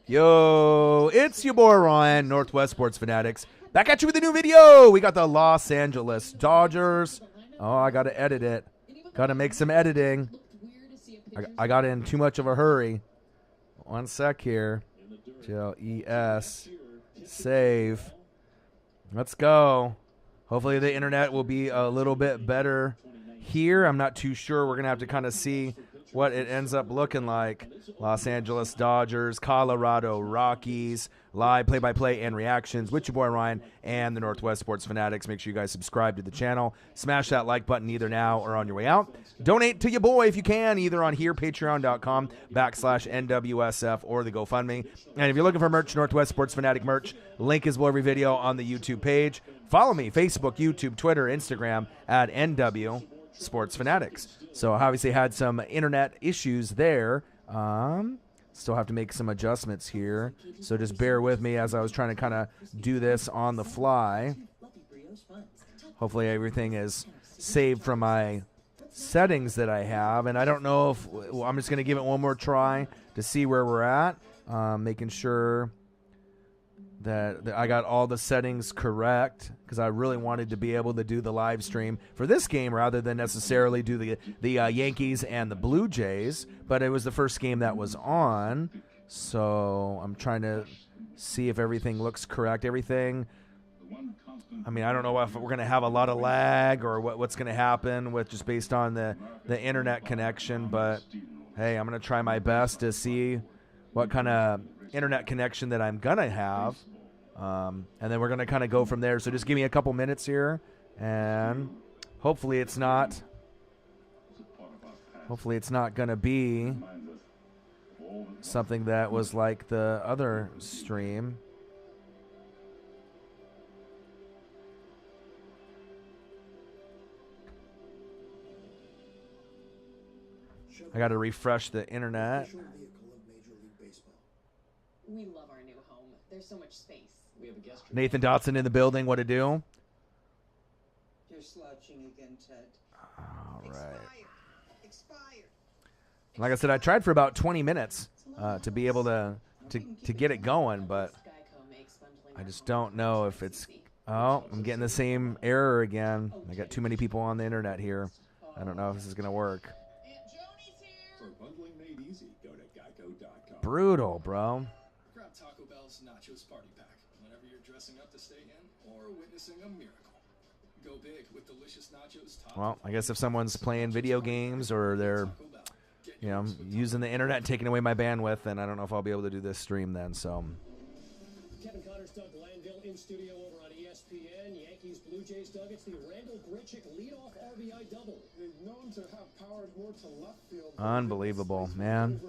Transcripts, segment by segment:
Yo, it's your boy Ryan, Northwest Sports Fanatics. Back at you with a new video. We got the Los Angeles Dodgers. Oh, I got to edit it. Got to make some editing. I got in too much of a hurry. One sec here. ES. Save. Let's go. Hopefully the internet will be a little bit better here. I'm not too sure. We're going to have to kind of see what it ends up looking like. Los Angeles Dodgers, Colorado Rockies, live play-by-play and reactions with your boy Ryan and the Northwest Sports Fanatics. Make sure you guys subscribe to the channel. Smash that like button either now or on your way out. Donate to your boy if you can, either on here, patreon.com/NWSF, or the GoFundMe. And if you're looking for merch, Northwest Sports Fanatic merch, link is below every video on the YouTube page. Follow me, Facebook, YouTube, Twitter, Instagram, at NW Sports Fanatics. So obviously had some internet issues there. Still have to make some adjustments here. So just bear with me as I was trying to kind of do this on the fly. Hopefully everything is saved from my settings that I have. And I don't know if I'm just going to give it one more try to see where we're at. Making sure that I got all the settings correct, because I really wanted to be able to do the live stream for this game rather than necessarily do the Yankees and the Blue Jays. But it was the first game that was on, so I'm trying to see if everything looks correct. Everything, I mean, I don't know if we're going to have a lot of lag or what's going to happen with just based on the internet connection. But, hey, I'm going to try my best to see what kind of internet connection that I'm going to have. And then we're going to kind of go from there. So just give me a couple minutes here, and hopefully it's not going to be something that was like the other stream. I got to refresh the internet. We love our new home. There's so much space. We have a guest. Nathan Dotson in the building. What to do? You're slouching again, Ted. All right. Expired. Like I said, I tried for about 20 minutes to be able to get it going, but I just don't know if it's... Oh, I'm getting the same error again. I got too many people on the internet here. I don't know if this is going to work. Brutal, bro. Grab Taco Bell's Nachos Party Pack whenever you're dressing up to stay in or witnessing a miracle. Go big with delicious nachos. Well, I guess if someone's playing video games or they're, you know, using the internet, taking away my bandwidth, then I don't know if I'll be able to do this stream then. So. Kevin Connor's Doug Glanville in studio over on ESPN. Yankees Blue Jays Doug. It's the Randall Grichuk leadoff RBI double. They're known to have power more to left field. Unbelievable, man.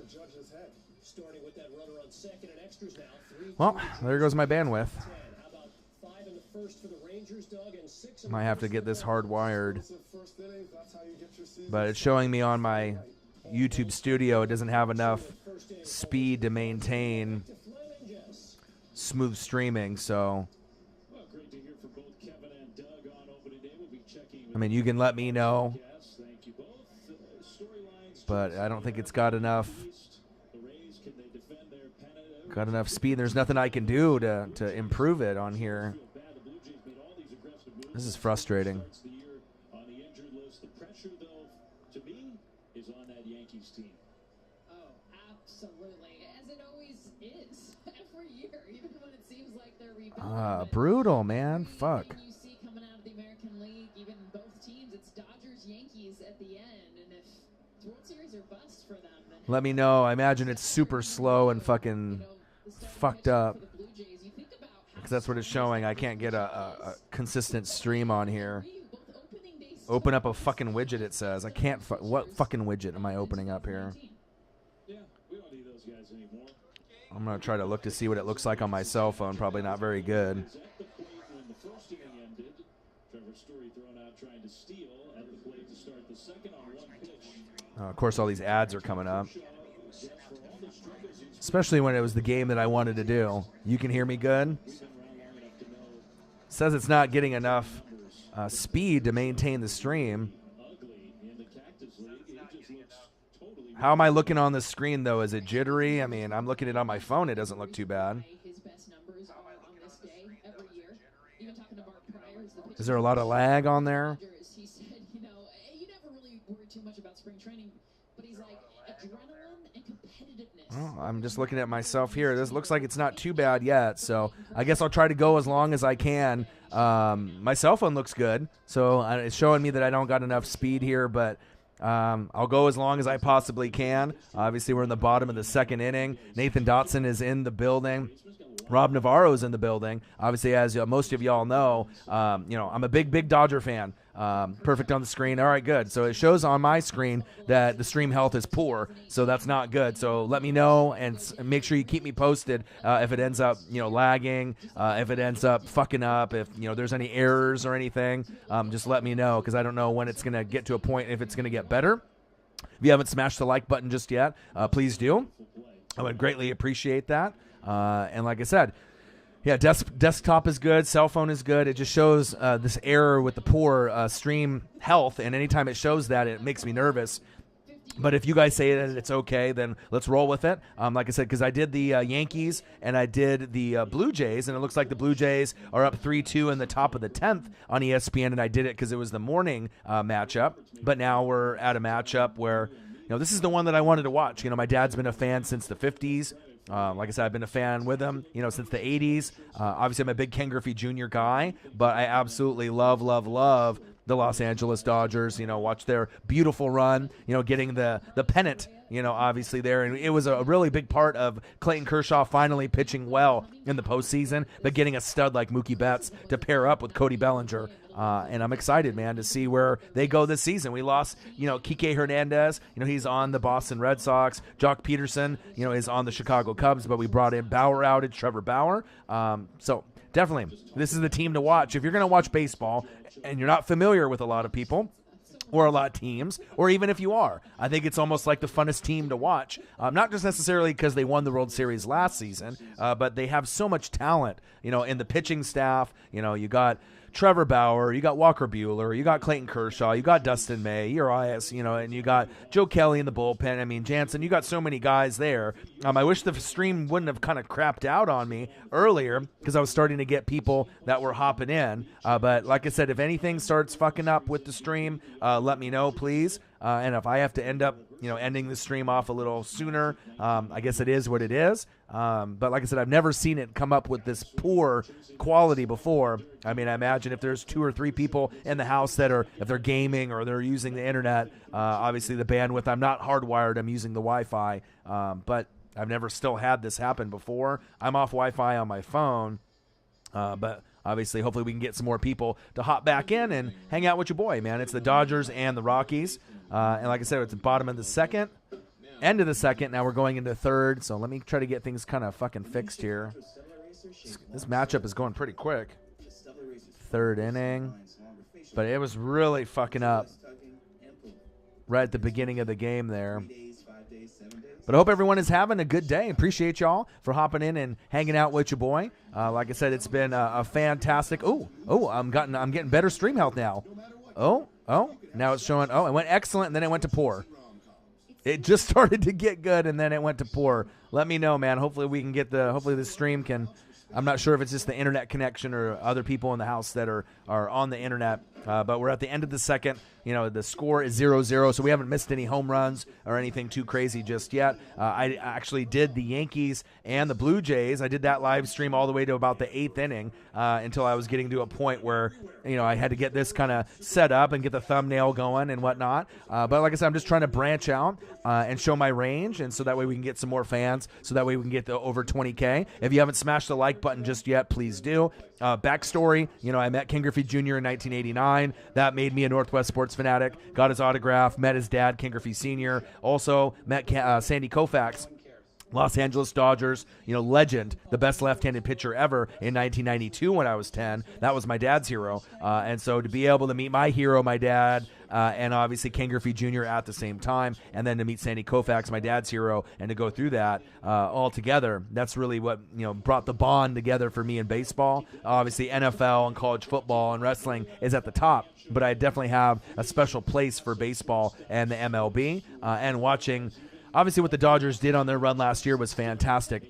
Starting with that runner on second and extras now. Well, there goes my bandwidth. How about 5 in the first for the Rangers, Doug, and 6 in Might have to get this hardwired. First inning, that's how you get your season. But it's showing me on my YouTube studio it doesn't have enough speed to maintain smooth streaming, so I mean, you can let me know, but I don't think it's got enough speed. There's nothing I can do to improve it on here. This is frustrating. Oh, absolutely. As it always is. Every year, even when it seems like they're rebuilding. Brutal, man. Fuck. You see coming out of the American League, even both teams, it's Dodgers, Yankees at the end. And if World Series are bust for them, then let me know. I imagine it's super slow and fucking fucked up, because that's what it's showing. I can't get a consistent stream on here. Open up a fucking widget, it says. I can't. What fucking widget am I opening up here? I'm going to try to look to see what it looks like on my cell phone. Probably not very good. Of course, all these ads are coming up. Especially when it was the game that I wanted to do. You can hear me good? It says it's not getting enough speed to maintain the stream. How am I looking on the screen, though? Is it jittery? I mean, I'm looking at it on my phone. It doesn't look too bad. His best numbers are on this day every year. Even talking to Mark Pryor, who's the pitcher Is there a lot of lag on there? Dodgers, he said, you never really worry too much about spring training, but he's like, adrenaline and competitiveness. Oh, I'm just looking at myself here. This looks like it's not too bad yet, so I guess I'll try to go as long as I can. My cell phone looks good, so it's showing me that I don't got enough speed here, but I'll go as long as I possibly can. Obviously, we're in the bottom of the second inning. Nathan Dotson is in the building. Rob Navarro's in the building. Obviously, as most of y'all know, I'm a big Dodger fan. Perfect on the screen. All right, good. So it shows on my screen that the stream health is poor, so that's not good. So let me know and make sure you keep me posted if it ends up, lagging, if it ends up fucking up, if there's any errors or anything. Just let me know, because I don't know when it's gonna get to a point if it's gonna get better. If you haven't smashed the like button just yet, please do. I would greatly appreciate that. And like I said, yeah, desktop is good, cell phone is good. It just shows this error with the poor stream health, and anytime it shows that, it makes me nervous. But if you guys say that it's okay, then let's roll with it. Like I said, because I did the Yankees and I did the Blue Jays, and it looks like the Blue Jays are up 3-2 in the top of the 10th on ESPN, and I did it because it was the morning matchup. But now we're at a matchup where, this is the one that I wanted to watch. My dad's been a fan since the 50s. Like I said, I've been a fan with him, since the 80s. Obviously, I'm a big Ken Griffey Jr. guy, but I absolutely love the Los Angeles Dodgers. Watch their beautiful run, getting the pennant, obviously there. And it was a really big part of Clayton Kershaw finally pitching well in the postseason, but getting a stud like Mookie Betts to pair up with Cody Bellinger. And I'm excited, man, to see where they go this season. We lost, Kike Hernandez. He's on the Boston Red Sox. Jock Peterson, is on the Chicago Cubs, but we brought in Bauer outage, Trevor Bauer. So definitely, this is the team to watch. If you're going to watch baseball and you're not familiar with a lot of people or a lot of teams, or even if you are, I think it's almost like the funnest team to watch. Not just necessarily because they won the World Series last season, but they have so much talent, in the pitching staff. You got Trevor Bauer, you got Walker Buehler, you got Clayton Kershaw, you got Dustin May, Urias, and you got Joe Kelly in the bullpen. I mean, Jansen, you got so many guys there. I wish the stream wouldn't have kind of crapped out on me earlier, because I was starting to get people that were hopping in. But like I said, if anything starts fucking up with the stream, let me know, please. And if I have to end up, ending the stream off a little sooner, I guess it is what it is. But like I said, I've never seen it come up with this poor quality before. I mean, I imagine if there's 2 or 3 people in the house that are, if they're gaming or they're using the internet, obviously the bandwidth, I'm not hardwired, I'm using the Wi-Fi. But I've never still had this happen before. I'm off Wi-Fi on my phone, but obviously, hopefully we can get some more people to hop back in and hang out with your boy, man. It's the Dodgers and the Rockies. And like I said, it's the bottom of the second, end of the second. Now we're going into third. So let me try to get things kind of fucking fixed here. This matchup is going pretty quick. Third inning. But it was really fucking up right at the beginning of the game there. But I hope everyone is having a good day. Appreciate y'all for hopping in and hanging out with your boy. Like I said, it's been a fantastic. I'm getting better stream health now. Now it's showing. It went excellent, and then it went to poor. It just started to get good, and then it went to poor. Let me know, man. Hopefully we can get hopefully the stream can. I'm not sure if it's just the internet connection or other people in the house that are on the internet. But we're at the end of the second. The score is 0-0, so we haven't missed any home runs or anything too crazy just yet. I actually did the Yankees and the Blue Jays. I did that live stream all the way to about the 8th inning until I was getting to a point where, I had to get this kind of set up and get the thumbnail going and whatnot. But like I said, I'm just trying to branch out and show my range, and so that way we can get some more fans, so that way we can get to over 20K. If you haven't smashed the like button just yet, please do. Backstory, I met Ken Griffey Jr. in 1989. That made me a Northwest sports fanatic. Got his autograph, met his dad, Ken Griffey Sr. Also met Sandy Koufax Los Angeles Dodgers, legend, the best left-handed pitcher ever in 1992 when I was 10. That was my dad's hero. And so to be able to meet my hero, my dad, and obviously Ken Griffey Jr. at the same time, and then to meet Sandy Koufax, my dad's hero, and to go through that all together, that's really what brought the bond together for me in baseball. Obviously NFL and college football and wrestling is at the top, but I definitely have a special place for baseball and the MLB, and watching. Obviously, what the Dodgers did on their run last year was fantastic.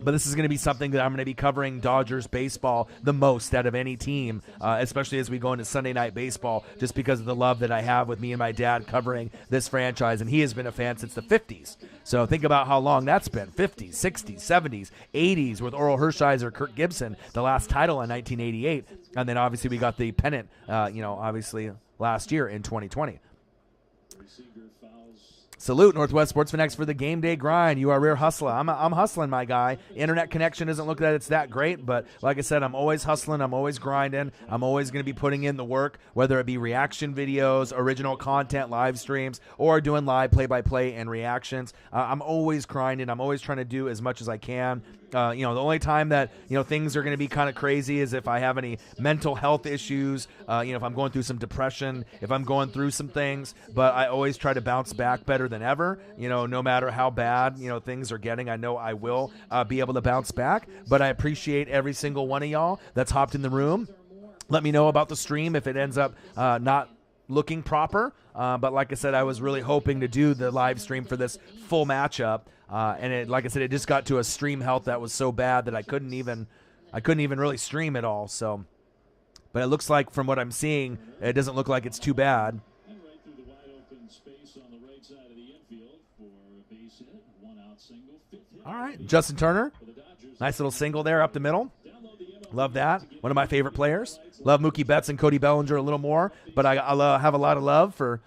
But this is going to be something that I'm going to be covering Dodgers baseball the most out of any team, especially as we go into Sunday Night Baseball, just because of the love that I have with me and my dad covering this franchise. And he has been a fan since the 50s. So think about how long that's been, 50s, 60s, 70s, 80s with Oral Hershiser, Kirk Gibson, the last title in 1988. And then obviously we got the pennant, obviously last year in 2020. Salute, Northwest Sports Fanatics, for the game day grind. You are a real hustler. I'm hustling, my guy. Internet connection doesn't look that it's that great, but like I said, I'm always hustling. I'm always grinding. I'm always going to be putting in the work, whether it be reaction videos, original content, live streams, or doing live play-by-play and reactions. I'm always grinding. I'm always trying to do as much as I can. The only time that, things are going to be kind of crazy is if I have any mental health issues, if I'm going through some depression, if I'm going through some things, but I always try to bounce back better than ever, no matter how bad, things are getting. I know I will be able to bounce back, but I appreciate every single one of y'all that's hopped in the room. Let me know about the stream if it ends up not looking proper. But like I said, I was really hoping to do the live stream for this full matchup. And it, like I said, it just got to a stream health that was so bad that I couldn't even really stream it all. So, but it looks like from what I'm seeing, it doesn't look like it's too bad. And right through the wide open space on the right side of the infield for a base hit, 1-out single, 5th hit. All right, Justin Turner, nice little single there up the middle. Love that. One of my favorite players. Love Mookie Betts and Cody Bellinger a little more, but I have a lot of love for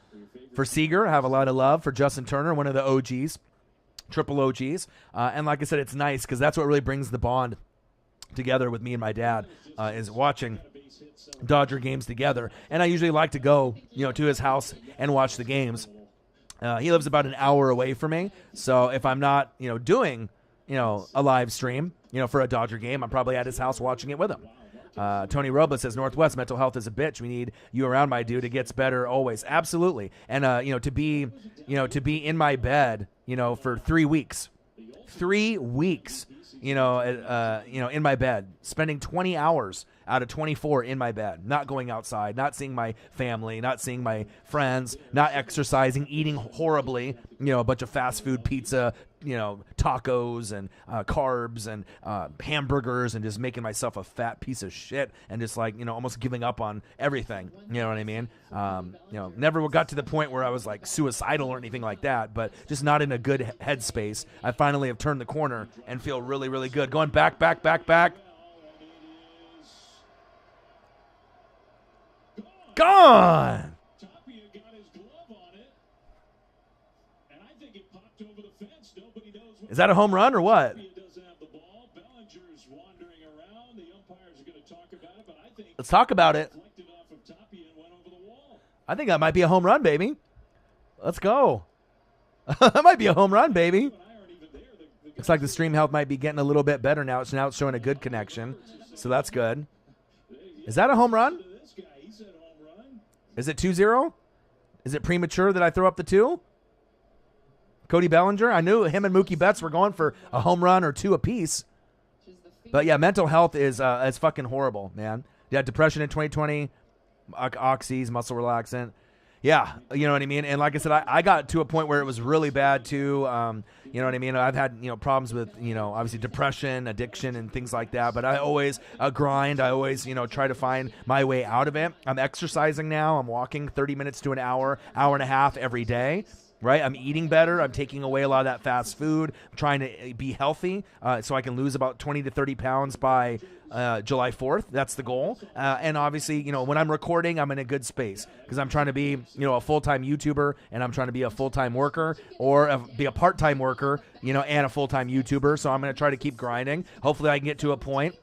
Seager. I have a lot of love for Justin Turner, one of the OGs. Triple OGs. And like I said, it's nice because that's what really brings the bond together with me and my dad, is watching Dodger games together. And I usually like to go, to his house and watch the games. He lives about an hour away from me. So if I'm not, doing, a live stream, for a Dodger game, I'm probably at his house watching it with him. Tony Robles says, Northwest, mental health is a bitch. We need you around, my dude. It gets better always. Absolutely. And, to be in my bed, for 3 weeks, 3 weeks, in my bed, spending 20 hours out of 24 in my bed, not going outside, not seeing my family, not seeing my friends, not exercising, eating horribly, a bunch of fast food pizza, tacos and carbs and hamburgers, and just making myself a fat piece of shit and just like, almost giving up on everything. You know what I mean? Never got to the point where I was like suicidal or anything like that, but just not in a good headspace. I finally have turned the corner and feel really, really good. Going back. Gone! Tapia got his glove on it, and I think it popped over the fence. Nobody knows what. Is that a home run or what? Tapia doesn't have the ball. Bellinger's wandering around. The umpires are going to talk about it, but I think Let's talk about it. deflected off of Tapia and went over the wall. I think that might be a home run, baby. Let's go. That might be a home run, baby. But I aren't even there. The Looks like the stream health might be getting a little bit better now. It's showing a good connection, so that's good. Is that a home run? this guy, he said home run. Is it 2-0? Is it premature that I throw up the 2? Cody Bellinger? I knew him and Mookie Betts were going for a home run or 2 apiece. But yeah, mental health is fucking horrible, man. Yeah, depression in 2020, oxys, muscle relaxant. Yeah, you know what I mean? And like I said, I got to a point where it was really bad too. You know what I mean? I've had, problems with, obviously depression, addiction, and things like that. But I always grind. I always, try to find my way out of it. I'm exercising now. I'm walking 30 minutes to an hour and a half every day. Right? I'm eating better. I'm taking away a lot of that fast food. I'm trying to be healthy so I can lose about 20 to 30 pounds by July 4th. That's the goal. And obviously, when I'm recording, I'm in a good space because I'm trying to be, a full-time YouTuber, and I'm trying to be a full-time worker or be a part-time worker, and a full-time YouTuber. So I'm going to try to keep grinding. Hopefully I can get to a point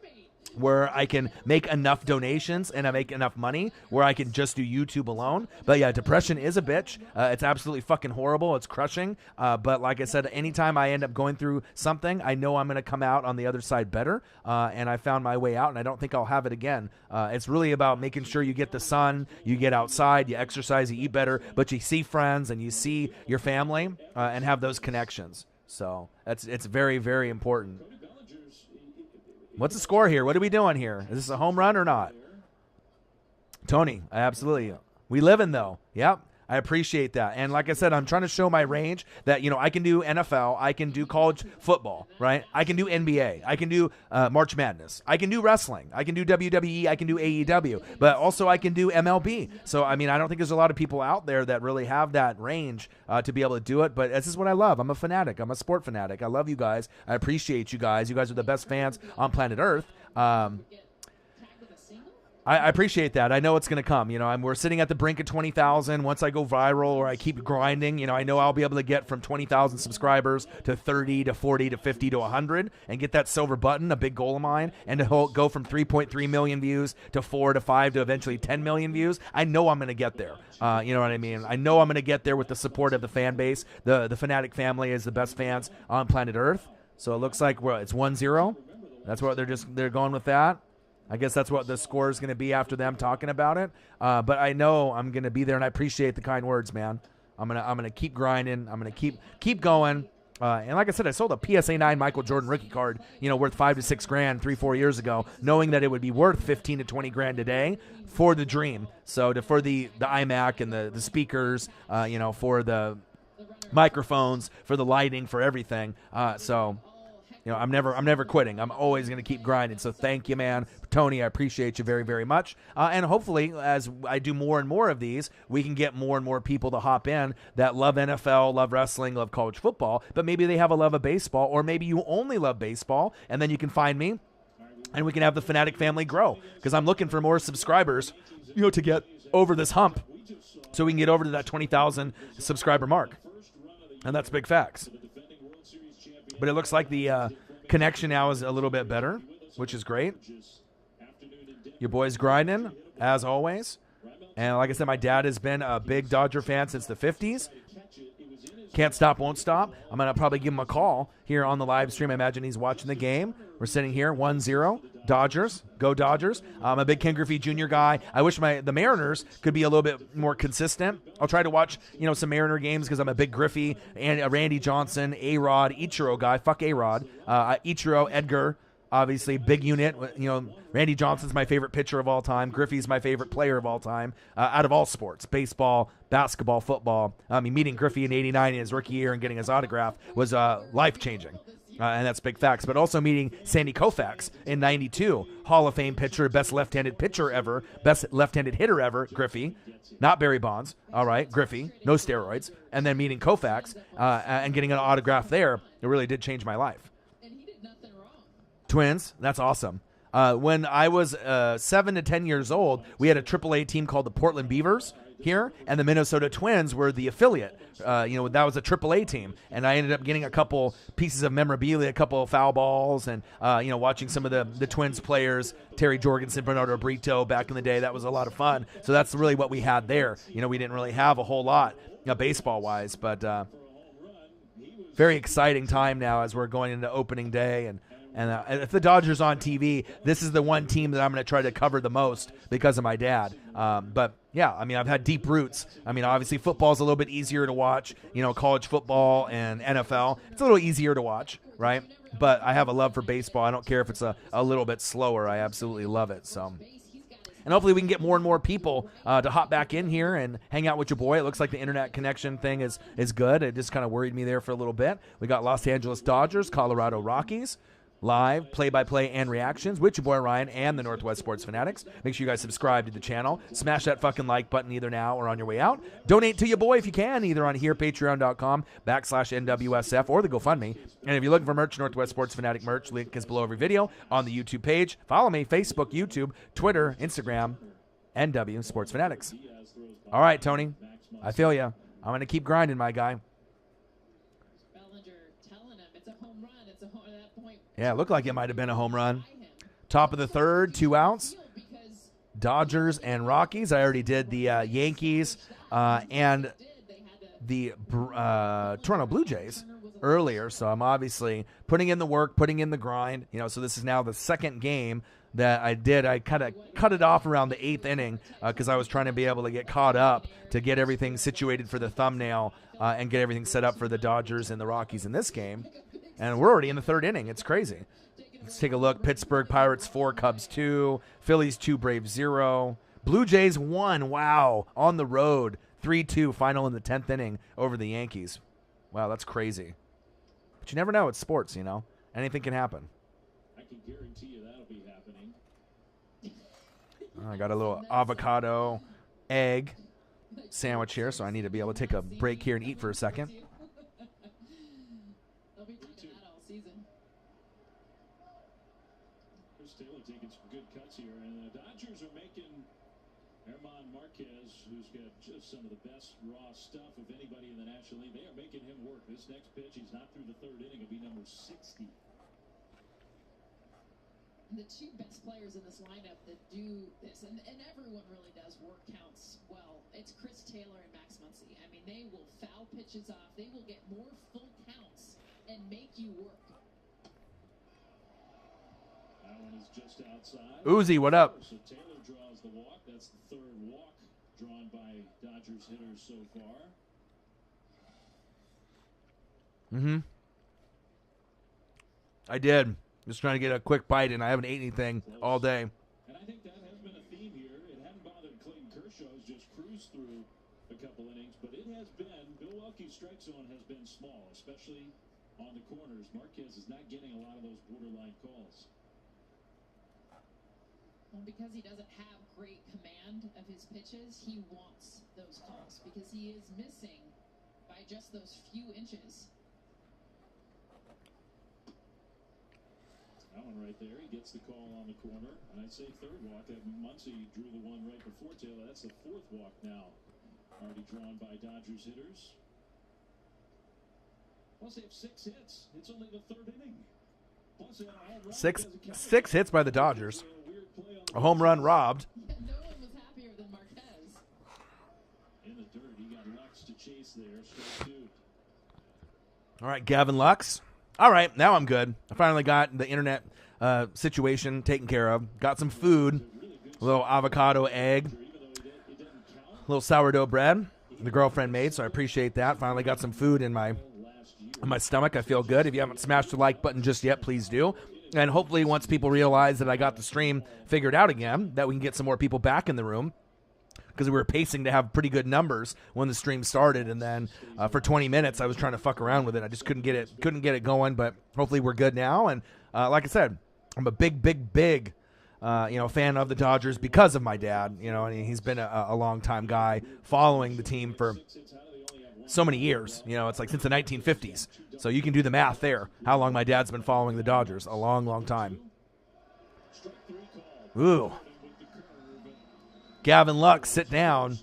where I can make enough donations and I make enough money where I can just do YouTube alone. But yeah, depression is a bitch. It's absolutely fucking horrible. It's crushing. But like I said, anytime I end up going through something, I know I'm going to come out on the other side better. And I found my way out, and I don't think I'll have it again. It's really about making sure you get the sun, you get outside, you exercise, you eat better, but you see friends and you see your family and have those connections. So it's very, very important. What's the score here? What are we doing here? Is this a home run or not? Tony, absolutely. We live in, though. Yep. I appreciate that. And like I said, I'm trying to show my range that, I can do NFL. I can do college football, right? I can do NBA. I can do March Madness. I can do wrestling. I can do WWE. I can do AEW. But also I can do MLB. So, I don't think there's a lot of people out there that really have that range to be able to do it. But this is what I love. I'm a fanatic. I'm a sport fanatic. I love you guys. I appreciate you guys. You guys are the best fans on planet Earth. I appreciate that. I know it's going to come. We're sitting at the brink of 20,000. Once I go viral or I keep grinding, I know I'll be able to get from 20,000 subscribers to 30 to 40 to 50 to 100 and get that silver button, a big goal of mine, and to go from 3.3 million views to 4 to 5 to eventually 10 million views. I know I'm going to get there. You know what I mean? I know I'm going to get there with the support of the fan base. The Fanatic family is the best fans on planet Earth. So it looks like it's 1-0. That's what they're going with that. I guess that's what the score is going to be after them talking about it. But I know I'm going to be there, and I appreciate the kind words, man. I'm gonna keep grinding. I'm gonna keep going. And like I said, I sold a PSA 9 Michael Jordan rookie card, worth $5 to $6 grand 3-4 years ago, knowing that it would be worth 15 to 20 grand today for the dream. So for the iMac and the speakers, for the microphones, for the lighting, for everything. I'm never quitting. I'm always going to keep grinding. So thank you, man. Tony, I appreciate you very, very much. And hopefully, as I do more and more of these, we can get more and more people to hop in that love NFL, love wrestling, love college football, but maybe they have a love of baseball, or maybe you only love baseball, and then you can find me, and we can have the Fanatic family grow, because I'm looking for more subscribers, to get over this hump, so we can get over to that 20,000 subscriber mark. And that's big facts. But it looks like the connection now is a little bit better, which is great. Your boy's grinding, as always. And like I said, my dad has been a big Dodger fan since the 50s. Can't stop, won't stop. I'm going to probably give him a call here on the live stream. I imagine he's watching the game. We're sitting here, 1-0. Dodgers. Go Dodgers. I'm a big Ken Griffey Jr. guy. I wish the Mariners could be a little bit more consistent. I'll try to watch, some Mariner games because I'm a big Griffey and Randy Johnson, A-Rod, Ichiro guy. Fuck A-Rod. Ichiro, Edgar. Obviously, big unit. Randy Johnson's my favorite pitcher of all time. Griffey's my favorite player of all time, out of all sports, baseball, basketball, football. Meeting Griffey in '89 in his rookie year and getting his autograph was life-changing. And that's big facts. But also meeting Sandy Koufax in '92, Hall of Fame pitcher, best left-handed pitcher ever, best left-handed hitter ever, Griffey. Not Barry Bonds. All right, Griffey, no steroids. And then meeting Koufax and getting an autograph there, it really did change my life. Twins, that's awesome. When I was 7 to 10 years old, we had a AAA team called the Portland Beavers here, and the Minnesota Twins were the affiliate. That was a AAA team, and I ended up getting a couple pieces of memorabilia, a couple of foul balls, and watching some of the Twins players, Terry Jorgensen, Bernardo Brito back in the day. That was a lot of fun. So that's really what we had there. We didn't really have a whole lot baseball-wise, but very exciting time now as we're going into opening day. And if the Dodgers on TV, this is the one team that I'm going to try to cover the most because of my dad. But yeah, I've had deep roots. Obviously football is a little bit easier to watch, college football and NFL. It's a little easier to watch, right? But I have a love for baseball. I don't care if it's a little bit slower. I absolutely love it. So, and hopefully we can get more and more people to hop back in here and hang out with your boy. It looks like the internet connection thing is good. It just kind of worried me there for a little bit. We got Los Angeles Dodgers, Colorado Rockies. Live, play-by-play, and reactions with your boy Ryan and the Northwest Sports Fanatics. Make sure you guys subscribe to the channel. Smash that fucking like button either now or on your way out. Donate to your boy if you can, either on here, patreon.com/NWSF, or the GoFundMe. And if you're looking for merch, Northwest Sports Fanatic merch, link is below every video on the YouTube page. Follow me, Facebook, YouTube, Twitter, Instagram, NW Sports Fanatics. All right, Tony, I feel you. I'm going to keep grinding, my guy. Yeah, it looked like it might have been a home run. Top of the third, 2 outs. because Dodgers and Rockies. I already did the Yankees and the Toronto Blue Jays earlier, so I'm obviously putting in the work, putting in the grind. So this is now the second game that I did. I kind of cut it off around the 8th inning because I was trying to be able to get caught up to get everything situated for the thumbnail and get everything set up for the Dodgers and the Rockies in this game. And we're already in the 3rd inning. It's crazy. Let's take a look. Pittsburgh Pirates 4, Cubs 2, Phillies 2, Braves 0, Blue Jays 1. Wow, on the road, 3-2 final in the 10th inning over the Yankees. Wow, that's crazy. But you never know. It's sports, Anything can happen. I can guarantee you that'll be happening. I got a little avocado egg sandwich here, so I need to be able to take a break here and eat for a second. they'll be doing that all season. Chris Taylor taking some good cuts here, and the Dodgers are making Herman Marquez, who's got just some of the best raw stuff of anybody in the National League. They are making him work. This next pitch, he's not through the 3rd inning. It'll be number 60. The two best players in this lineup that do this, and everyone really does work counts well, it's Chris Taylor and Max Muncy. I mean, they will foul pitches off. They will get more full counts and make you work. That one is just outside. Uzi, what up? So Taylor draws the walk. That's the 3rd walk drawn by Dodgers hitters so far. I did. Just trying to get a quick bite, and I haven't ate anything all day. And I think that has been a theme here. It hadn't bothered Clayton Kershaw, who's just cruised through a couple innings, but it has been, Milwaukee's strike zone has been small, especially on the corners. Marquez is not getting a lot of those borderline calls. Well, because he doesn't have great command of his pitches, he wants those calls because he is missing by just those few inches. That one right there, he gets the call on the corner, and I'd say 3rd walk. Muncy drew the one right before Taylor. That's the 4th walk now, already drawn by Dodgers hitters. Plus they have 6 hits. It's only the 3rd inning. Plus they had a home run. Six hits by the Dodgers. A home run robbed. No one was happier than Marquez. In the dirt, he got Lux to chase there. Strike 2. All right, Gavin Lux. All right, now I'm good. I finally got the internet situation taken care of. Got some food, a little avocado egg, a little sourdough bread the girlfriend made, so I appreciate that. Finally got some food in my stomach. I feel good. If you haven't smashed the like button just yet, please do. And hopefully once people realize that I got the stream figured out again, that we can get some more people back in the room. Because we were pacing to have pretty good numbers when the stream started, and then for 20 minutes I was trying to fuck around with it. I just couldn't get it going, but hopefully we're good now. And like I said, I'm a big fan of the Dodgers because of my dad. And he's been a long time guy following the team for so many years. It's like since the 1950s. So you can do the math there. How long my dad's been following the Dodgers? A long, long time. Ooh. Gavin Lux, sit down.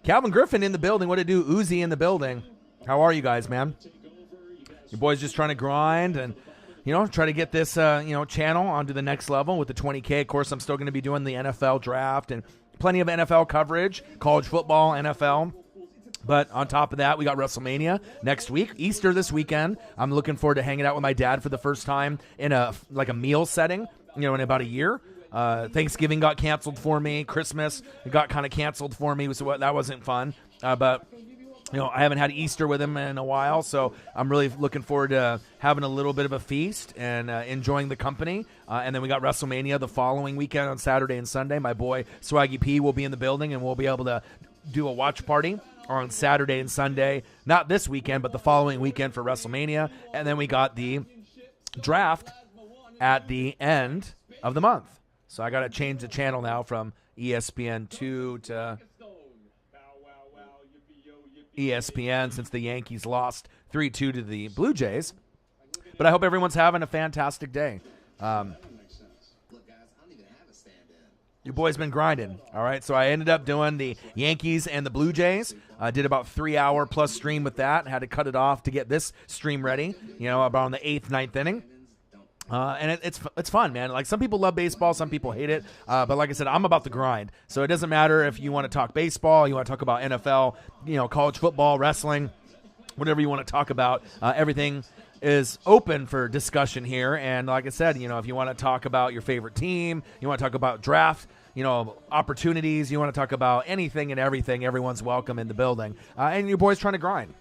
Calvin Griffin in the building. What to do? Uzi in the building. How are you guys, man? Your boys just trying to grind and, try to get this, channel onto the next level with the 20K. Of course, I'm still going to be doing the NFL draft and plenty of NFL coverage, college football, NFL. But on top of that, we got WrestleMania next week, Easter this weekend. I'm looking forward to hanging out with my dad for the first time in a meal setting, in about a year. Thanksgiving got canceled for me. Christmas got kind of canceled for me, so that wasn't fun. But I haven't had Easter with him in a while, so I'm really looking forward to having a little bit of a feast and enjoying the company. And then we got WrestleMania the following weekend on Saturday and Sunday. My boy Swaggy P will be in the building, and we'll be able to do a watch party on Saturday and Sunday. Not this weekend, but the following weekend for WrestleMania. And then we got the draft at the end of the month. So I got to change the channel now from ESPN2 to ESPN since the Yankees lost 3-2 to the Blue Jays. But I hope everyone's having a fantastic day. Your boy's been grinding, all right? So I ended up doing the Yankees and the Blue Jays. I did about 3-hour plus stream with that. Had to cut it off to get this stream ready, about on the 8th, 9th inning. And it's fun, man. Like, some people love baseball, some people hate it. But like I said, I'm about the grind. So it doesn't matter if you want to talk baseball, you want to talk about NFL, college football, wrestling, whatever you want to talk about. Everything is open for discussion here. And like I said, if you want to talk about your favorite team, you want to talk about draft, opportunities, you want to talk about anything and everything, everyone's welcome in the building. And your boy's trying to grind.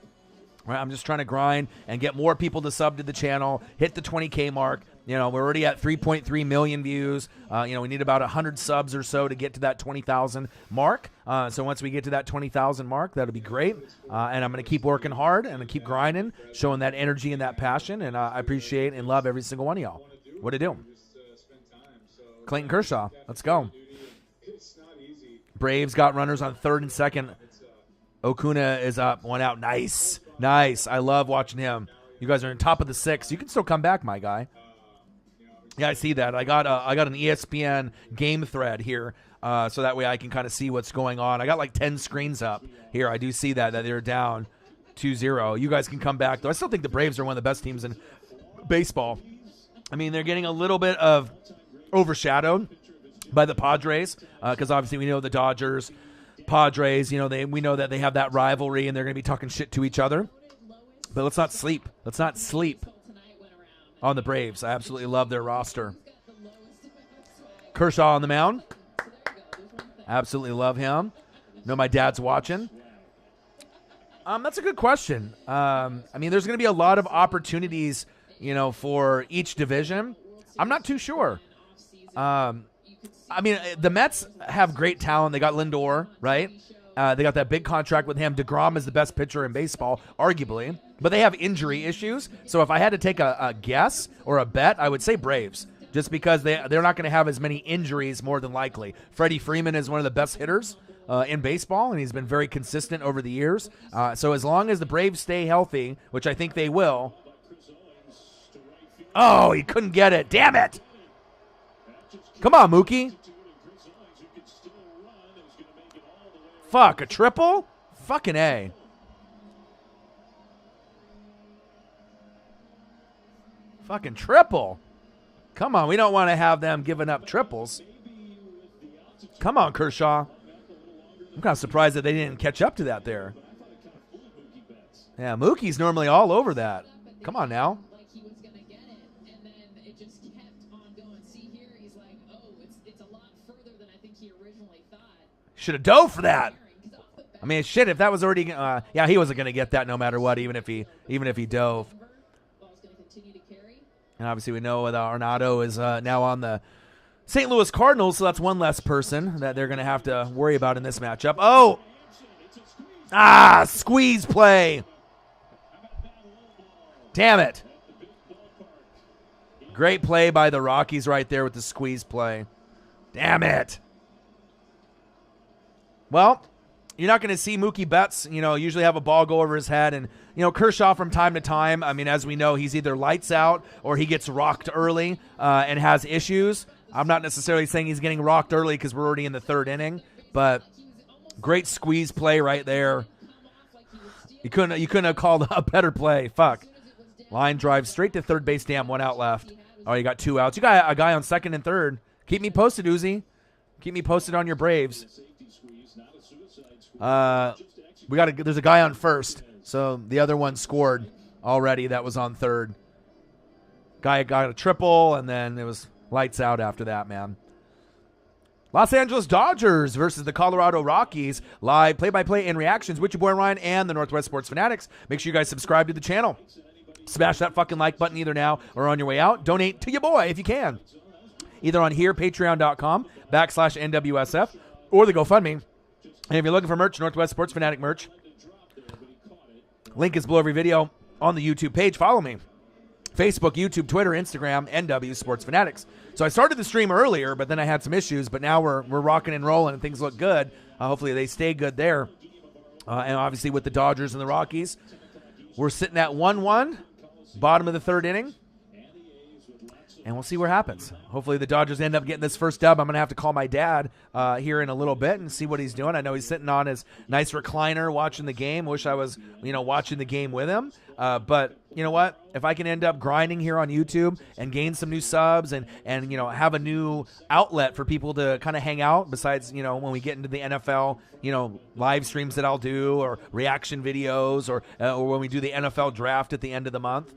Right? I'm just trying to grind and get more people to sub to the channel, hit the 20K mark. We're already at 3.3 million views. We need about 100 subs or so to get to that 20,000 mark. So once we get to that 20,000 mark, that'll be great. And I'm going to keep working hard and keep grinding, showing that energy and that passion. And I appreciate and love every single one of y'all. What it do? Clayton Kershaw. Let's go. Braves got runners on third and second. Okuna is up, one out. Nice. I love watching him. You guys are in top of the sixth. You can still come back, my guy. Yeah, I see that. I got an ESPN game thread here, so that way I can kind of see what's going on. I got like 10 screens up here. I do see that they're down 2-0. You guys can come back, though. I still think the Braves are one of the best teams in baseball. I mean, they're getting a little bit of overshadowed by the Padres because obviously we know the Dodgers, Padres, we know that they have that rivalry and they're going to be talking shit to each other. But let's not sleep. Let's not sleep on the Braves. I absolutely love their roster. Kershaw on the mound. Absolutely love him. Know my dad's watching. That's a good question. I mean, there's going to be a lot of opportunities, for each division. I'm not too sure. I mean, the Mets have great talent. They got Lindor, right? They got that big contract with him. DeGrom is the best pitcher in baseball, arguably. But they have injury issues. So if I had to take a guess or a bet, I would say Braves. Just because they're not going to have as many injuries, more than likely. Freddie Freeman is one of the best hitters in baseball, and he's been very consistent over the years. So as long as the Braves stay healthy, which I think they will. Oh, he couldn't get it. Damn it. Come on, Mookie. Fuck, a triple? Fucking A. Fucking triple. Come on, we don't want to have them giving up triples. Come on, Kershaw. I'm kind of surprised that they didn't catch up to that there. Yeah, Mookie's normally all over that. Come on now. Should have dove for that. I mean, shit, if that was already yeah, he wasn't going to get that no matter what, even if he dove. And obviously we know that Arenado is now on the St. Louis Cardinals, so that's one less person that they're going to have to worry about in this matchup. Oh! Squeeze play. Damn it. Great play by the Rockies right there with the squeeze play. Damn it. Well, you're not going to see Mookie Betts, usually have a ball go over his head. And, Kershaw from time to time, I mean, as we know, he's either lights out or he gets rocked early and has issues. I'm not necessarily saying he's getting rocked early because we're already in the third inning. But great squeeze play right there. You couldn't have called a better play. Fuck. Line drive straight to third base. Damn, one out left. Oh, you got two outs. You got a guy on second and third. Keep me posted, Uzi. Keep me posted on your Braves. There's a guy on first, so the other one scored already. That was on third. Guy got a triple, and then it was lights out after that, man. Los Angeles Dodgers versus the Colorado Rockies. Live play-by-play and reactions with your boy Ryan and the Northwest Sports Fanatics. Make sure you guys subscribe to the channel. Smash that fucking like button either now or on your way out. Donate to your boy if you can. Either on here, patreon.com/NWSF, or the GoFundMe. And if you're looking for merch, Northwest Sports Fanatic merch, link is below every video on the YouTube page. Follow me. Facebook, YouTube, Twitter, Instagram, NW Sports Fanatics. So I started the stream earlier, but then I had some issues. But now we're rocking and rolling, and things look good. Hopefully they stay good there. And obviously with the Dodgers and the Rockies, we're sitting at 1-1, bottom of the third inning. And we'll see what happens. Hopefully the Dodgers end up getting this first dub. I'm going to have to call my dad here in a little bit and see what he's doing. I know he's sitting on his nice recliner watching the game. Wish I was, watching the game with him. But you know what? If I can end up grinding here on YouTube and gain some new subs and have a new outlet for people to kind of hang out besides, when we get into the NFL, live streams that I'll do or reaction videos or when we do the NFL draft at the end of the month,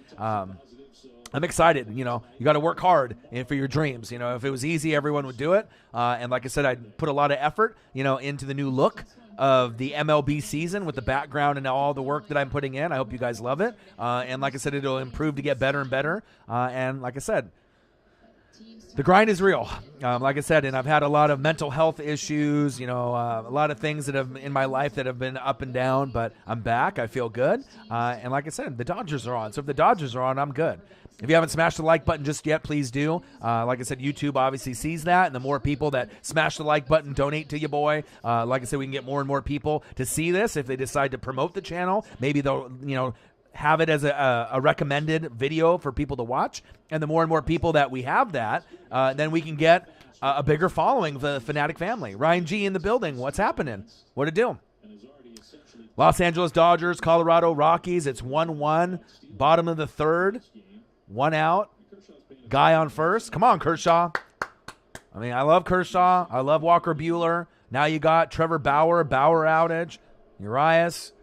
I'm excited. You got to work hard for your dreams. If it was easy, everyone would do it. And like I said, I'd put a lot of effort, into the new look of the MLB season with the background and all the work that I'm putting in. I hope you guys love it. And like I said, it'll improve to get better and better. And like I said, the grind is real. Like I said, and I've had a lot of mental health issues, a lot of things that have in my life that have been up and down, but I'm back. I feel good. And like I said, the Dodgers are on. So if the Dodgers are on, I'm good. If you haven't smashed the like button just yet, please do. Like I said, YouTube obviously sees that, and the more people that smash the like button, donate to you, boy. Like I said, we can get more and more people to see this. If they decide to promote the channel, maybe they'll, have it as a recommended video for people to watch. And the more and more people that we have that, then we can get a bigger following of the Fanatic family. Ryan G in the building. What's happening? What it do? Los Angeles Dodgers, Colorado Rockies. It's 1-1. Bottom of the third. 1 out. Guy on first. Come on, Kershaw. I love Kershaw. I love Walker Buehler. Now you got Trevor Bauer outage. Urias.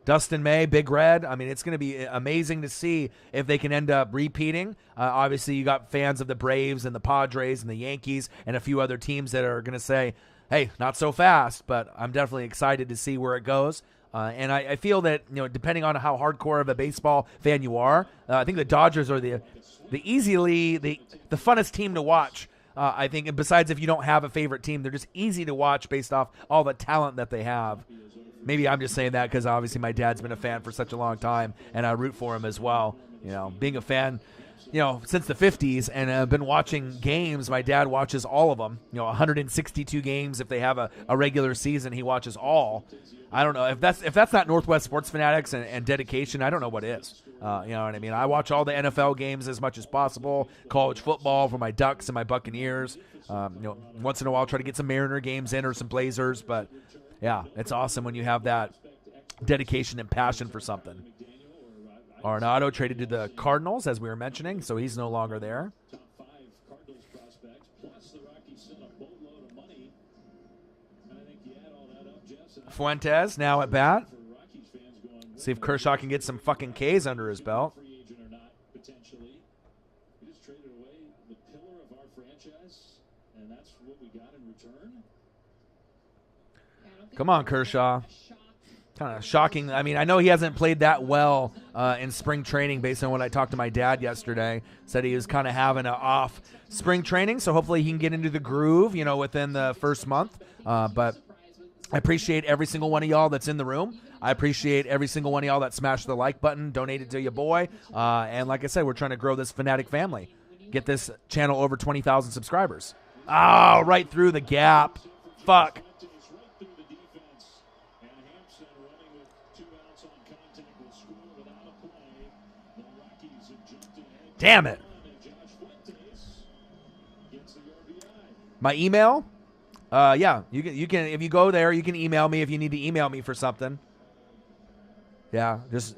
Dustin May, Big Red. It's going to be amazing to see if they can end up repeating. Obviously, you got fans of the Braves and the Padres and the Yankees and a few other teams that are going to say, hey, not so fast, but I'm definitely excited to see where it goes. And I feel that, depending on how hardcore of a baseball fan you are, I think the Dodgers are the funnest team to watch. I think, and besides if you don't have a favorite team, they're just easy to watch based off all the talent that they have. Maybe I'm just saying that because obviously my dad's been a fan for such a long time, and I root for him as well. Being a fan, since the 50s, and I've been watching games. My dad watches all of them. 162 games if they have a regular season, he watches all. I don't know if that's not Northwest Sports Fanatics and dedication. I don't know what is. You know what I mean? I watch all the NFL games as much as possible. College football for my Ducks and my Buccaneers. Once in a while, try to get some Mariner games in or some Blazers, but. Yeah, it's awesome when you have that dedication and passion for something. Arenado traded to the Cardinals, as we were mentioning, so he's no longer there. Fuentes now at bat. See if Kershaw can get some fucking Ks under his belt. Come on, Kershaw. Kind of shocking. I know he hasn't played that well in spring training based on what I talked to my dad yesterday. Said he was kind of having an off spring training, so hopefully he can get into the groove, within the first month. But I appreciate every single one of y'all that's in the room. I appreciate every single one of y'all that smashed the like button, donated to your boy. And like I said, we're trying to grow this Fanatic family. Get this channel over 20,000 subscribers. Oh, right through the gap. Fuck. Damn it. My email? Yeah, you can if you go there, you can email me if you need to email me for something. Yeah, just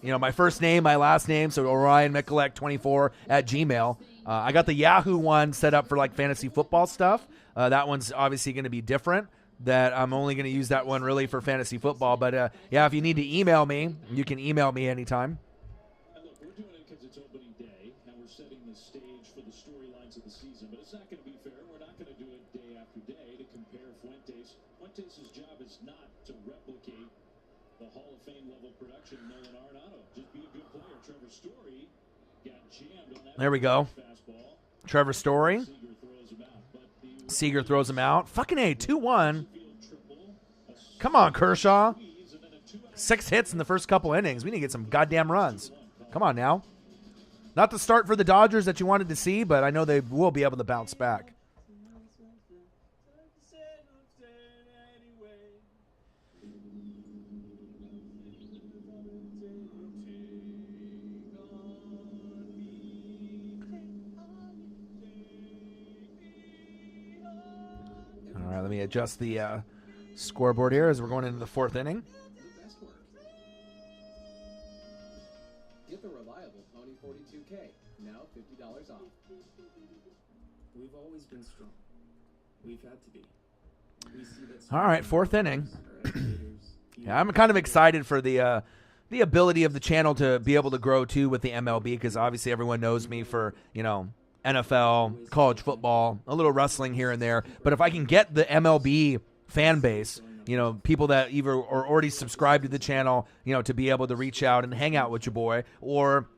my first name, my last name, so OrionNWSF24 at Gmail. I got the Yahoo one set up for like fantasy football stuff. That one's obviously going to be different. That I'm only going to use that one really for fantasy football. But yeah, if you need to email me, you can email me anytime. Fuentes' job is not to replicate the Hall of Fame level production of Nolan Arenado. Just be a good player. Trevor Story got jammed on that. There we go. Fastball. Trevor Story. Seager throws him out. Fucking A, 2-1. Come on, Kershaw. 6 hits in the first couple innings. We need to get some goddamn runs. Come on now. Not the start for the Dodgers that you wanted to see, but I know they will be able to bounce back. Let me adjust the scoreboard here as we're going into the fourth inning. The best work. Get the reliable Pony 42K, now $50 off. We've always been strong. We've had to be. We see that. All right, fourth inning. Yeah, I'm kind of excited for the ability of the channel to be able to grow too with the MLB, because obviously everyone knows me for, you know, NFL, college football, a little wrestling here and there. But if I can get the MLB fan base, you know, people that either are already subscribed to the channel, you know, to be able to reach out and hang out with your boy, or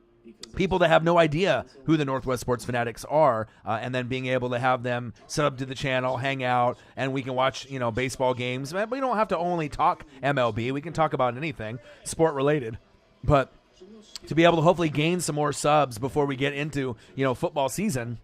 people that have no idea who the Northwest Sports Fanatics are, and then being able to have them sub to the channel, hang out, and we can watch, you know, baseball games. But we don't have to only talk MLB. We can talk about anything sport-related. But to be able to hopefully gain some more subs before we get into, you know, football season.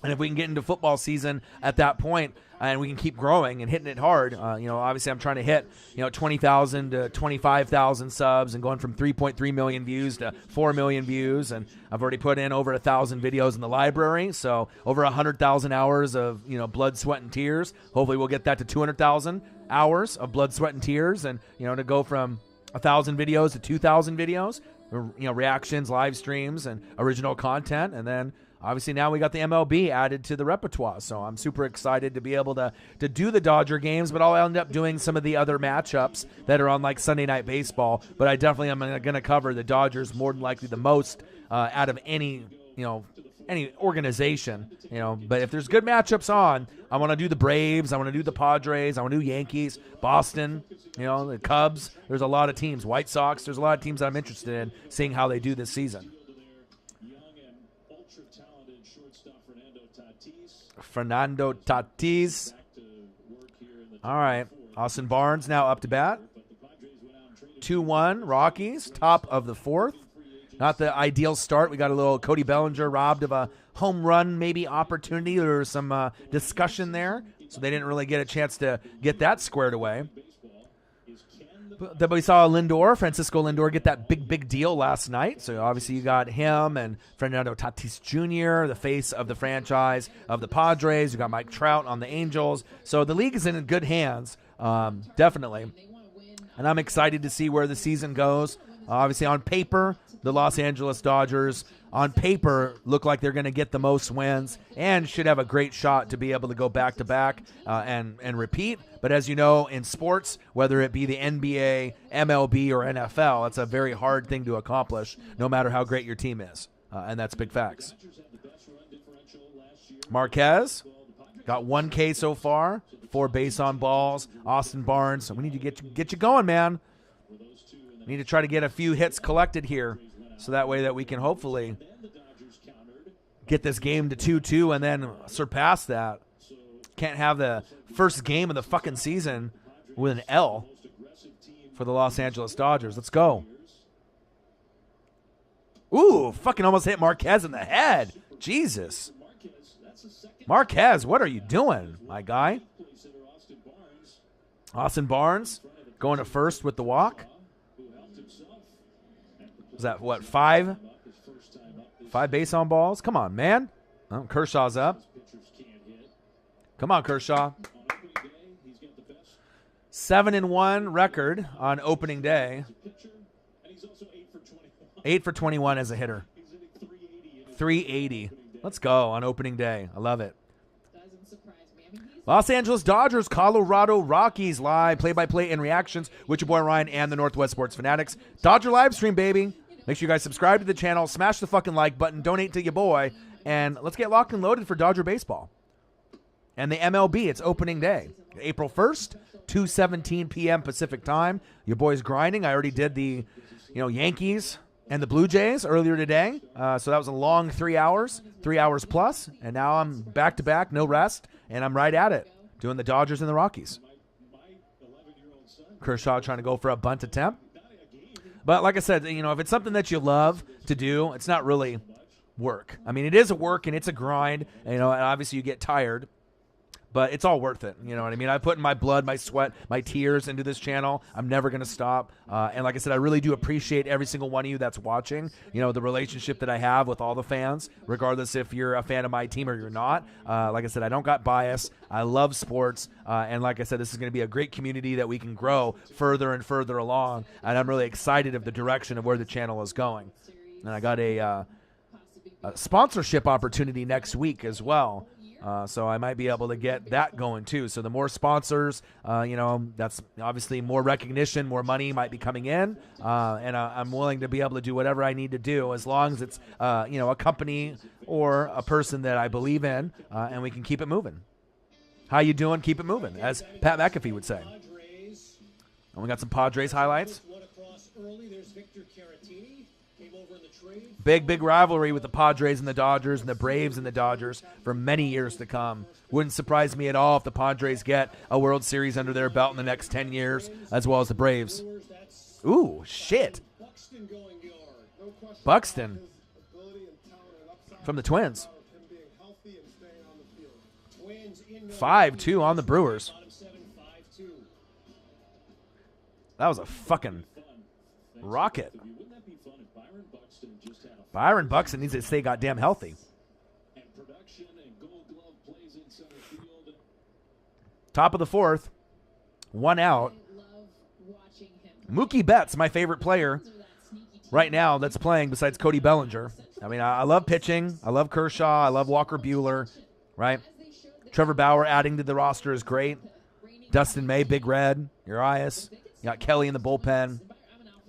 And if we can get into football season at that point, and we can keep growing and hitting it hard, you know, obviously I'm trying to hit, you know, 20,000 to 25,000 subs and going from 3.3 million views to 4 million views. And I've already put in over 1,000 videos in the library. So over 100,000 hours of, you know, blood, sweat, and tears. Hopefully we'll get that to 200,000 hours of blood, sweat, and tears. And, you know, to go from 1,000 videos to 2,000 videos, you know, reactions, live streams, and original content. And then obviously now we got the MLB added to the repertoire, so I'm super excited to be able to do the Dodger games, but I'll end up doing some of the other matchups that are on like Sunday Night Baseball, but I definitely am going to cover the Dodgers more than likely the most out of any, you know, any organization, you know. But if there's good matchups on, I want to do the Braves, I want to do the Padres, I want to do Yankees, Boston, you know, the Cubs. There's a lot of teams, White Sox. There's a lot of teams that I'm interested in seeing how they do this season. Fernando Tatis. All right. Austin Barnes now up to bat. 2-1 Rockies, top of the fourth. Not the ideal start. We got a little Cody Bellinger robbed of a home run maybe opportunity. There was some discussion there, so they didn't really get a chance to get that squared away. But then we saw Francisco Lindor, get that big deal last night. So obviously you got him and Fernando Tatis Jr., the face of the franchise of the Padres. You got Mike Trout on the Angels. So the league is in good hands, definitely. And I'm excited to see where the season goes. Obviously on paper, the Los Angeles Dodgers on paper look like they're going to get the most wins and should have a great shot to be able to go back-to-back and repeat. But as you know, in sports, whether it be the NBA, MLB, or NFL, it's a very hard thing to accomplish no matter how great your team is. And that's big facts. Marquez got 1 K so far, 4 base on balls. Austin Barnes, we need to get you going, man. We need to try to get a few hits collected here, so that way that we can hopefully get this game to 2-2 and then surpass that. Can't have the first game of the fucking season with an L for the Los Angeles Dodgers. Let's go. Ooh, fucking almost hit Marquez in the head. Jesus. Marquez, what are you doing, my guy? Austin Barnes going to first with the walk. Was that, what, 5? 5 base on balls? Come on, man. Oh, Kershaw's up. Come on, Kershaw. 7-1 record on opening day. 8 for 21 as a hitter. 380. Let's go on opening day. I love it. Los Angeles Dodgers, Colorado Rockies live, play-by-play and reactions with your boy Ryan and the Northwest Sports Fanatics. Dodger live stream, baby. Make sure you guys subscribe to the channel, smash the fucking like button, donate to your boy, and let's get locked and loaded for Dodger baseball. And the MLB, it's opening day. April 1st, 2:17 p.m. Pacific time. Your boy's grinding. I already did the, Yankees and the Blue Jays earlier today. So that was a long 3 hours, 3 hours plus. And now I'm back-to-back, no rest, and I'm right at it, doing the Dodgers and the Rockies. Kershaw trying to go for a bunt attempt. But like I said, if it's something that you love to do, it's not really work. I mean, it is a work and it's a grind, and obviously you get tired. But it's all worth it. You know what I mean? I put in my blood, my sweat, my tears into this channel. I'm never going to stop. And like I said, I really do appreciate every single one of you that's watching. You know, the relationship that I have with all the fans, regardless if you're a fan of my team or you're not. Like I said, I don't got bias. I love sports. And like I said, this is going to be a great community that we can grow further and further along. And I'm really excited of the direction of where the channel is going. And I got a sponsorship opportunity next week as well. So I might be able to get that going too. So the more sponsors, you know, that's obviously more recognition, more money might be coming in. And I'm willing to be able to do whatever I need to do as long as it's, you know, a company or a person that I believe in, and we can keep it moving. How you doing? Keep it moving, as Pat McAfee would say. And we got some Padres highlights. Big rivalry with the Padres and the Dodgers and the Braves and the Dodgers for many years to come. Wouldn't surprise me at all if the Padres get a World Series under their belt in the next 10 years, as well as the Braves. Ooh, shit. Buxton from the Twins. 5-2 on the Brewers. That was a fucking rocket. Byron Buxton needs to stay goddamn healthy. Top of the fourth. 1 out. Mookie Betts, my favorite player right now that's playing besides Cody Bellinger. I mean, I love pitching. I love Kershaw. I love Walker Buehler. Right? Trevor Bauer adding to the roster is great. Dustin May, Big Red. Urias. You got Kelly in the bullpen.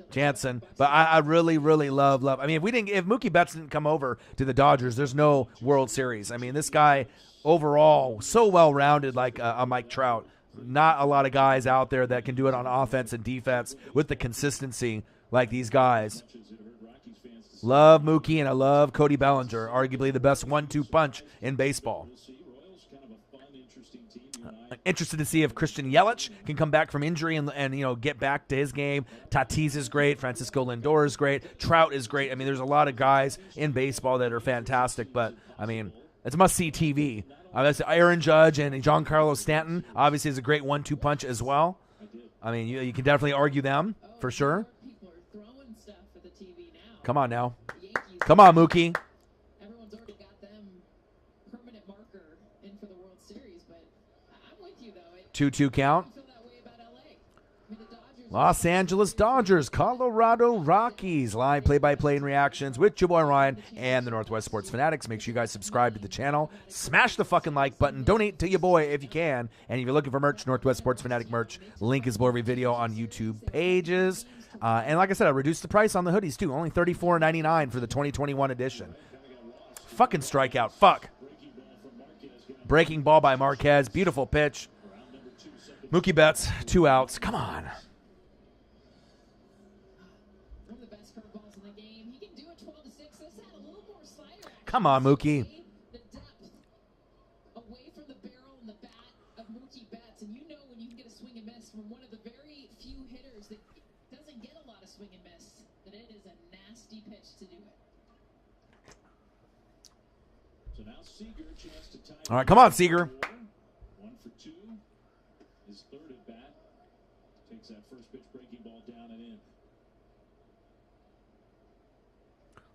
Jansen, but I really love. I mean, if Mookie Betts didn't come over to the Dodgers, there's no World Series. I mean, this guy overall so well rounded, like a Mike Trout. Not a lot of guys out there that can do it on offense and defense with the consistency like these guys. Love Mookie and I love Cody Bellinger, arguably the best 1-2 punch in baseball. Interested to see if Christian Yelich can come back from injury and you know get back to his game. Tatis is great. Francisco Lindor is great. Trout is great. I mean, there's a lot of guys in baseball that are fantastic, but I mean, it's must-see TV. That's Aaron Judge and Giancarlo Stanton obviously is a great 1-2 punch as well. I mean, you can definitely argue them for sure. Come on now. Come on, Mookie. 2-2 count. Los Angeles Dodgers, Colorado Rockies. Live play-by-play and reactions with your boy Ryan and the Northwest Sports Fanatics. Make sure you guys subscribe to the channel. Smash the fucking like button. Donate to your boy if you can. And if you're looking for merch, Northwest Sports Fanatic merch, link is below every video on YouTube pages. And like I said, I reduced the price on the hoodies too. Only $34.99 for the 2021 edition. Fucking strikeout. Fuck. Breaking ball by Marquez. Beautiful pitch. Mookie Betts, 2 outs. Come on. One of the best curveballs in the game. He can do it 12-6. This had a little more slider. Come on, Mookie. The depth away from the barrel and the bat of Mookie Betts, and you know when you can get a swing and miss from one of the very few hitters that doesn't get a lot of swing and miss, that it is a nasty pitch to do it. So now Seager, chance to tie. All right, come on, Seager. 1 for 2. His third at bat. Takes that first pitch breaking ball down and in.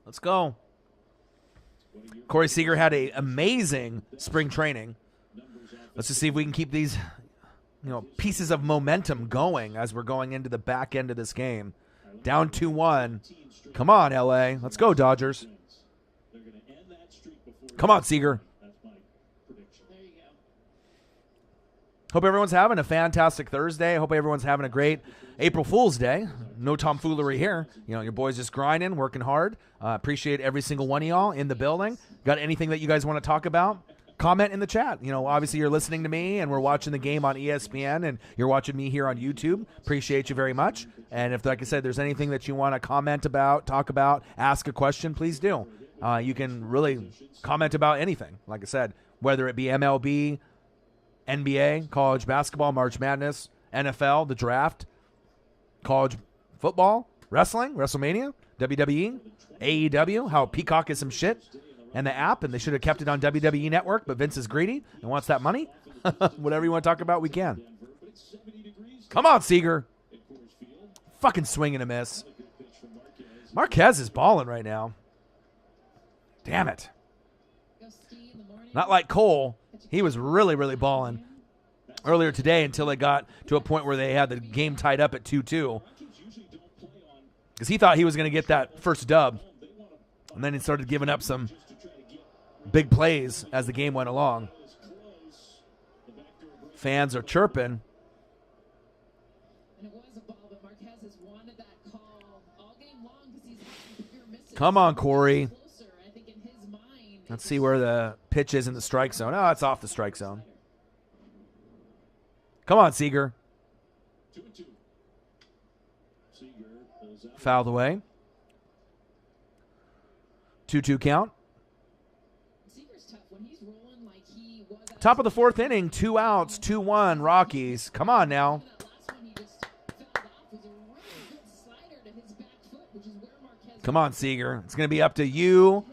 Let's go. Corey Seager had an amazing spring training. Let's just see if we can keep these, pieces of momentum going as we're going into the back end of this game. Down 2-1. Come on, LA. Let's go, Dodgers. Come on, Seager. Hope everyone's having a fantastic Thursday. Hope everyone's having a great April Fool's Day. No tomfoolery here. Your boys just grinding, working hard. Appreciate every single one of y'all in the building. Got anything that you guys want to talk about? Comment in the chat. Obviously you're listening to me and we're watching the game on ESPN and you're watching me here on YouTube. Appreciate you very much. And if, like I said, there's anything that you want to comment about, talk about, ask a question, please do. You can really comment about anything. Like I said, whether it be MLB, NBA, college basketball, March Madness, NFL, the draft, college football, wrestling, WrestleMania, WWE, AEW, how Peacock is some shit. and the app, and they should have kept it on WWE Network, but Vince is greedy and wants that money. Whatever you want to talk about, we can. Come on, Seager. Fucking swing and a miss. Marquez is balling right now. Damn it. Not like Cole. He was really, really balling earlier today until it got to a point where they had the game tied up at 2-2. Because he thought he was going to get that first dub. And then he started giving up some big plays as the game went along. Fans are chirping. Come on, Corey. Let's see where the pitch is in the strike zone. Oh, it's off the strike zone. Come on, Seager. Fouled away. 2-2 count. Top of the fourth inning, 2 outs, 2-1, Rockies. Come on now. Come on, Seager. It's going to be up to you,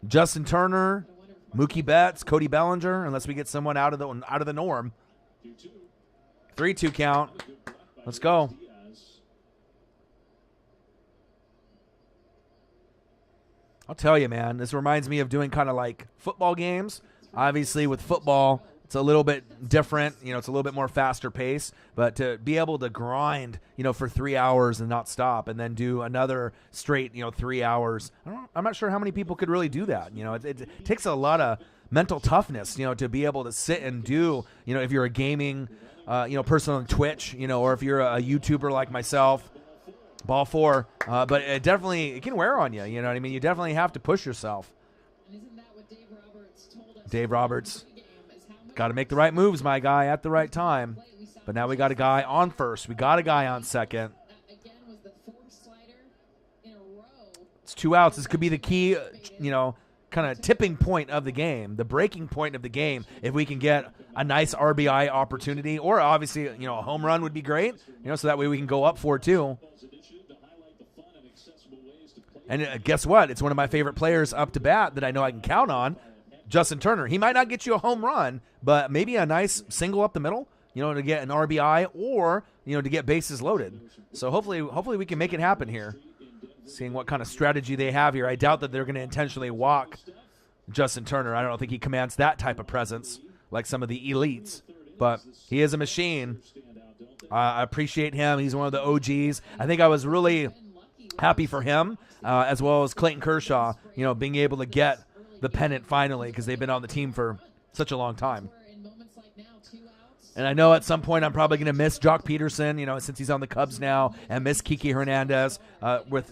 Justin Turner, Mookie Betts, Cody Bellinger, unless we get someone out of the norm. 3-2 count. Let's go. I'll tell you, man, this reminds me of doing kind of like football games. Obviously, with football, it's a little bit different. You know, it's a little bit more faster pace. But to be able to grind, you know, for 3 hours and not stop, and then do another straight, 3 hours, I'm not sure how many people could really do that. You know, it takes a lot of mental toughness, to be able to sit and do, if you're a gaming, person on Twitch, or if you're a YouTuber like myself, ball four. But it can wear on you. You know what I mean? You definitely have to push yourself. Dave Roberts, got to make the right moves, my guy, at the right time. But now we got a guy on first. We got a guy on second. It's 2 outs. This could be the key, kind of tipping point of the game, the breaking point of the game. If we can get a nice RBI opportunity, or obviously, a home run would be great, so that way we can go up 4-2. And guess what? It's one of my favorite players up to bat that I know I can count on, Justin Turner. He might not get you a home run, but maybe a nice single up the middle, to get an RBI, or, to get bases loaded. So hopefully we can make it happen here. Seeing what kind of strategy they have here. I doubt that they're going to intentionally walk Justin Turner. I don't think he commands that type of presence like some of the elites, but he is a machine. I appreciate him. He's one of the OGs. I think I was really happy for him, as well as Clayton Kershaw, being able to get the pennant finally, because they've been on the team for such a long time. And I know at some point I'm probably going to miss Jock Peterson, since he's on the Cubs now, and miss Kiki Hernandez.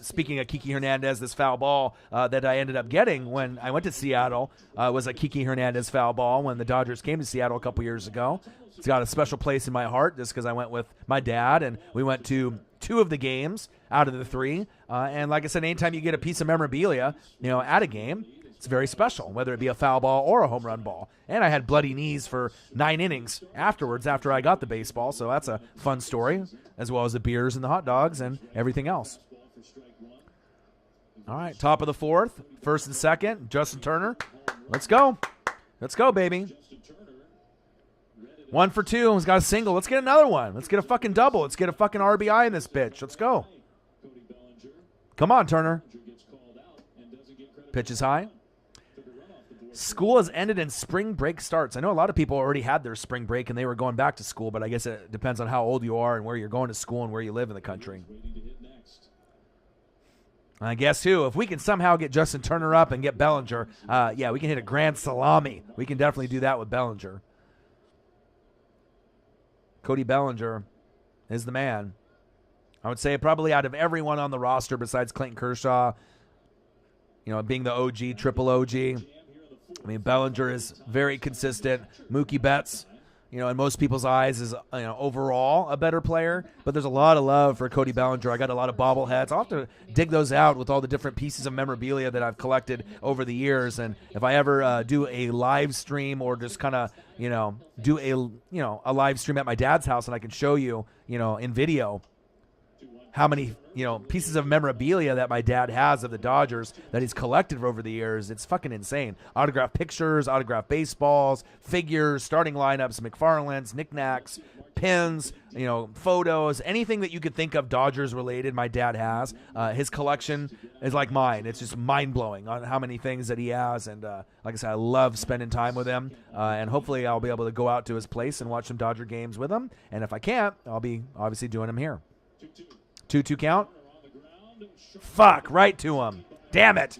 Speaking of Kiki Hernandez, this foul ball that I ended up getting when I went to Seattle was a Kiki Hernandez foul ball when the Dodgers came to Seattle a couple years ago. It's got a special place in my heart just because I went with my dad, and we went to 2 of the games out of the 3. And like I said, anytime you get a piece of memorabilia, at a game, it's very special, whether it be a foul ball or a home run ball. And I had bloody knees for 9 innings afterwards after I got the baseball, so that's a fun story, as well as the beers and the hot dogs and everything else. All right, top of the fourth, first and second, Justin Turner. Let's go. Let's go, baby. 1 for 2. He's got a single. Let's get another one. Let's get a fucking double. Let's get a fucking RBI in this bitch. Let's go. Come on, Turner. Pitch is high. School has ended and spring break starts. I know a lot of people already had their spring break and they were going back to school, but I guess it depends on how old you are and where you're going to school and where you live in the country. I guess, too, if we can somehow get Justin Turner up and get Bellinger, we can hit a grand salami. We can definitely do that with Bellinger. Cody Bellinger is the man. I would say probably out of everyone on the roster besides Clayton Kershaw, being the OG, triple OG. I mean, Bellinger is very consistent. Mookie Betts, in most people's eyes is, overall a better player. But there's a lot of love for Cody Bellinger. I got a lot of bobbleheads. I'll have to dig those out with all the different pieces of memorabilia that I've collected over the years. And if I ever do a live stream or just kind of, do a live stream at my dad's house and I can show you, in video how many pieces of memorabilia that my dad has of the Dodgers that he's collected over the years. It's fucking insane. Autographed pictures, autographed baseballs, figures, starting lineups, McFarland's, knickknacks, pins, photos, anything that you could think of Dodgers related, my dad has. His collection is like mine. It's just mind-blowing on how many things that he has. And like I said, I love spending time with him. And hopefully I'll be able to go out to his place and watch some Dodger games with him. And if I can't, I'll be obviously doing them here. 2-2 count. Fuck, right to him. Damn it.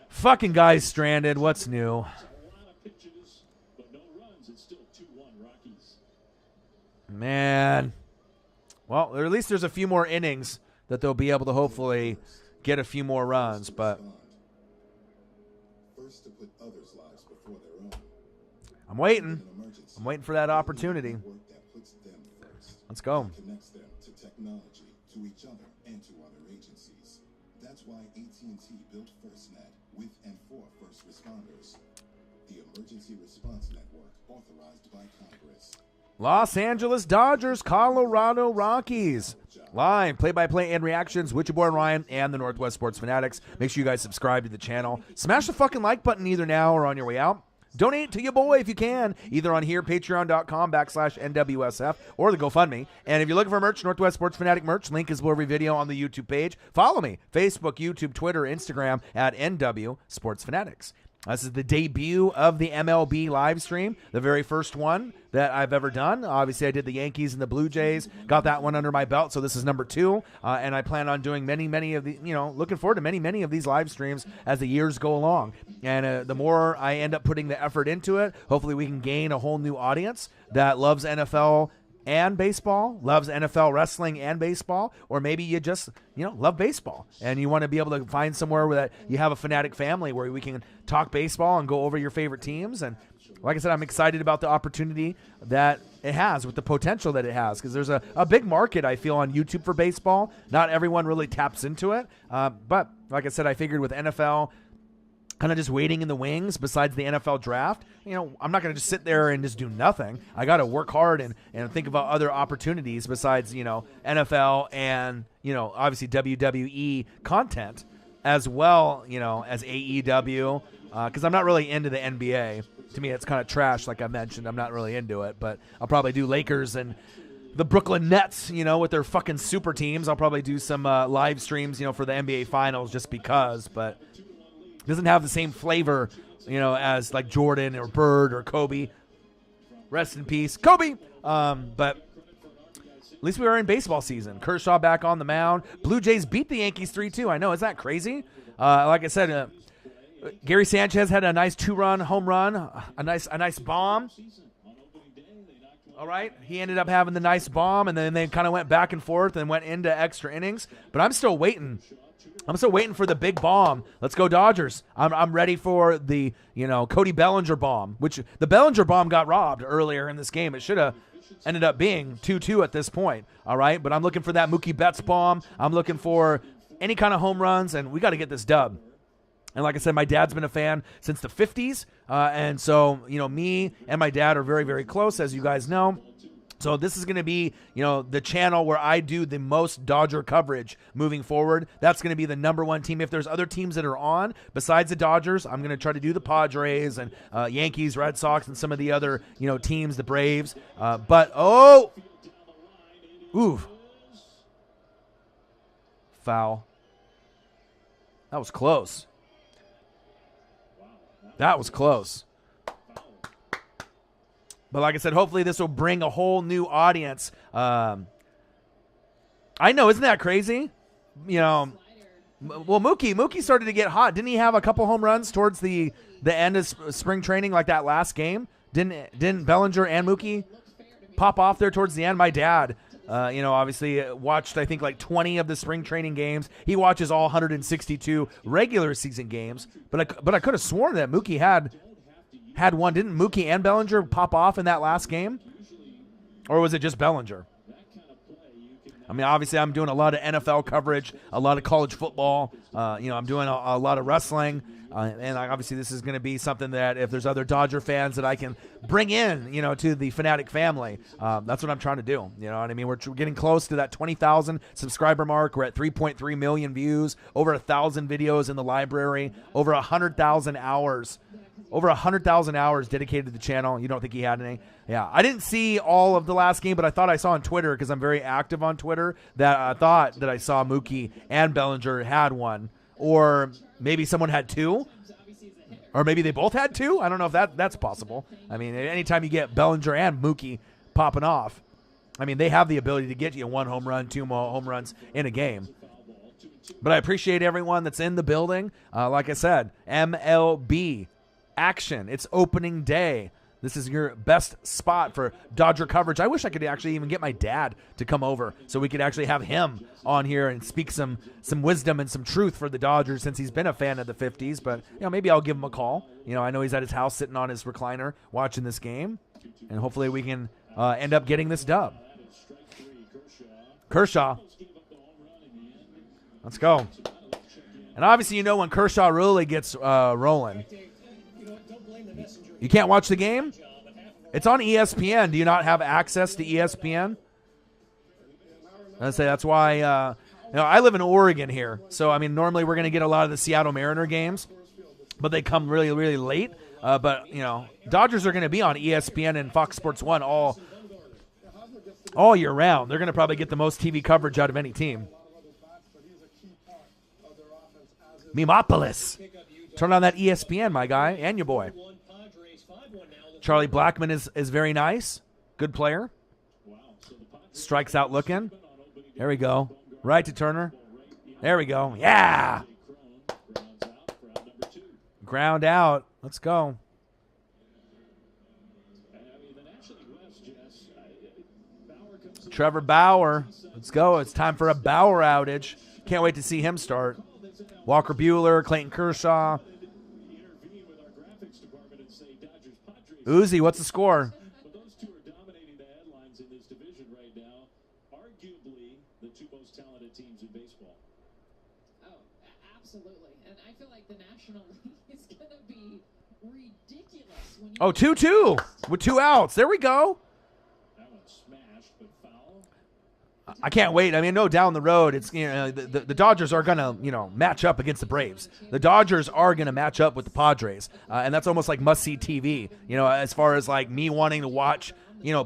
Fucking guy's stranded. What's new? Man. Well, or at least there's a few more innings that they'll be able to hopefully get a few more runs, but First to put others' lives before their own. I'm waiting. I'm waiting for that opportunity. Work that puts them first. Let's go. Connects them to technology, to each other, and to other agencies. That's why AT&T built FirstNet with and for first responders. The Emergency Response Network authorized by Congress. Los Angeles Dodgers, Colorado Rockies. Live play-by-play and reactions with your boy Ryan and the Northwest Sports Fanatics. Make sure you guys subscribe to the channel. Smash the fucking like button either now or on your way out. Donate to your boy if you can, either on here, patreon.com/NWSF, or the GoFundMe. And if you're looking for merch, Northwest Sports Fanatic merch, link is below every video on the YouTube page. Follow me, Facebook, YouTube, Twitter, Instagram, at NW Sports Fanatics. This is the debut of the MLB live stream, the very first one that I've ever done. Obviously, I did the Yankees and the Blue Jays, got that one under my belt, so this is number 2. And I plan on doing many of the, looking forward to many of these live streams as the years go along. And the more I end up putting the effort into it, hopefully we can gain a whole new audience that loves NFL and baseball, loves NFL wrestling and baseball, or maybe you just, love baseball and you want to be able to find somewhere where that you have a Fanatic family where we can talk baseball and go over your favorite teams. And like I said, I'm excited about the opportunity that it has with the potential that it has, because there's a big market, I feel, on YouTube for baseball. Not everyone really taps into it. But like I said, I figured with NFL kind of just waiting in the wings besides the NFL draft, I'm not going to just sit there and just do nothing. I got to work hard and think about other opportunities besides, NFL and, obviously WWE content as well, as AEW, because I'm not really into the NBA. To me, it's kind of trash, like I mentioned. I'm not really into it, but I'll probably do Lakers and the Brooklyn Nets, with their fucking super teams. I'll probably do some live streams, for the NBA Finals just because, but doesn't have the same flavor, as like Jordan or Bird or Kobe. Rest in peace, Kobe. But at least we are in baseball season. Kershaw back on the mound. Blue Jays beat the Yankees 3-2. I know, is that crazy? Like I said, Gary Sanchez had a nice 2-run home run, a nice bomb. All right, he ended up having the nice bomb, and then they kind of went back and forth and went into extra innings. But I'm still waiting. I'm still waiting for the big bomb. Let's go Dodgers. I'm ready for the, Cody Bellinger bomb, which the Bellinger bomb got robbed earlier in this game. It should have ended up being 2-2 at this point, all right? But I'm looking for that Mookie Betts bomb. I'm looking for any kind of home runs, and we got to get this dub. And like I said, my dad's been a fan since the 50s, and so, me and my dad are very, very close, as you guys know. So this is going to be, the channel where I do the most Dodger coverage moving forward. That's going to be the number 1 team. If there's other teams that are on besides the Dodgers, I'm going to try to do the Padres and Yankees, Red Sox, and some of the other, teams, the Braves. Foul. That was close. That was close. But like I said, hopefully this will bring a whole new audience. I know, isn't that crazy? Well, Mookie started to get hot. Didn't he have a couple home runs towards the end of spring training, like that last game? Didn't Bellinger and Mookie pop off there towards the end? My dad, obviously watched, I think, like 20 of the spring training games. He watches all 162 regular season games. But I could have sworn that Mookie had one. Didn't Mookie and Bellinger pop off in that last game? Or was it just Bellinger? I mean, obviously I'm doing a lot of NFL coverage, a lot of college football. I'm doing a lot of wrestling. And obviously this is going to be something that if there's other Dodger fans that I can bring in, to the Fanatic family, that's what I'm trying to do. You know what I mean? We're getting close to that 20,000 subscriber mark. We're at 3.3 million views, over 1,000 videos in the library, over 100,000 hours. Over 100,000 hours dedicated to the channel. You don't think he had any? Yeah. I didn't see all of the last game, but I thought I saw on Twitter, because I'm very active on Twitter, that I thought that I saw Mookie and Bellinger had one. Or maybe someone had two. Or maybe they both had two. I don't know if that's possible. I mean, anytime you get Bellinger and Mookie popping off, I mean, they have the ability to get you 1 home run, 2 more home runs in a game. But I appreciate everyone that's in the building. Like I said, MLB action. It's opening day. This is your best spot for Dodger coverage. I wish I could actually even get my dad to come over so we could actually have him on here and speak some wisdom and some truth for the Dodgers, since he's been a fan of the 50s. But maybe I'll give him a call. I know he's at his house sitting on his recliner watching this game, and hopefully we can end up getting this dub. Kershaw. Let's go. And obviously, when Kershaw really gets rolling. You can't watch the game? It's on ESPN. Do you not have access to ESPN? I say that's why. I live in Oregon here, so normally we're going to get a lot of the Seattle Mariner games, but they come really, really late. But Dodgers are going to be on ESPN and Fox Sports 1 all year round. They're going to probably get the most TV coverage out of any team. Memopolis. Turn on that ESPN, my guy, and your boy. Charlie Blackmon is very nice. Good player. Strikes out looking. There we go. Right to Turner. There we go. Yeah. Ground out. Let's go. Trevor Bauer. Let's go. It's time for a Bauer outage. Can't wait to see him start. Walker Buehler, Clayton Kershaw. Uzi, what's the score? But those two are dominating the headlines in this division right now. Arguably the two most talented teams in baseball. Oh, absolutely. And I feel like the National League is going to be ridiculous. When you 2-2 with 2 outs. There we go. That one smashed, but foul. I can't wait. No, down the road, it's the Dodgers are gonna match up against the Braves. The Dodgers are gonna match up with the Padres, and that's almost like must-see TV. As far as like me wanting to watch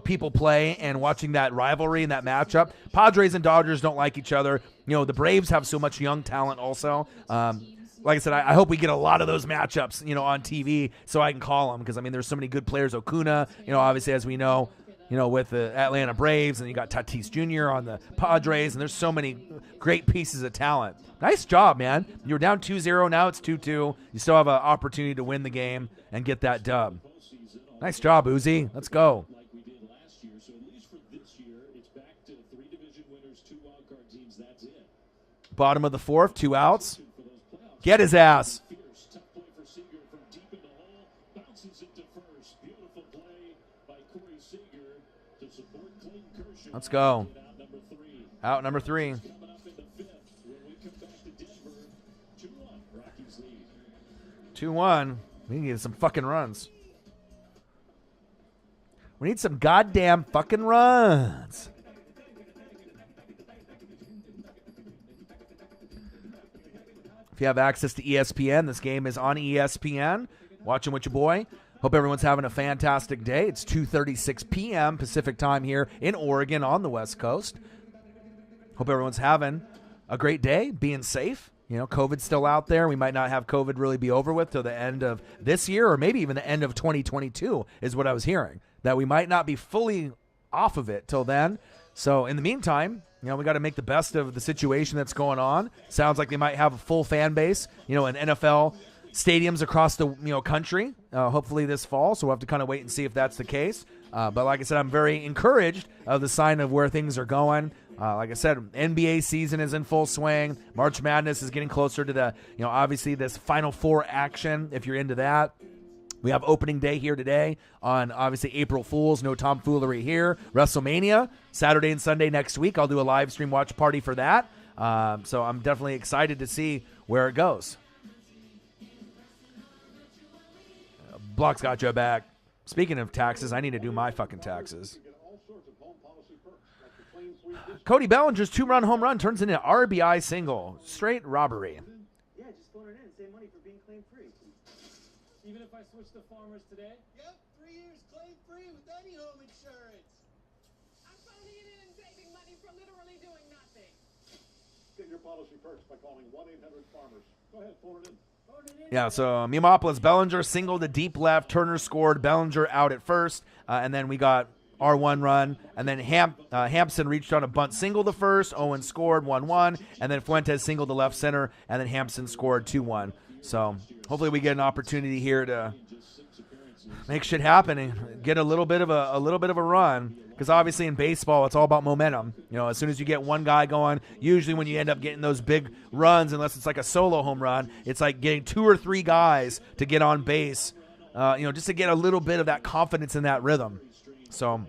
people play and watching that rivalry and that matchup. Padres and Dodgers don't like each other. The Braves have so much young talent also. Like I said, I hope we get a lot of those matchups on TV so I can call them, because there's so many good players. Acuna, obviously, as we know. With the Atlanta Braves, and you got Tatis Jr. on the Padres, and there's so many great pieces of talent. Nice job, man. You were down 2-0, now it's 2-2. You still have an opportunity to win the game and get that dub. Nice job, Uzi. Let's go. Like we did last year, so at least for this year, it's back to 3 division winners, 2 wildcard teams. That's it. Bottom of the 4th, 2 outs. Get his ass. Fierce, tough play for Seager from deep in the hole, bounces into first. Beautiful play by Corey Seager to support Clayton Kershaw. Let's go. Out number 3. Out number 3. Coming up in the 5th when we come back to Denver. 2-1, Rockies lead. 2-1. We need some fucking runs. We need some goddamn fucking runs. If you have access to ESPN, this game is on ESPN. Watching with your boy. Hope everyone's having a fantastic day. It's 2:36 p.m. Pacific time here in Oregon on the West Coast. Hope everyone's having a great day, being safe. COVID's still out there. We might not have COVID really be over with till the end of this year, or maybe even the end of 2022 is what I was hearing. That we might not be fully off of it till then. So in the meantime, we got to make the best of the situation that's going on. Sounds like they might have a full fan base, in NFL stadiums across the country, hopefully this fall. So we'll have to kind of wait and see if that's the case. But like I said, I'm very encouraged of the sign of where things are going. Like I said, NBA season is in full swing. March Madness is getting closer to the, obviously this Final Four action, if you're into that. We have opening day here today on, obviously, April Fools. No tomfoolery here. WrestleMania, Saturday and Sunday next week. I'll do a live stream watch party for that. So I'm definitely excited to see where it goes. Block's got your back. Speaking of taxes, I need to do my fucking taxes. Cody Bellinger's 2-run home run turns into an RBI single. Straight robbery. Yeah, just phone it in. Save money for being claim free. Even if I switch to Farmers today? Yep, 3 years claim free with any home insurance. I'm phoning it in and saving money for literally doing nothing. Get your policy perks by calling 1-800-FARMERS. Go ahead, phone it in. Yeah, so Miamopolis, Bellinger single to deep left. Turner scored. Bellinger out at first. And then we got R1 run. And then Hampson reached on a bunt single to first. Owen scored 1-1. And then Fuentes singled to left center. And then Hampson scored 2-1. So hopefully we get an opportunity here to make shit happen and get a little bit of a run. Because obviously in baseball, it's all about momentum. You know, as soon as you get one guy going, usually when you end up getting those big runs, unless it's like a solo home run, it's like getting 2 or 3 guys to get on base, just to get a little bit of that confidence in that rhythm. So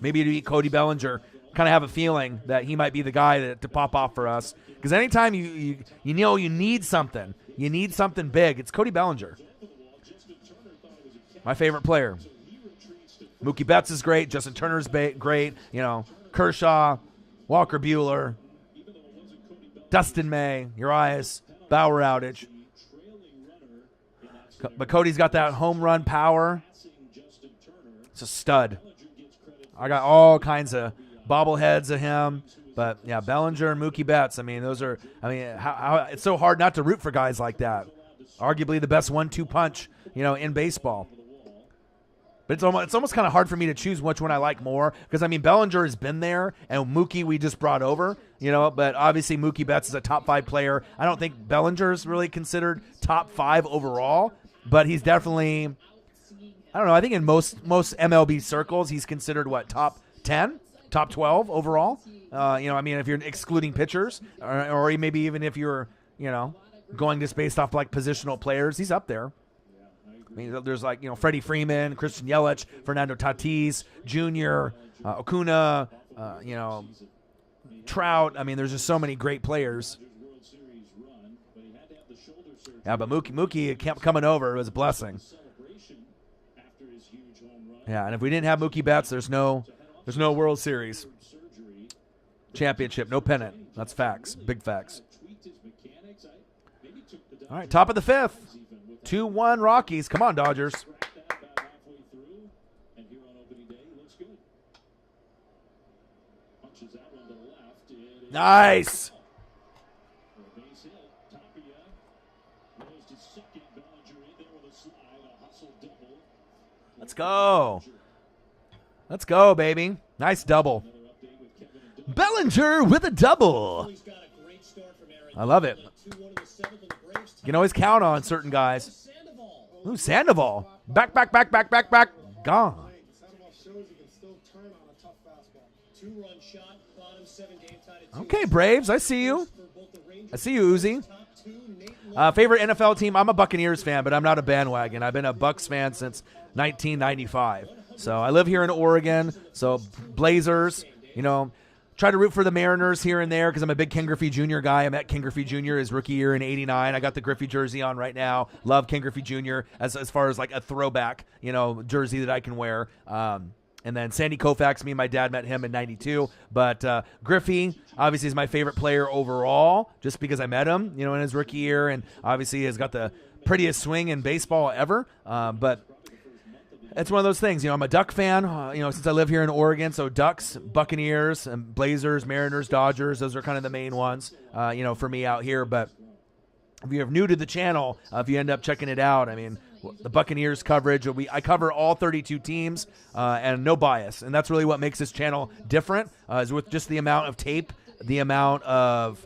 maybe to beat Cody Bellinger, kind of have a feeling that he might be the guy to pop off for us. Because anytime you need something, big, it's Cody Bellinger. My favorite player. Mookie Betts is great. Justin Turner's great. Kershaw, Walker Buehler, Dustin May, Urias, Bauer outage. But Cody's got that home run power. It's a stud. I got all kinds of bobbleheads of him. But, yeah, Bellinger and Mookie Betts, how it's so hard not to root for guys like that. Arguably the best 1-2 punch, in baseball. But it's almost kind of hard for me to choose which one I like more because, Bellinger has been there, and Mookie we just brought over, but obviously Mookie Betts is a top 5 player. I don't think Bellinger is really considered top 5 overall, but he's definitely, I don't know, I think in most MLB circles he's considered, top 10, top 12 overall? If you're excluding pitchers or maybe even if you're, going just based off like positional players, he's up there. There's Freddie Freeman, Christian Yelich, Fernando Tatis, Jr., Acuna, Trout. There's just so many great players. Yeah, but Mookie coming over was a blessing. Yeah, and if we didn't have Mookie Betts, there's no World Series championship, no pennant. That's facts, big facts. All right, top of the 5th. 2-1 Rockies. Come on, Dodgers. Nice. Let's go. Let's go, baby. Nice double. Bellinger with a double. I love it. You can always count on certain guys. Ooh, Sandoval. Back. Gone. Okay, Braves. I see you. Uzi. Favorite NFL team? I'm a Buccaneers fan, but I'm not a bandwagon. I've been a Bucs fan since 1995. So I live here in Oregon. So Blazers, try to root for the Mariners here and there because I'm a big Ken Griffey Jr. guy. I met Ken Griffey Jr. his rookie year in '89. I got the Griffey jersey on right now. Love Ken Griffey Jr. as far as like a throwback, jersey that I can wear. And then Sandy Koufax, me and my dad met him in '92. But Griffey obviously is my favorite player overall just because I met him, in his rookie year. And obviously has got the prettiest swing in baseball ever. But it's one of those things. I'm a Duck fan, since I live here in Oregon. So Ducks, Buccaneers, and Blazers, Mariners, Dodgers, those are kind of the main ones, for me out here. But if you're new to the channel, if you end up checking it out, the Buccaneers coverage, I cover all 32 teams and no bias. And that's really what makes this channel different is with just the amount of tape, the amount of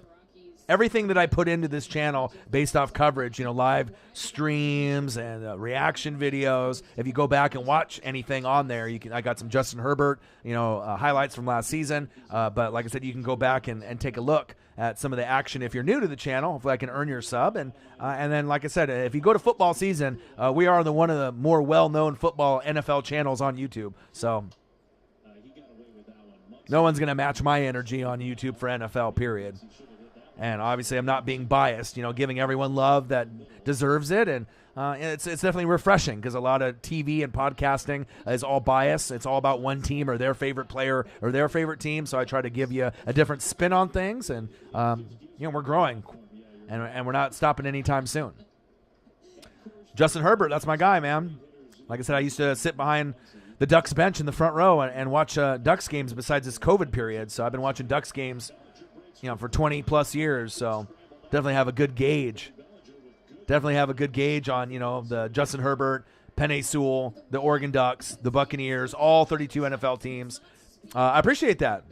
everything that I put into this channel based off coverage, live streams and reaction videos. If you go back and watch anything on there, I got some Justin Herbert, highlights from last season. But like I said, you can go back and take a look at some of the action if you're new to the channel. Hopefully I can earn your sub. And then, like I said, if you go to football season, we are one of the more well-known football NFL channels on YouTube. So no one's going to match my energy on YouTube for NFL, period. And obviously I'm not being biased, giving everyone love that deserves it. And it's definitely refreshing because a lot of TV and podcasting is all bias. It's all about one team or their favorite player or their favorite team. So I try to give you a different spin on things. And, we're growing. And we're not stopping anytime soon. Justin Herbert, that's my guy, man. Like I said, I used to sit behind the Ducks bench in the front row and watch Ducks games besides this COVID period. So I've been watching Ducks games, for 20-plus years. So definitely have a good gauge. Definitely have a good gauge on, the Justin Herbert, Penei Sewell, the Oregon Ducks, the Buccaneers, all 32 NFL teams. I appreciate that.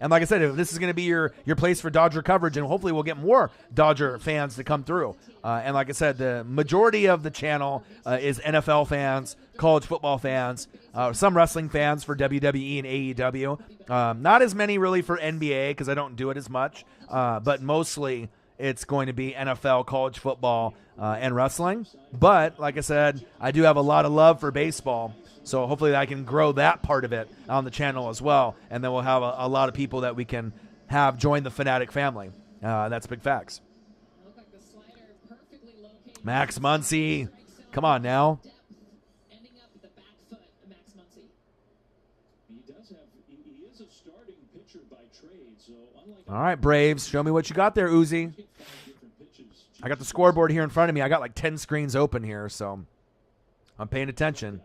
And like I said, if this is going to be your place for Dodger coverage, and hopefully we'll get more Dodger fans to come through. And like I said, the majority of the channel is NFL fans, college football fans, some wrestling fans for WWE and AEW. Not as many really for NBA because I don't do it as much. But mostly it's going to be NFL, college football, and wrestling. But like I said, I do have a lot of love for baseball. So hopefully I can grow that part of it on the channel as well. And then we'll have a lot of people that we can have join the Fanatic family. That's big facts. Max Muncy. Come on now. All right, Braves. Show me what you got there, Uzi. I got the scoreboard here in front of me. I got like 10 screens open here, so I'm paying attention.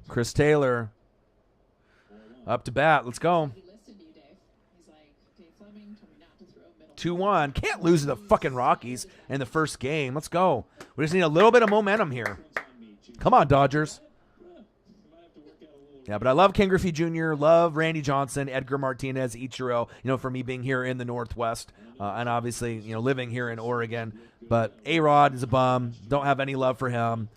Chris Taylor up to bat. Let's go. 2-1. Can't lose to the fucking Rockies in the first game. Let's go. We just need a little bit of momentum here. Come on, Dodgers. Yeah, but I love Ken Griffey Jr., love Randy Johnson, Edgar Martinez, Ichiro, for me being here in the Northwest and obviously, living here in Oregon. But A-Rod is a bum. Don't have any love for him.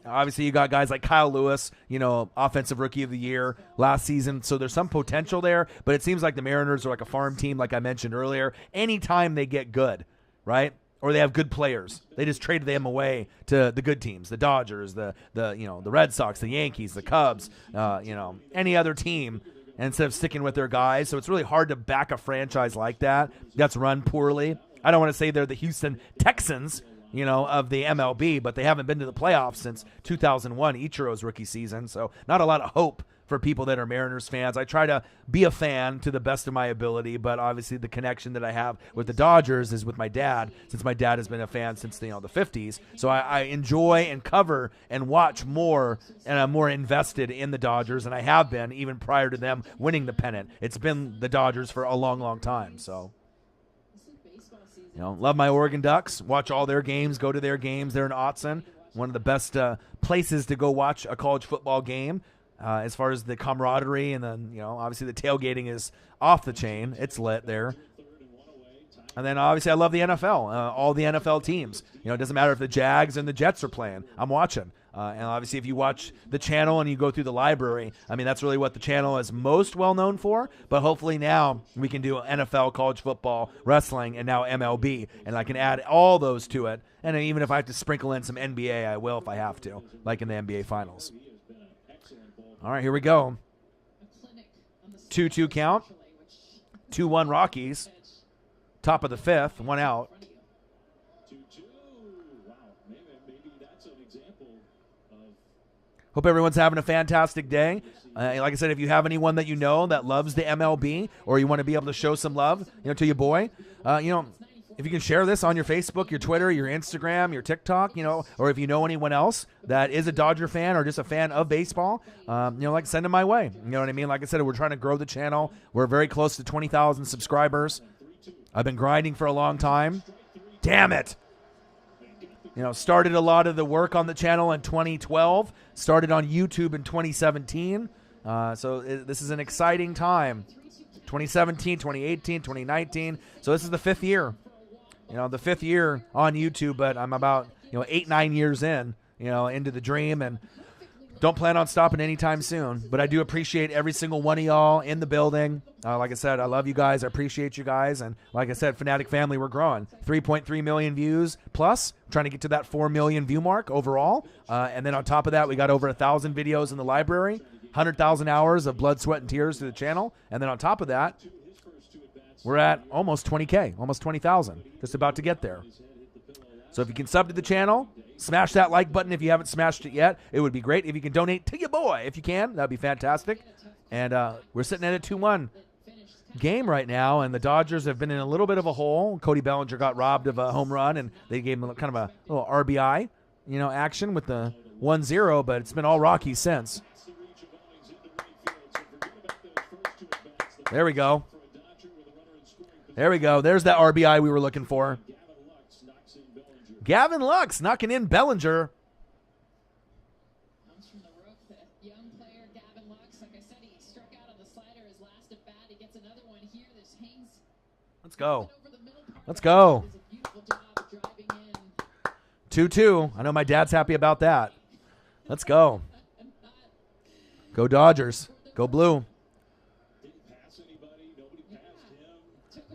Obviously, you got guys like Kyle Lewis, Offensive Rookie of the Year last season. So there's some potential there, but it seems like the Mariners are like a farm team, like I mentioned earlier. Anytime they get good, right? Or they have good players, they just traded them away to the good teams, the Dodgers, the Red Sox, the Yankees, the Cubs, any other team, instead of sticking with their guys. So it's really hard to back a franchise like that that's run poorly. I don't want to say they're the Houston Texans, of the MLB, but they haven't been to the playoffs since 2001, Ichiro's rookie season. So not a lot of hope for people that are Mariners fans. I try to be a fan to the best of my ability, but obviously the connection that I have with the Dodgers is with my dad, since my dad has been a fan since the 50s. So I enjoy and cover and watch more, and I'm more invested in the Dodgers, and I have been even prior to them winning the pennant. It's been the Dodgers for a long, long time. So love my Oregon Ducks. Watch all their games. Go to their games. They're in Autzen, one of the best places to go watch a college football game. As far as the camaraderie, and then, obviously the tailgating is off the chain. It's lit there. And then obviously I love the NFL, all the NFL teams. It doesn't matter if the Jags and the Jets are playing. I'm watching. And obviously if you watch the channel and you go through the library, that's really what the channel is most well known for. But hopefully now we can do NFL, college football, wrestling, and now MLB. And I can add all those to it. And even if I have to sprinkle in some NBA, I will if I have to, like in the NBA Finals. All right, here we go. 2-2 count. 2-1 Rockies. Top of the fifth, one out. Hope everyone's having a fantastic day. Like I said, if you have anyone that that loves the MLB, or you want to be able to show some love, to your boy, if you can share this on your Facebook, your Twitter, your Instagram, your TikTok, or if you know anyone else that is a Dodger fan or just a fan of baseball, send them my way. You know what I mean? Like I said, we're trying to grow the channel. We're very close to 20,000 subscribers. I've been grinding for a long time. Damn it. Started a lot of the work on the channel in 2012. Started on YouTube in 2017. So this is an exciting time. 2017, 2018, 2019. So this is the fifth year. The fifth year on YouTube, but I'm about 8-9 years into the dream, and don't plan on stopping anytime soon. But I do appreciate every single one of y'all in the building. Like I said, I love you guys. I appreciate you guys, and like I said, Fanatic family, we're growing. 3.3 million views plus, trying to get to that 4 million view mark overall. And then on top of that, we got over 1,000 videos in the library. 100,000 hours of blood, sweat, and tears to the channel. And then on top of that, we're at almost 20K, almost 20,000. Just about to get there. So if you can sub to the channel, smash that like button if you haven't smashed it yet. It would be great. If you can donate to your boy, if you can, that'd be fantastic. And we're sitting at a 2-1 game right now, and the Dodgers have been in a little bit of a hole. Cody Bellinger got robbed of a home run, and they gave him kind of a little RBI, action with the 1-0, but it's been all Rockies since. There we go. There we go. There's that RBI we were looking for. Gavin Lux knocking in Bellinger. Comes from the rook, the young player Gavin Lux. Like I said, he struck out on the slider his last at bat. He gets another one here. This hangs. Let's go. Over the middle part Let's of go. it. Does a beautiful job driving in. 2-2. I know my dad's happy about that. Let's go. Go Dodgers. Go blue.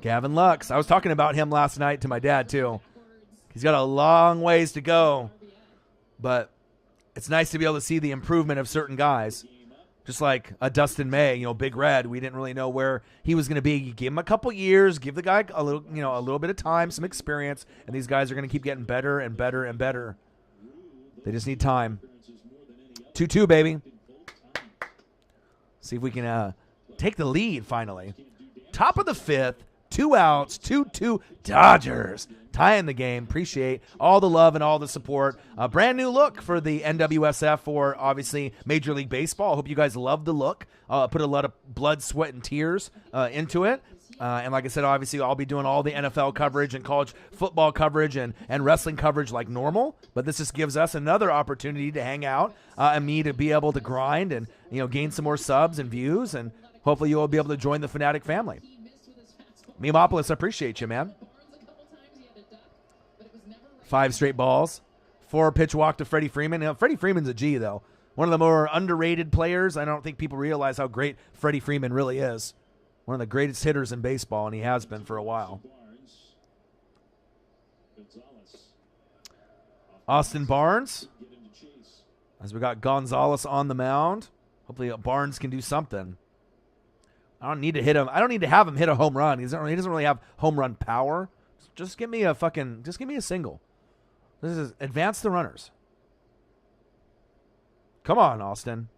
Gavin Lux. I was talking about him last night to my dad, too. He's got a long ways to go, but it's nice to be able to see the improvement of certain guys. Just like a Dustin May, Big Red. We didn't really know where he was going to be. You give him a couple years, give the guy a little bit of time, some experience, and these guys are going to keep getting better and better and better. They just need time. 2-2, baby. See if we can take the lead finally. Top of the fifth. 2 outs, 2-2 Dodgers. Tying the game. Appreciate all the love and all the support. A brand new look for the NWSF for, obviously, Major League Baseball. I hope you guys love the look. Put a lot of blood, sweat, and tears into it. And like I said, obviously, I'll be doing all the NFL coverage and college football coverage and wrestling coverage like normal. But this just gives us another opportunity to hang out and me to be able to grind and, gain some more subs and views. And hopefully you'll be able to join the Fanatic family. Memopolis, I appreciate you, man. 5 straight balls. 4-pitch walk to Freddie Freeman. Freddie Freeman's a G, though. One of the more underrated players. I don't think people realize how great Freddie Freeman really is. One of the greatest hitters in baseball, and he has been for a while. Austin Barnes. As we got Gonzalez on the mound. Hopefully Barnes can do something. I don't need to hit him. I don't need to have him hit a home run. He doesn't really have home run power. Just give me a single. This is advance the runners. Come on, Austin.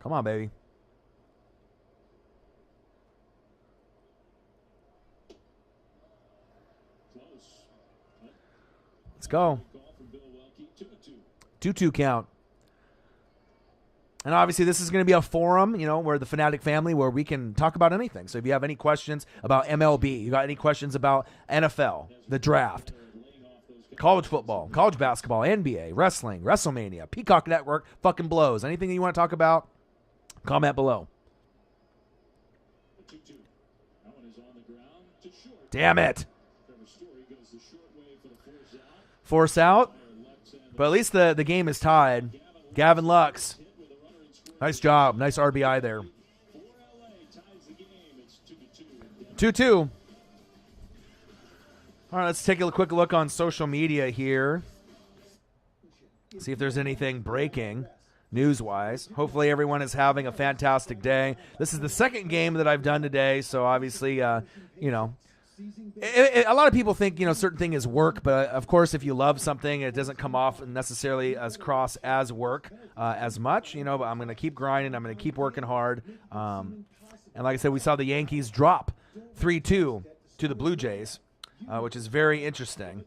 Come on, baby. Let's go. 2-2 count. And obviously this is going to be a forum, where the Fanatic family, where we can talk about anything. So if you have any questions about MLB, you got any questions about NFL, the draft, college football, college basketball, NBA, wrestling, WrestleMania, Peacock Network, fucking blows. Anything that you want to talk about, comment below. Damn it. Force out. But at least the game is tied. Gavin Lux. Nice job. Nice RBI there. 2-2. All right, let's take a quick look on social media here. See if there's anything breaking news-wise. Hopefully everyone is having a fantastic day. This is the second game that I've done today, so obviously, a lot of people think, certain thing is work, but of course, if you love something, it doesn't come off necessarily as cross as work as much, but I'm going to keep grinding. I'm going to keep working hard. And like I said, we saw the Yankees drop 3-2 to the Blue Jays, which is very interesting.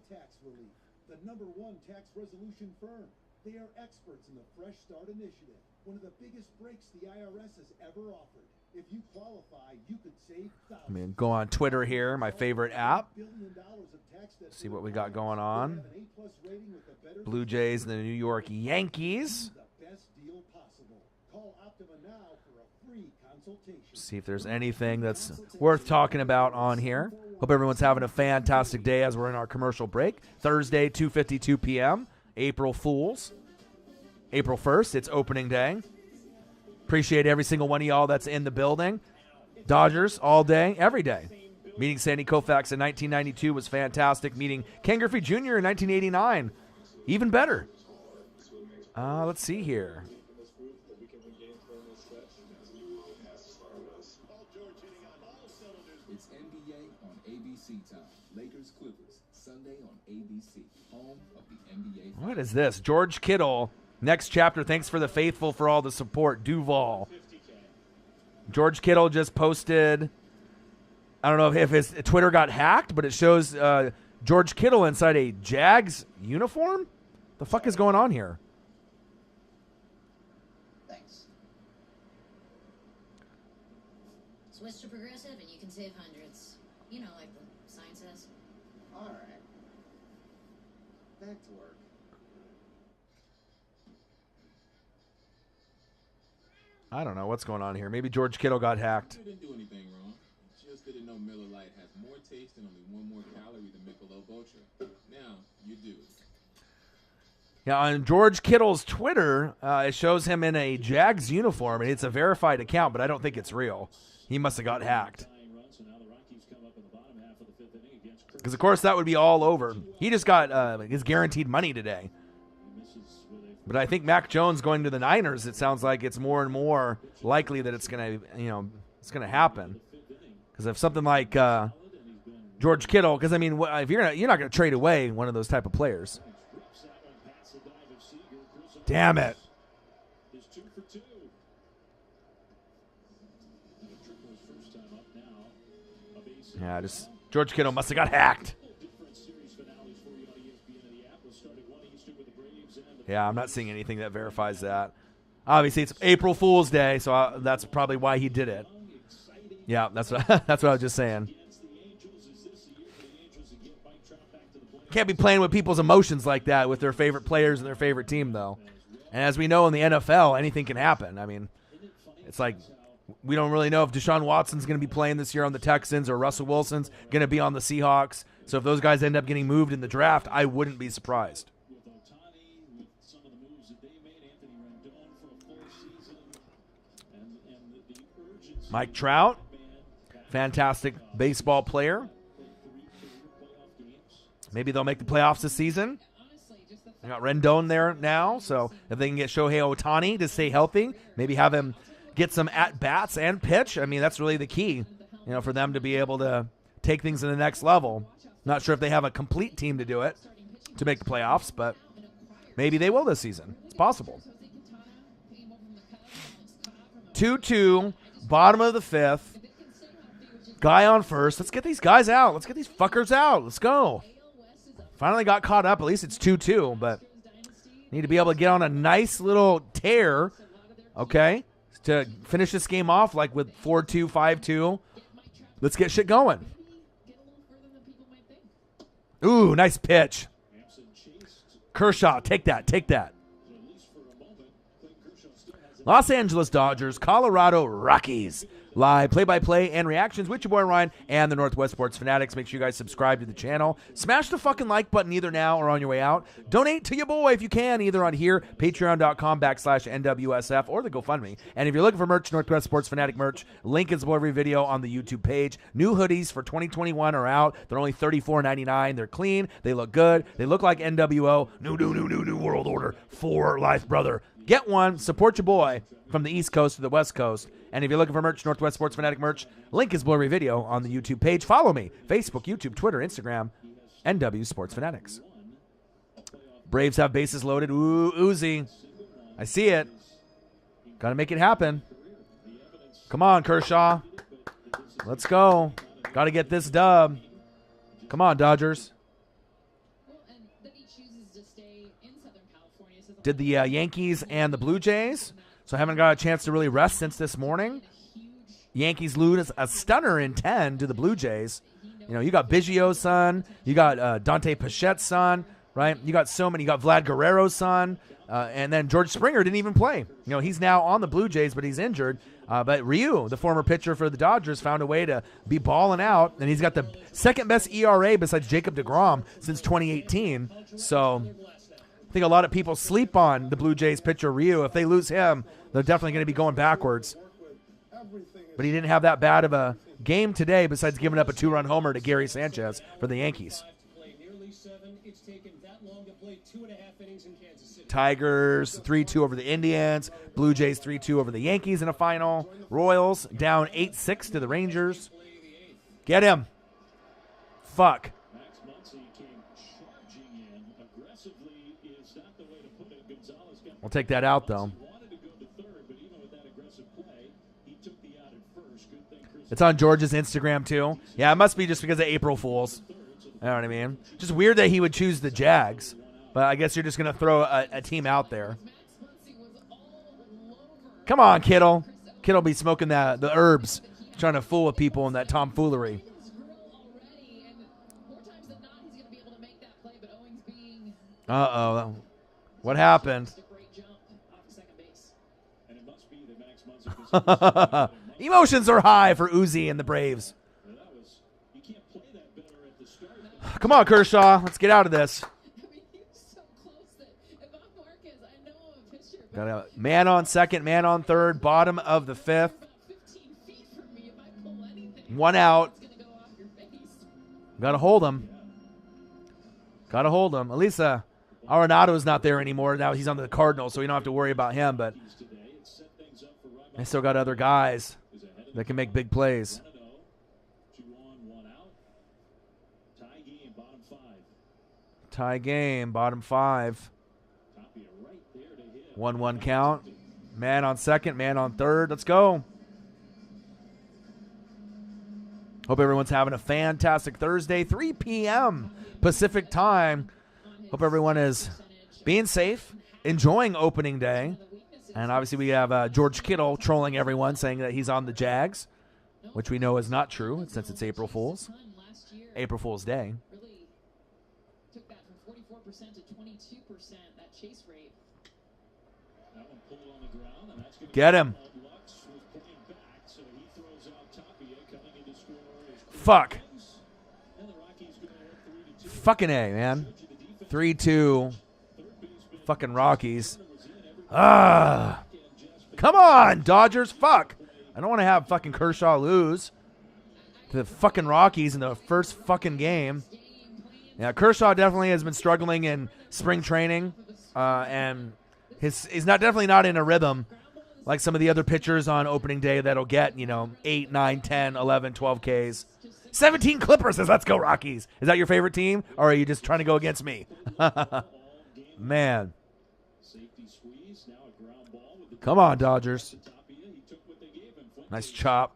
The #1 tax resolution firm. They are experts in the Fresh Start Initiative, one of the biggest breaks the IRS has ever offered. If you qualify, you could save thousands. I mean, go on Twitter here, my favorite app. See what we got going on. Blue Jays and the New York Yankees. See if there's anything that's worth talking about on here. Hope everyone's having a fantastic day as we're in our commercial break. Thursday, 2:52 p.m., April Fools. April 1st, it's opening day. Appreciate every single one of y'all that's in the building. Dodgers all day, every day. Meeting Sandy Koufax in 1992 was fantastic. Meeting Ken Griffey Jr. in 1989, even better. Let's see here. It's NBA on ABC time. Lakers Clippers, Sunday on ABC, home of the NBA. What is this? George Kittle. Next chapter. Thanks for the faithful for all the support. Duval. George Kittle just posted. I don't know if his Twitter got hacked, but it shows George Kittle inside a Jags uniform. The fuck is going on here? Thanks. Switch to Progressive and you can save hundreds. You know, like the sign says. All right. Back to work. I don't know what's going on here. Maybe George Kittle got hacked. You didn't do anything wrong. Just didn't know Miller Lite has more taste and only one more calorie than Michelob Ultra. Now you do. Yeah, on George Kittle's Twitter, it shows him in a Jags uniform, and it's a verified account, but I don't think it's real. He must have got hacked. Because, of course, that would be all over. He just got his guaranteed money today. But I think Mac Jones going to the Niners, it sounds like it's more and more likely that it's going to, it's going to happen. Because if something like George Kittle, because, I mean, if you're not going to trade away one of those type of players. Damn it. Yeah, just George Kittle must have got hacked. Yeah, I'm not seeing anything that verifies that. Obviously, it's April Fool's Day, so that's probably why he did it. Yeah, that's what I was just saying. Can't be playing with people's emotions like that with their favorite players and their favorite team, though. And as we know in the NFL, anything can happen. I mean, it's like we don't really know if Deshaun Watson's going to be playing this year on the Texans or Russell Wilson's going to be on the Seahawks. So if those guys end up getting moved in the draft, I wouldn't be surprised. Mike Trout, fantastic baseball player. Maybe they'll make the playoffs this season. They got Rendon there now, so if they can get Shohei Ohtani to stay healthy, maybe have him get some at-bats and pitch. I mean, that's really the key, for them to be able to take things to the next level. Not sure if they have a complete team to do it, to make the playoffs, but maybe they will this season. It's possible. 2-2, bottom of the fifth. Guy on first. Let's get these guys out. Let's get these fuckers out. Let's go. Finally got caught up. At least it's 2-2, but need to be able to get on a nice little tear, okay, to finish this game off like with 4-2, 5-2. Let's get shit going. Ooh, nice pitch. Kershaw, take that, take that. Los Angeles Dodgers, Colorado Rockies. Live play-by-play and reactions with your boy Ryan and the Northwest Sports Fanatics. Make sure you guys subscribe to the channel. Smash the fucking like button either now or on your way out. Donate to your boy if you can, either on here, patreon.com/NWSF, or the GoFundMe. And if you're looking for merch, Northwest Sports Fanatic merch, link is below every video on the YouTube page. New hoodies for 2021 are out. They're only $34.99. They're clean. They look good. They look like NWO. New World Order for life, brother. Get one. Support your boy from the East Coast to the West Coast. And if you're looking for merch, Northwest Sports Fanatic merch, link is below every video on the YouTube page. Follow me. Facebook, YouTube, Twitter, Instagram, NW Sports Fanatics. Braves have bases loaded. Ooh, Uzi. I see it. Got to make it happen. Come on, Kershaw. Let's go. Got to get this dub. Come on, Dodgers. Did the Yankees and the Blue Jays. So I haven't got a chance to really rest since this morning. Yankees lose a stunner in 10 to the Blue Jays. You got Biggio's son. You got Dante Pachet's son, right? You got so many. You got Vlad Guerrero's son. And then George Springer didn't even play. He's now on the Blue Jays, but he's injured. But Ryu, the former pitcher for the Dodgers, found a way to be balling out. And he's got the second best ERA besides Jacob deGrom since 2018. So I think a lot of people sleep on the Blue Jays pitcher Ryu. If they lose him, they're definitely going to be going backwards. But he didn't have that bad of a game today besides giving up a 2-run homer to Gary Sanchez for the Yankees. Nearly 7. It's taken that long to play 2.5 innings in Kansas City. Tigers 3-2 over the Indians. Blue Jays 3-2 over the Yankees in a final. Royals down 8-6 to the Rangers. Get him. Fuck. Max Muncy came charging in aggressively is not the way to put it. Gonzalez got We'll take that out, though. wanted to go to third, but even with that aggressive play, he took the out at first. Good thing Chris It's on George's Instagram, too. Yeah, it must be just because of April Fools. You know what I mean? Just weird that he would choose the Jags. But I guess you're just going to throw a team out there. Come on, Kittle. Kittle be smoking the herbs, trying to fool with people in that tomfoolery. Uh-oh. What happened? and it must be that Max Muncy Emotions are high for Uzi and the Braves. you can't play that better at the start. Come on, Kershaw. Let's get out of this. Got a man on second, man on third, bottom of the fifth. 1 out. Got to hold him. Got to hold him. At least Arenado's not there anymore. Now he's on the Cardinals, so we don't have to worry about him. But they still got other guys that can make big plays. 2 on, 1 out. Tie game, bottom 5. Tie game, bottom 5. Tapia right there to hit. 1-1 count. Man on second, man on third. Let's go. Hope everyone's having a fantastic Thursday, 3 p.m. Pacific time. Hope everyone is being safe, enjoying opening day. And obviously we have George Kittle trolling everyone, saying that he's on the Jags, which we know is not true since it's April Fool's. April Fool's Day. Took that from 44% to 22%, that chase rate. That one pulled on the ground, and that's going to Get him. Lux was pulling back, so he throws out Tapia coming into score. Fuck. And the Rockies go 3-2. Fucking A, man. 3-2. Fucking Rockies. Ah. Come on, Dodgers. Fuck. I don't want to have fucking Kershaw lose to the fucking Rockies in the first fucking game. Yeah, Kershaw definitely has been struggling in spring training, and he's definitely not in a rhythm like some of the other pitchers on opening day that'll get, 8, 9, 10, 11, 12 Ks. 17 Clippers says, let's go Rockies. Is that your favorite team, or are you just trying to go against me? Man. Come on, Dodgers. Nice chop.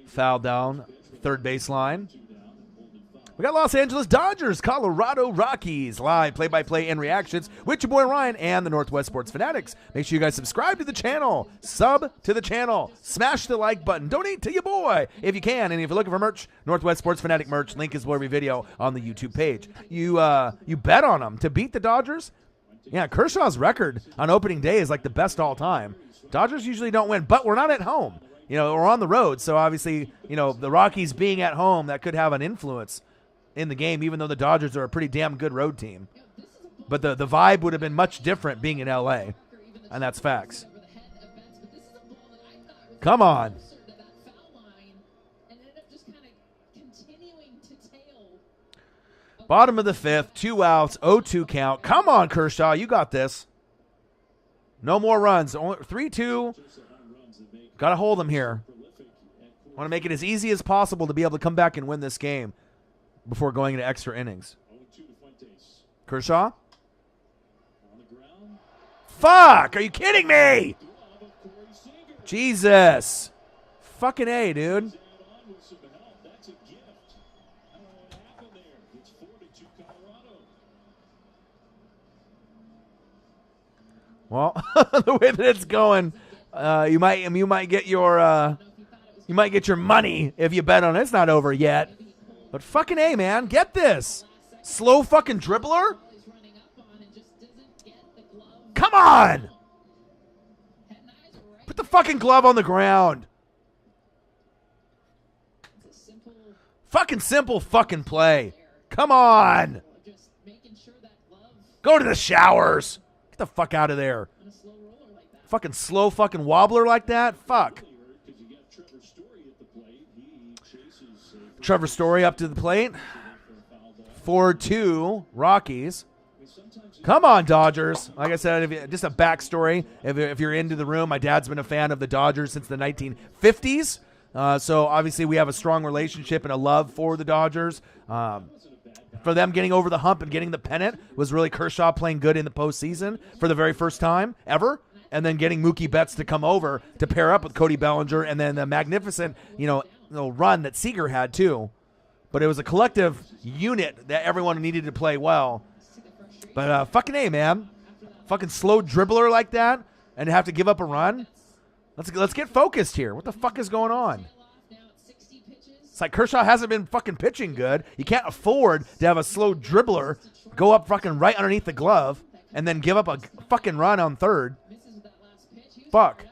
Foul down. Third baseline. We got Los Angeles Dodgers, Colorado Rockies. Live play-by-play and reactions with your boy Ryan and the Northwest Sports Fanatics. Make sure you guys subscribe to the channel. Sub to the channel. Smash the like button. Donate to your boy if you can. And if you're looking for merch, Northwest Sports Fanatic merch, link is below every video on the YouTube page. You bet on them to beat the Dodgers? Yeah, Kershaw's record on opening day is like the best all time. Dodgers usually don't win, but we're not at home. We're on the road, so obviously, the Rockies being at home, that could have an influence in the game, even though the Dodgers are a pretty damn good road team. But the vibe would have been much different being in L.A., and that's facts. Come on. Bottom of the fifth, 2 outs, 0-2 count. Come on, Kershaw, you got this. No more runs. 3-2. Got to hold him here. Want to make it as easy as possible to be able to come back and win this game before going into extra innings. Kershaw? Fuck! Are you kidding me? Jesus. Fucking A, dude. Well, the way that it's going, you might get your money if you bet on it. It's not over yet. But fucking A, man, get this. Slow fucking dribbler? Come on! Put the fucking glove on the ground. Fucking simple fucking play. Come on. Go to the showers. Get the fuck out of there. Fucking slow fucking wobbler like that? Fuck. Trevor Story up to the plate. 4-2 Rockies. Come on, Dodgers. Like I said, just a backstory. If you're into the room, my dad's been a fan of the Dodgers since the 1950s. So obviously we have a strong relationship and a love for the Dodgers. For them getting over the hump and getting the pennant was really Kershaw playing good in the postseason for the very first time ever. And then getting Mookie Betts to come over to pair up with Cody Bellinger, and then the magnificent, run that Seager had too. But it was a collective unit that everyone needed to play well. But fucking A, man. Fucking slow dribbler like that and have to give up a run. Let's get focused here. What the fuck is going on? It's like Kershaw hasn't been fucking pitching good. You can't afford to have a slow dribbler go up fucking right underneath the glove and then give up a fucking run on third. Fuck.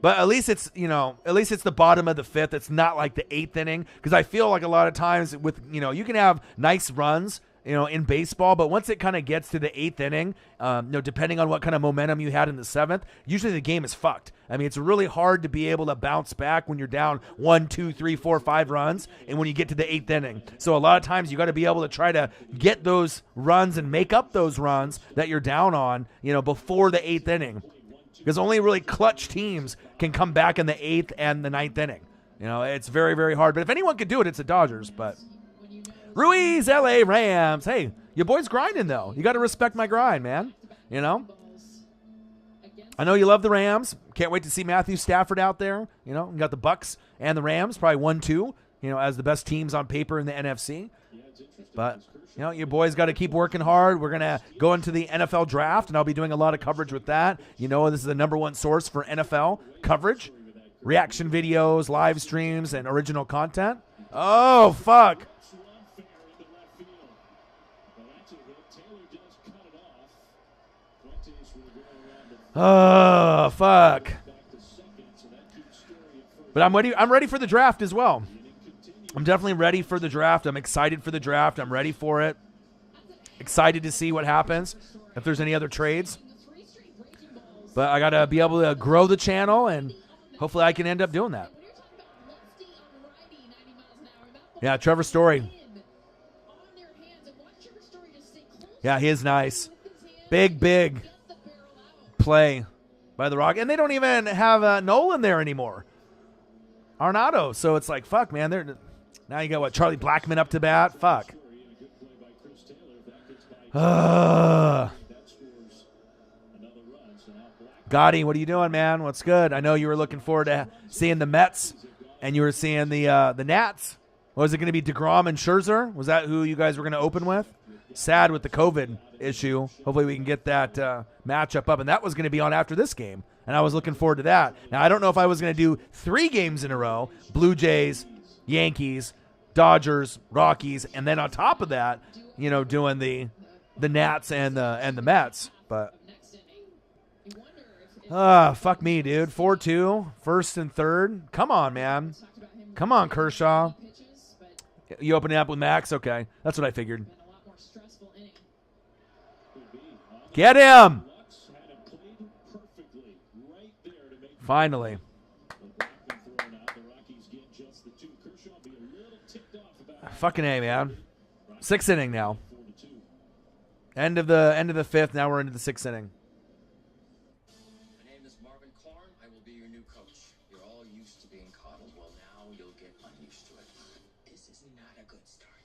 But at least it's, the bottom of the fifth. It's not like the eighth inning. Because I feel like a lot of times with, you can have nice runs, in baseball. But once it kind of gets to the eighth inning, depending on what kind of momentum you had in the seventh, usually the game is fucked. I mean, it's really hard to be able to bounce back when you're down 1, 2, 3, 4, 5 runs. And when you get to the eighth inning. So a lot of times you got to be able to try to get those runs and make up those runs that you're down on, before the eighth inning. Because only really clutch teams can come back in the eighth and the ninth inning. It's very, very hard. But if anyone could do it, it's the Dodgers. But Ruiz, LA Rams. Hey, your boy's grinding, though. You got to respect my grind, man. I know you love the Rams. Can't wait to see Matthew Stafford out there. You got the Bucks and the Rams, probably 1-2, as the best teams on paper in the NFC. But your boys got to keep working hard. We're going to go into the NFL draft, and I'll be doing a lot of coverage with that. This is the number one source for NFL coverage, reaction videos, live streams, and original content. Oh, fuck. Oh, fuck. But I'm ready for the draft as well. I'm definitely ready for the draft. I'm excited for the draft. I'm ready for it. Excited to see what happens, if there's any other trades. But I got to be able to grow the channel, and hopefully I can end up doing that. Yeah, Trevor Story. Yeah, he is nice. Big play by the Rockies. And they don't even have Nolan there anymore. Arenado. So it's like, fuck, man. Now you got, Charlie Blackmon up to bat? Fuck. Gotti, what are you doing, man? What's good? I know you were looking forward to seeing the Mets, and you were seeing the Nats. Was it going to be DeGrom and Scherzer? Was that who you guys were going to open with? Sad with the COVID issue. Hopefully we can get that matchup up, and that was going to be on after this game, and I was looking forward to that. Now, I don't know if I was going to do 3 games in a row, Blue Jays, Yankees, Dodgers, Rockies, and then on top of that, doing the Nats and the Mets. But fuck me, dude. 4-2, first and third. Come on, man. Come on, Kershaw. You opening up with Max? Okay, that's what I figured. Get him! Finally. Fucking A, man. 6th inning now. End of the 5th. Now we're into the 6th inning. My name is Marvin Korn. I will be your new coach. You're all used to being coddled. Well, now you'll get unused to it. This is not a good start.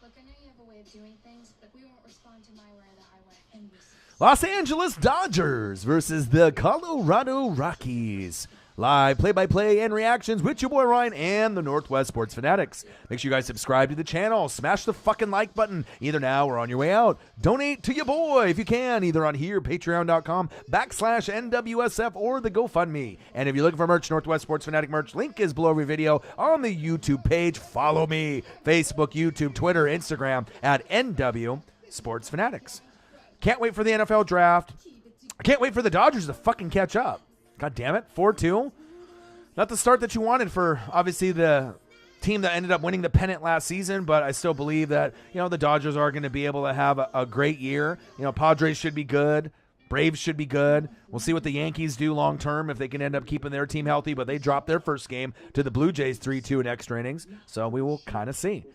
Look, I know you have a way of doing things, but we won't respond to my way or the highway. And Los Angeles Dodgers versus the Colorado Rockies. Live play-by-play and reactions with your boy Ryan and the Northwest Sports Fanatics. Make sure you guys subscribe to the channel. Smash the fucking like button either now or on your way out. Donate to your boy if you can, either on here, patreon.com/NWSF or the GoFundMe. And if you're looking for merch, Northwest Sports Fanatic merch, link is below every video on the YouTube page. Follow me, Facebook, YouTube, Twitter, Instagram at NW Sports Fanatics. Can't wait for the NFL draft. I can't wait for the Dodgers to fucking catch up. God damn it, 4-2. Not the start that you wanted for, obviously, the team that ended up winning the pennant last season, but I still believe that, the Dodgers are going to be able to have a great year. Padres should be good. Braves should be good. We'll see what the Yankees do long term if they can end up keeping their team healthy, but they dropped their first game to the Blue Jays 3-2 in extra innings, so we will kind of see.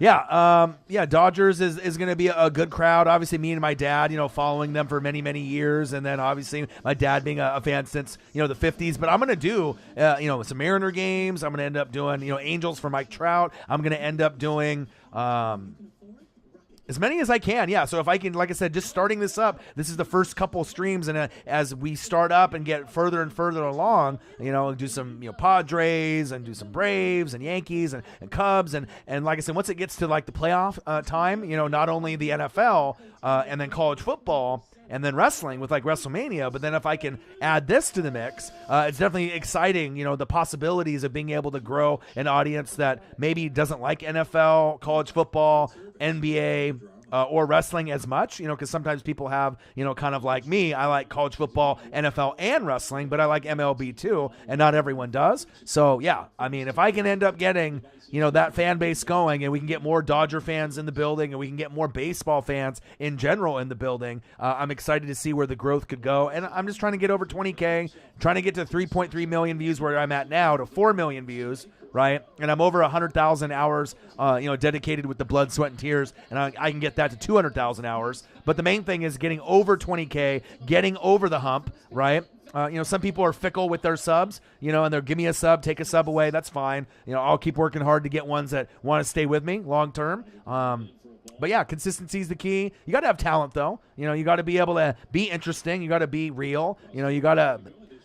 Yeah, Dodgers is going to be a good crowd. Obviously, me and my dad, following them for many, many years, and then obviously my dad being a fan since the 50s. But I'm going to do some Mariner games. I'm going to end up doing Angels for Mike Trout. I'm going to end up doing as many as I can, yeah. So if I can, like I said, just starting this up, this is the first couple streams, and as we start up and get further and further along, do some Padres and do some Braves and Yankees and Cubs, and like I said, once it gets to like the playoff time, not only the NFL and then college football and then wrestling with like WrestleMania, but then if I can add this to the mix, it's definitely exciting, the possibilities of being able to grow an audience that maybe doesn't like NFL, college football, NBA, or wrestling as much, because sometimes people have, kind of like me, I like college football, NFL, and wrestling, but I like MLB too, and not everyone does. So, yeah, I mean, if I can end up getting, that fan base going, and we can get more Dodger fans in the building, and we can get more baseball fans in general in the building, I'm excited to see where the growth could go. And I'm just trying to get over 20K, trying to get to 3.3 million views where I'm at now to 4 million views. Right, and I'm over 100,000 hours, dedicated with the blood, sweat, and tears, and I can get that to 200,000 hours. But the main thing is getting over 20K, getting over the hump, right? Some people are fickle with their subs, and they'll give me a sub, take a sub away. That's fine. I'll keep working hard to get ones that want to stay with me long term. But yeah, consistency is the key. You got to have talent, though. You got to be able to be interesting. You got to be real. You got to.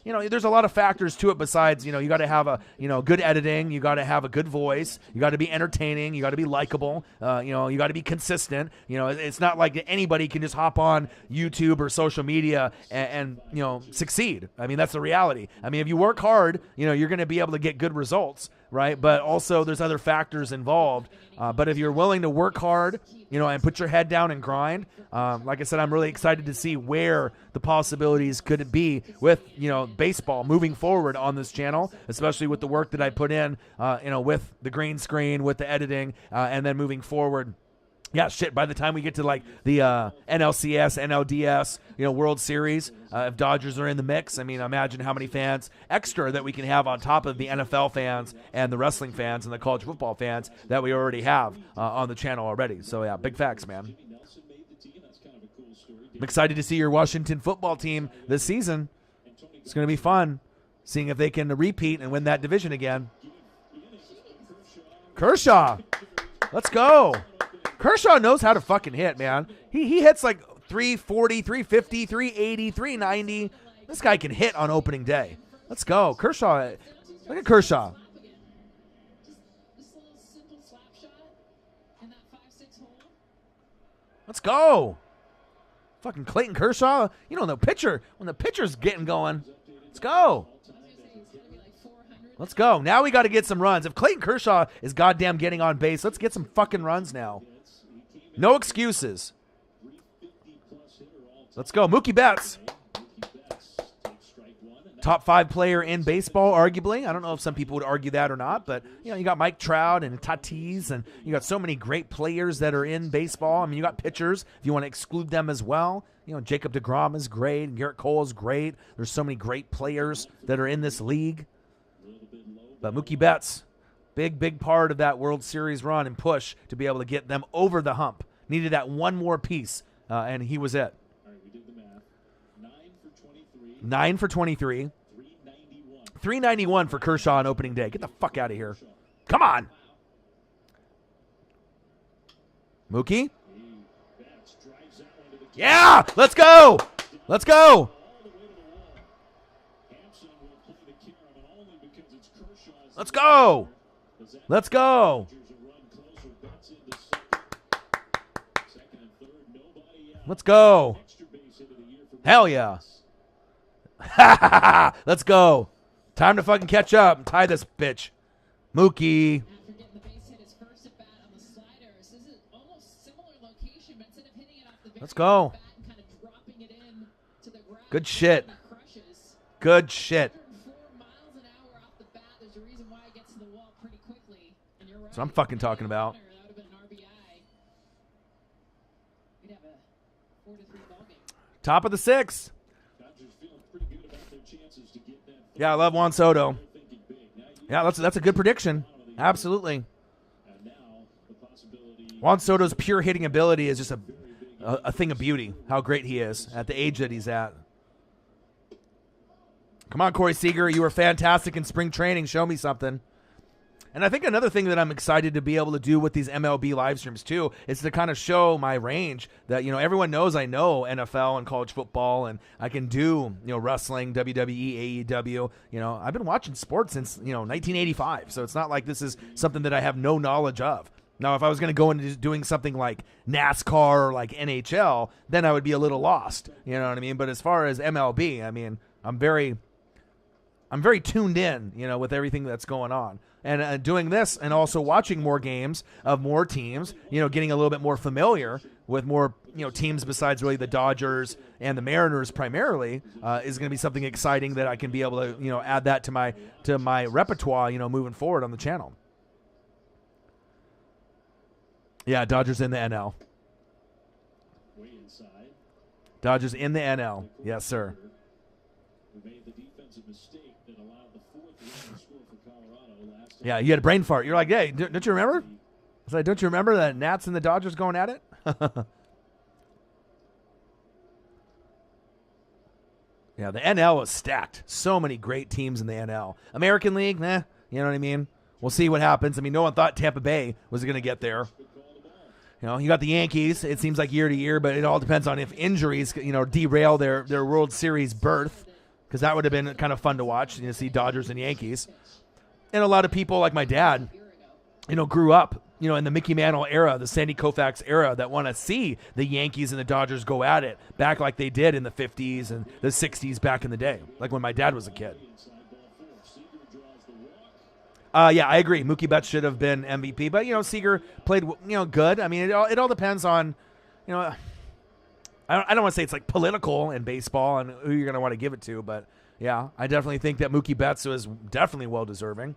There's a lot of factors to it besides, you got to have a, good editing. You got to have a good voice. You got to be entertaining. You got to be likable. You got to be consistent. It's not like anybody can just hop on YouTube or social media and succeed. I mean, that's the reality. I mean, if you work hard, you're going to be able to get good results, right? But also there's other factors involved. But if you're willing to work hard, and put your head down and grind, like I said, I'm really excited to see where the possibilities could be with, baseball moving forward on this channel, especially with the work that I put in, with the green screen, with the editing, and then moving forward. Yeah, shit, by the time we get to, like, the NLCS, NLDS, World Series, if Dodgers are in the mix, I mean, imagine how many fans extra that we can have on top of the NFL fans and the wrestling fans and the college football fans that we already have on the channel already. So, yeah, big facts, man. I'm excited to see your Washington football team this season. It's going to be fun, seeing if they can repeat and win that division again. Kershaw, let's go. Kershaw knows how to fucking hit, man. He hits like 340, 350, 380, 390. This guy can hit on opening day. Let's go. Kershaw. Look at Kershaw. Let's go. Fucking Clayton Kershaw. When the pitcher's getting going. Let's go. Let's go. Now we got to get some runs. If Clayton Kershaw is goddamn getting on base, let's get some fucking runs now. No excuses. Let's go. Mookie Betts. Top 5 player in baseball, arguably. I don't know if some people would argue that or not, but you got Mike Trout and Tatis, and you got so many great players that are in baseball. I mean, you got pitchers if you want to exclude them as well. Jacob deGrom is great. Garrett Cole is great. There's so many great players that are in this league. But Mookie Betts, big part of that World Series run and push to be able to get them over the hump. Needed that one more piece, and he was it. All right, we did the math. 9 for 23. 9 for 23. 391 for Kershaw on opening day. Get the fuck out of here. Come on. Mookie. Yeah, let's go. Let's go. Let's go. Let's go. Let's go. Hell yeah. Let's go. Time to fucking catch up and tie this bitch. Mookie. Let's go. Good shit. Good shit. That's what I'm fucking talking about. Top of the 6th. Yeah, I love Juan Soto. Yeah, that's a good prediction. Absolutely. Juan Soto's pure hitting ability is just a thing of beauty, how great he is at the age that he's at. Come on, Corey Seager. You were fantastic in spring training. Show me something. And I think another thing that I'm excited to be able to do with these MLB live streams too is to kind of show my range that, everyone knows I know NFL and college football, and I can do, wrestling, WWE, AEW. I've been watching sports since, 1985. So it's not like this is something that I have no knowledge of. Now, if I was going to go into doing something like NASCAR or like NHL, then I would be a little lost. You know what I mean? But as far as MLB, I'm very tuned in, with everything that's going on. And doing this and also watching more games of more teams, getting a little bit more familiar with more, teams besides really the Dodgers and the Mariners primarily, is going to be something exciting that I can be able to, add that to my repertoire, moving forward on the channel. Yeah, Dodgers in the NL. Dodgers in the NL. Yes, sir. Yeah, you had a brain fart. You're like, hey, don't you remember? I was like, don't you remember the Nats and the Dodgers going at it? Yeah, the NL is stacked. So many great teams in the NL. American League, you know what I mean? We'll see what happens. No one thought Tampa Bay was going to get there. You got the Yankees. It seems like year to year, but it all depends on if injuries, derail their World Series berth, because that would have been kind of fun to watch, see Dodgers and Yankees. And a lot of people like my dad, grew up, in the Mickey Mantle era, the Sandy Koufax era, that want to see the Yankees and the Dodgers go at it back like they did in the 50s and the 60s back in the day, like when my dad was a kid. Yeah, I agree. Mookie Betts should have been MVP, but Seager played good. It all depends on, I don't want to say it's like political in baseball and who you're going to want to give it to, but yeah, I definitely think that Mookie Betts was definitely well deserving.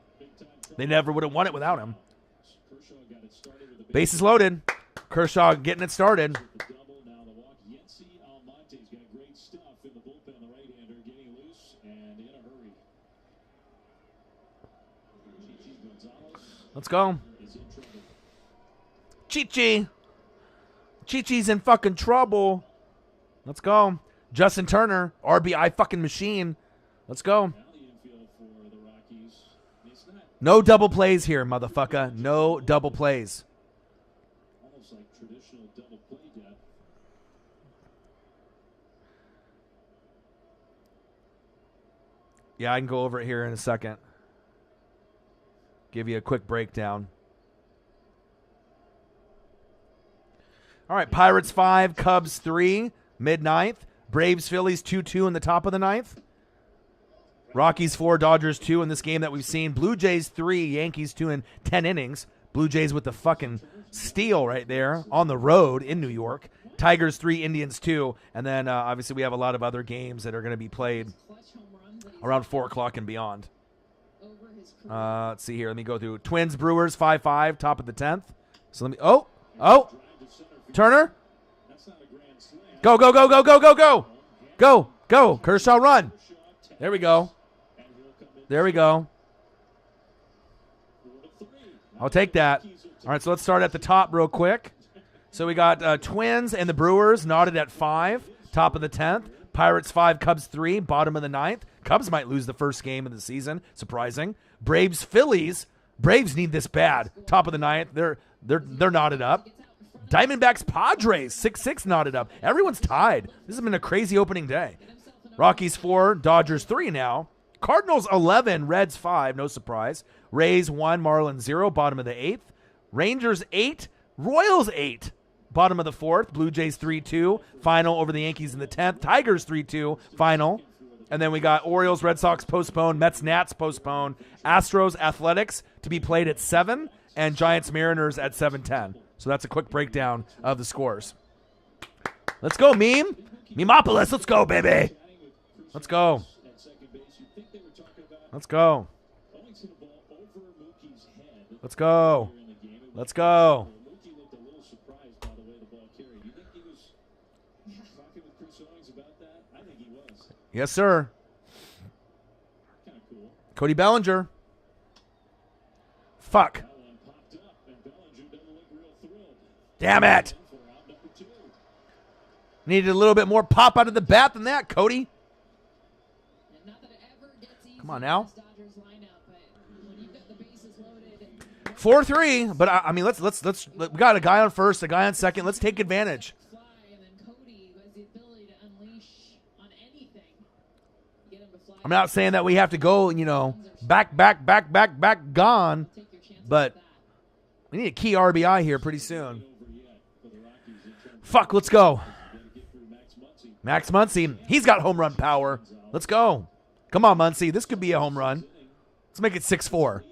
They never would have won it without him. Bases loaded. Kershaw getting it started. Let's go. Chi-Chi's in fucking trouble. Let's go. Justin Turner, RBI fucking machine. Let's go. No double plays here, motherfucker. No double plays. Almost like traditional double play depth. Yeah, I can go over it here in a second. Give you a quick breakdown. All right, Pirates 5, Cubs 3, mid-ninth. Braves, Phillies 2-2 in the top of the ninth. Rockies 4, Dodgers 2 in this game that we've seen. Blue Jays 3, Yankees 2 in 10 innings. Blue Jays with the fucking steal right there on the road in New York. Tigers 3, Indians 2. And then obviously we have a lot of other games that are going to be played around 4 o'clock and beyond. Let's see here. Let me go through. Twins, Brewers 5-5, top of the 10th. So let me. Oh. Turner. Go, go, go, go, go, go, go. Go, go. Kershaw, run. There we go. There we go. I'll take that. All right, so let's start at the top real quick. So we got Twins and the Brewers knotted at 5, top of the 10th. Pirates 5, Cubs 3, bottom of the 9th. Cubs might lose the first game of the season. Surprising. Braves, Phillies. Braves need this bad. Top of the 9th. They're knotted up. Diamondbacks, Padres, 6-6 knotted up. Everyone's tied. This has been a crazy opening day. Rockies 4, Dodgers 3 now. Cardinals 11, Reds 5, no surprise. Rays 1, Marlins 0, bottom of the 8th. Rangers 8, Royals 8, bottom of the 4th. Blue Jays 3-2, final over the Yankees in the 10th. Tigers 3-2, final. And then we got Orioles, Red Sox postponed, Mets, Nats postponed, Astros, Athletics to be played at 7, and Giants, Mariners at 7:10. So that's a quick breakdown of the scores. Let's go, Meme. Memopolis, let's go, baby. Let's go. Let's go. Let's go. Let's go. Yes, sir. Cody Bellinger. Fuck. Damn it. Needed a little bit more pop out of the bat than that, Cody. Come on now. 4-3, but I mean, let's we got a guy on first, a guy on second. Let's take advantage. I'm not saying that we have to go, back, gone, but we need a key RBI here pretty soon. Fuck, let's go. Max Muncy, he's got home run power. Let's go. Come on, Muncy. This could be a home run. Let's make it 6-4.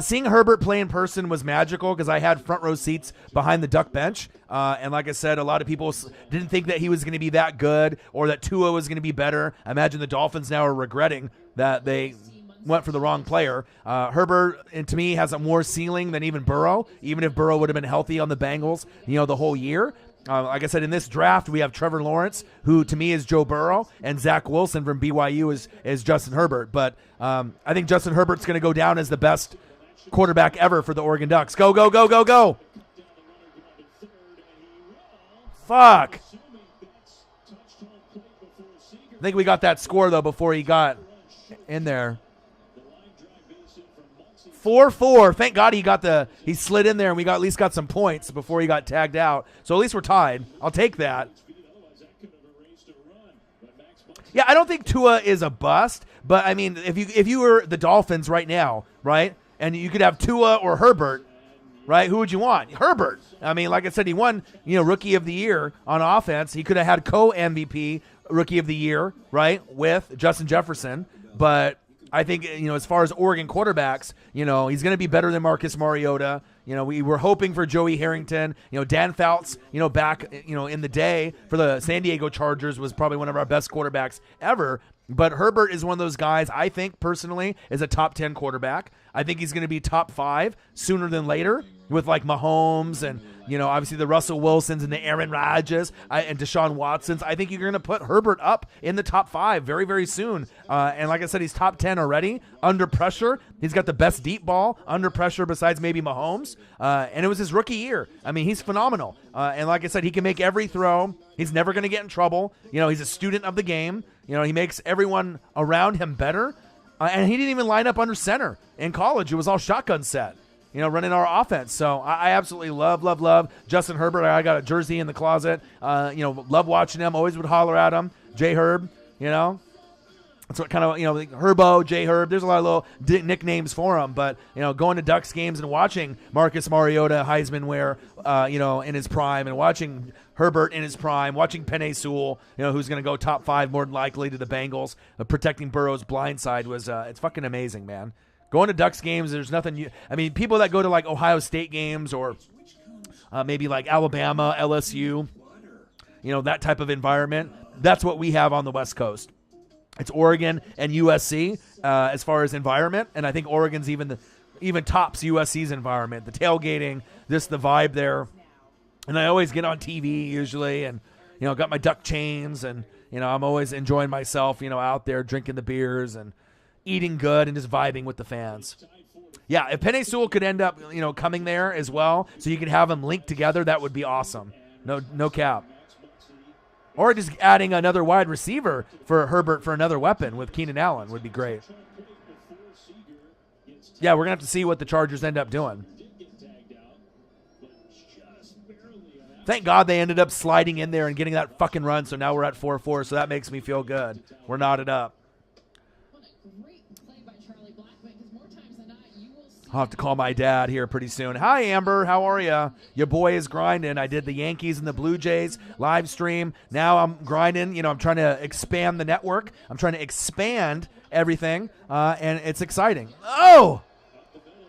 Seeing Herbert play in person was magical because I had front row seats behind the Duck bench. And like I said, a lot of people didn't think that he was going to be that good or that Tua was going to be better. I imagine the Dolphins now are regretting that they went for the wrong player. Herbert, and to me, has a more ceiling than even Burrow, even if Burrow would have been healthy on the Bengals, the whole year. Like I said, in this draft, we have Trevor Lawrence, who to me is Joe Burrow, and Zach Wilson from BYU is Justin Herbert. But I think Justin Herbert's going to go down as the best quarterback ever for the Oregon Ducks. Go, go, go, go, go. Fuck. I think we got that score, though, before he got in there. 4-4. Thank God he slid in there and we at least got some points before he got tagged out. So at least we're tied. I'll take that. Yeah, I don't think Tua is a bust, but I mean, if you were the Dolphins right now, right, and you could have Tua or Herbert, right, who would you want? Herbert. I mean, like I said, he won, Rookie of the Year on offense. He could have had co-MVP Rookie of the Year, right, with Justin Jefferson, but I think, as far as Oregon quarterbacks, he's going to be better than Marcus Mariota. We were hoping for Joey Harrington. Dan Fouts, back, in the day for the San Diego Chargers was probably one of our best quarterbacks ever. But Herbert is one of those guys, I think, personally, is a top 10 quarterback. I think he's going to be top 5 sooner than later with, like, Mahomes and, obviously the Russell Wilsons and the Aaron Rodgers and Deshaun Watsons. I think you're going to put Herbert up in the top 5 very, very soon. And like I said, he's top 10 already. Under pressure, he's got the best deep ball under pressure besides maybe Mahomes. And it was his rookie year. I mean, he's phenomenal. And like I said, he can make every throw. He's never going to get in trouble. He's a student of the game. He makes everyone around him better. And he didn't even line up under center in college. It was all shotgun set, running our offense. So I absolutely love Justin Herbert. I got a jersey in the closet. Love watching him. Always would holler at him. J-Herb, That's what kind of, Herbo, J-Herb. There's a lot of little nicknames for him. But, going to Ducks games and watching Marcus Mariota, Heisman wear, in his prime, and watching Herbert in his prime, watching Penei Sewell, who's going to go top 5 more than likely to the Bengals, protecting Burrow's blind side was, it's fucking amazing, man. Going to Ducks games, there's nothing people that go to like Ohio State games or maybe like Alabama, LSU, that type of environment, that's what we have on the West Coast. It's Oregon and USC as far as environment, and I think Oregon's even tops USC's environment. The tailgating, the vibe there. And I always get on TV usually and, got my duck chains and, I'm always enjoying myself, out there drinking the beers and eating good and just vibing with the fans. Yeah, if Penei Sewell could end up, coming there as well so you could have them linked together, that would be awesome. No cap. Or just adding another wide receiver for Herbert for another weapon with Keenan Allen would be great. Yeah, we're going to have to see what the Chargers end up doing. Thank God they ended up sliding in there and getting that fucking run, so now we're at 4-4, so that makes me feel good. We're knotted up. I'll have to call my dad here pretty soon. Hi, Amber. How are you? Your boy is grinding. I did the Yankees and the Blue Jays live stream. Now I'm grinding. I'm trying to expand the network. I'm trying to expand everything, and it's exciting. Oh!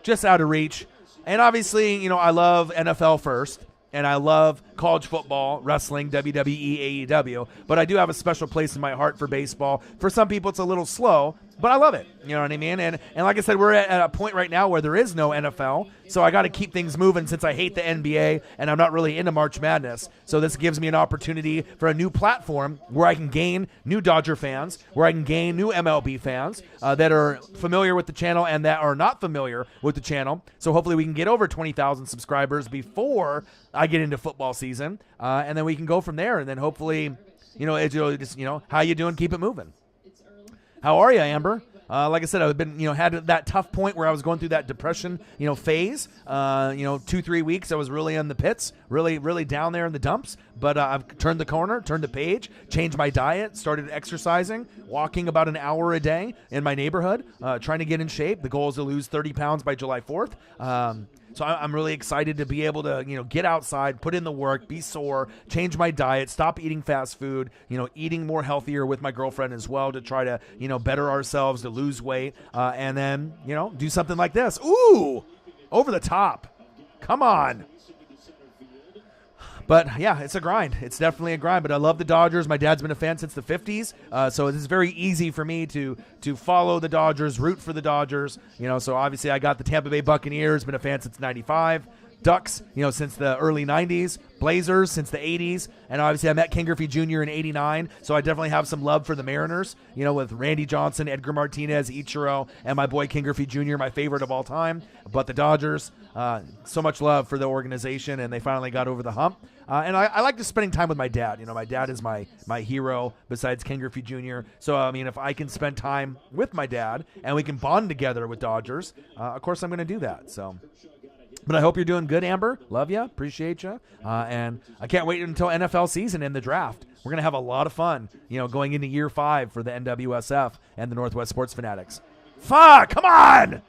Just out of reach. And obviously, I love NFL first. And I love college football, wrestling, WWE, AEW. But I do have a special place in my heart for baseball. For some people, it's a little slow. But I love it. You know what I mean? And like I said, we're at a point right now where there is no NFL, so I got to keep things moving since I hate the NBA and I'm not really into March Madness. So this gives me an opportunity for a new platform where I can gain new Dodger fans, where I can gain new MLB fans that are familiar with the channel and that are not familiar with the channel. So hopefully we can get over 20,000 subscribers before I get into football season, and then we can go from there. And then hopefully, it'll just, how you doing? Keep it moving. How are you, Amber? Like I said, I've been, had that tough point where I was going through that depression, phase. 2-3 weeks, I was really in the pits, really, really down there in the dumps. But I've turned the corner, turned the page, changed my diet, started exercising, walking about an hour a day in my neighborhood, trying to get in shape. The goal is to lose 30 pounds by July 4th. So I'm really excited to be able to, get outside, put in the work, be sore, change my diet, stop eating fast food, eating more healthier with my girlfriend as well to try to, better ourselves, to lose weight, and then, do something like this. Ooh, over the top. Come on. But, yeah, it's a grind. It's definitely a grind. But I love the Dodgers. My dad's been a fan since the 50s. So it's very easy for me to follow the Dodgers, root for the Dodgers. So obviously I got the Tampa Bay Buccaneers, been a fan since 95. Ducks, since the early 90s. Blazers since the 80s. And obviously I met Ken Griffey Jr. in 89. So I definitely have some love for the Mariners, with Randy Johnson, Edgar Martinez, Ichiro, and my boy Ken Griffey Jr., my favorite of all time. But the Dodgers, so much love for the organization, and they finally got over the hump. And I like just spending time with my dad. My dad is my hero besides Ken Griffey Jr. So, if I can spend time with my dad and we can bond together with Dodgers, of course I'm going to do that. So, but I hope you're doing good, Amber. Love you. Appreciate you. And I can't wait until NFL season and the draft. We're going to have a lot of fun, going into year 5 for the NWSF and the Northwest Sports Fanatics. Fuck, come on!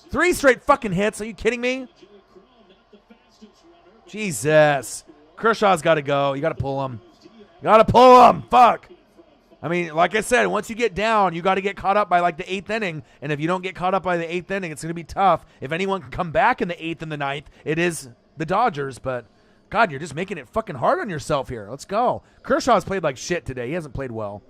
3 straight fucking hits. Are you kidding me? Jesus. Kershaw's got to go. You got to pull him. Fuck. Like I said, once you get down, you got to get caught up by like the 8th inning. And if you don't get caught up by the 8th inning, it's going to be tough. If anyone can come back in the 8th and the 9th, it is the Dodgers. But, God, you're just making it fucking hard on yourself here. Let's go. Kershaw's played like shit today. He hasn't played well.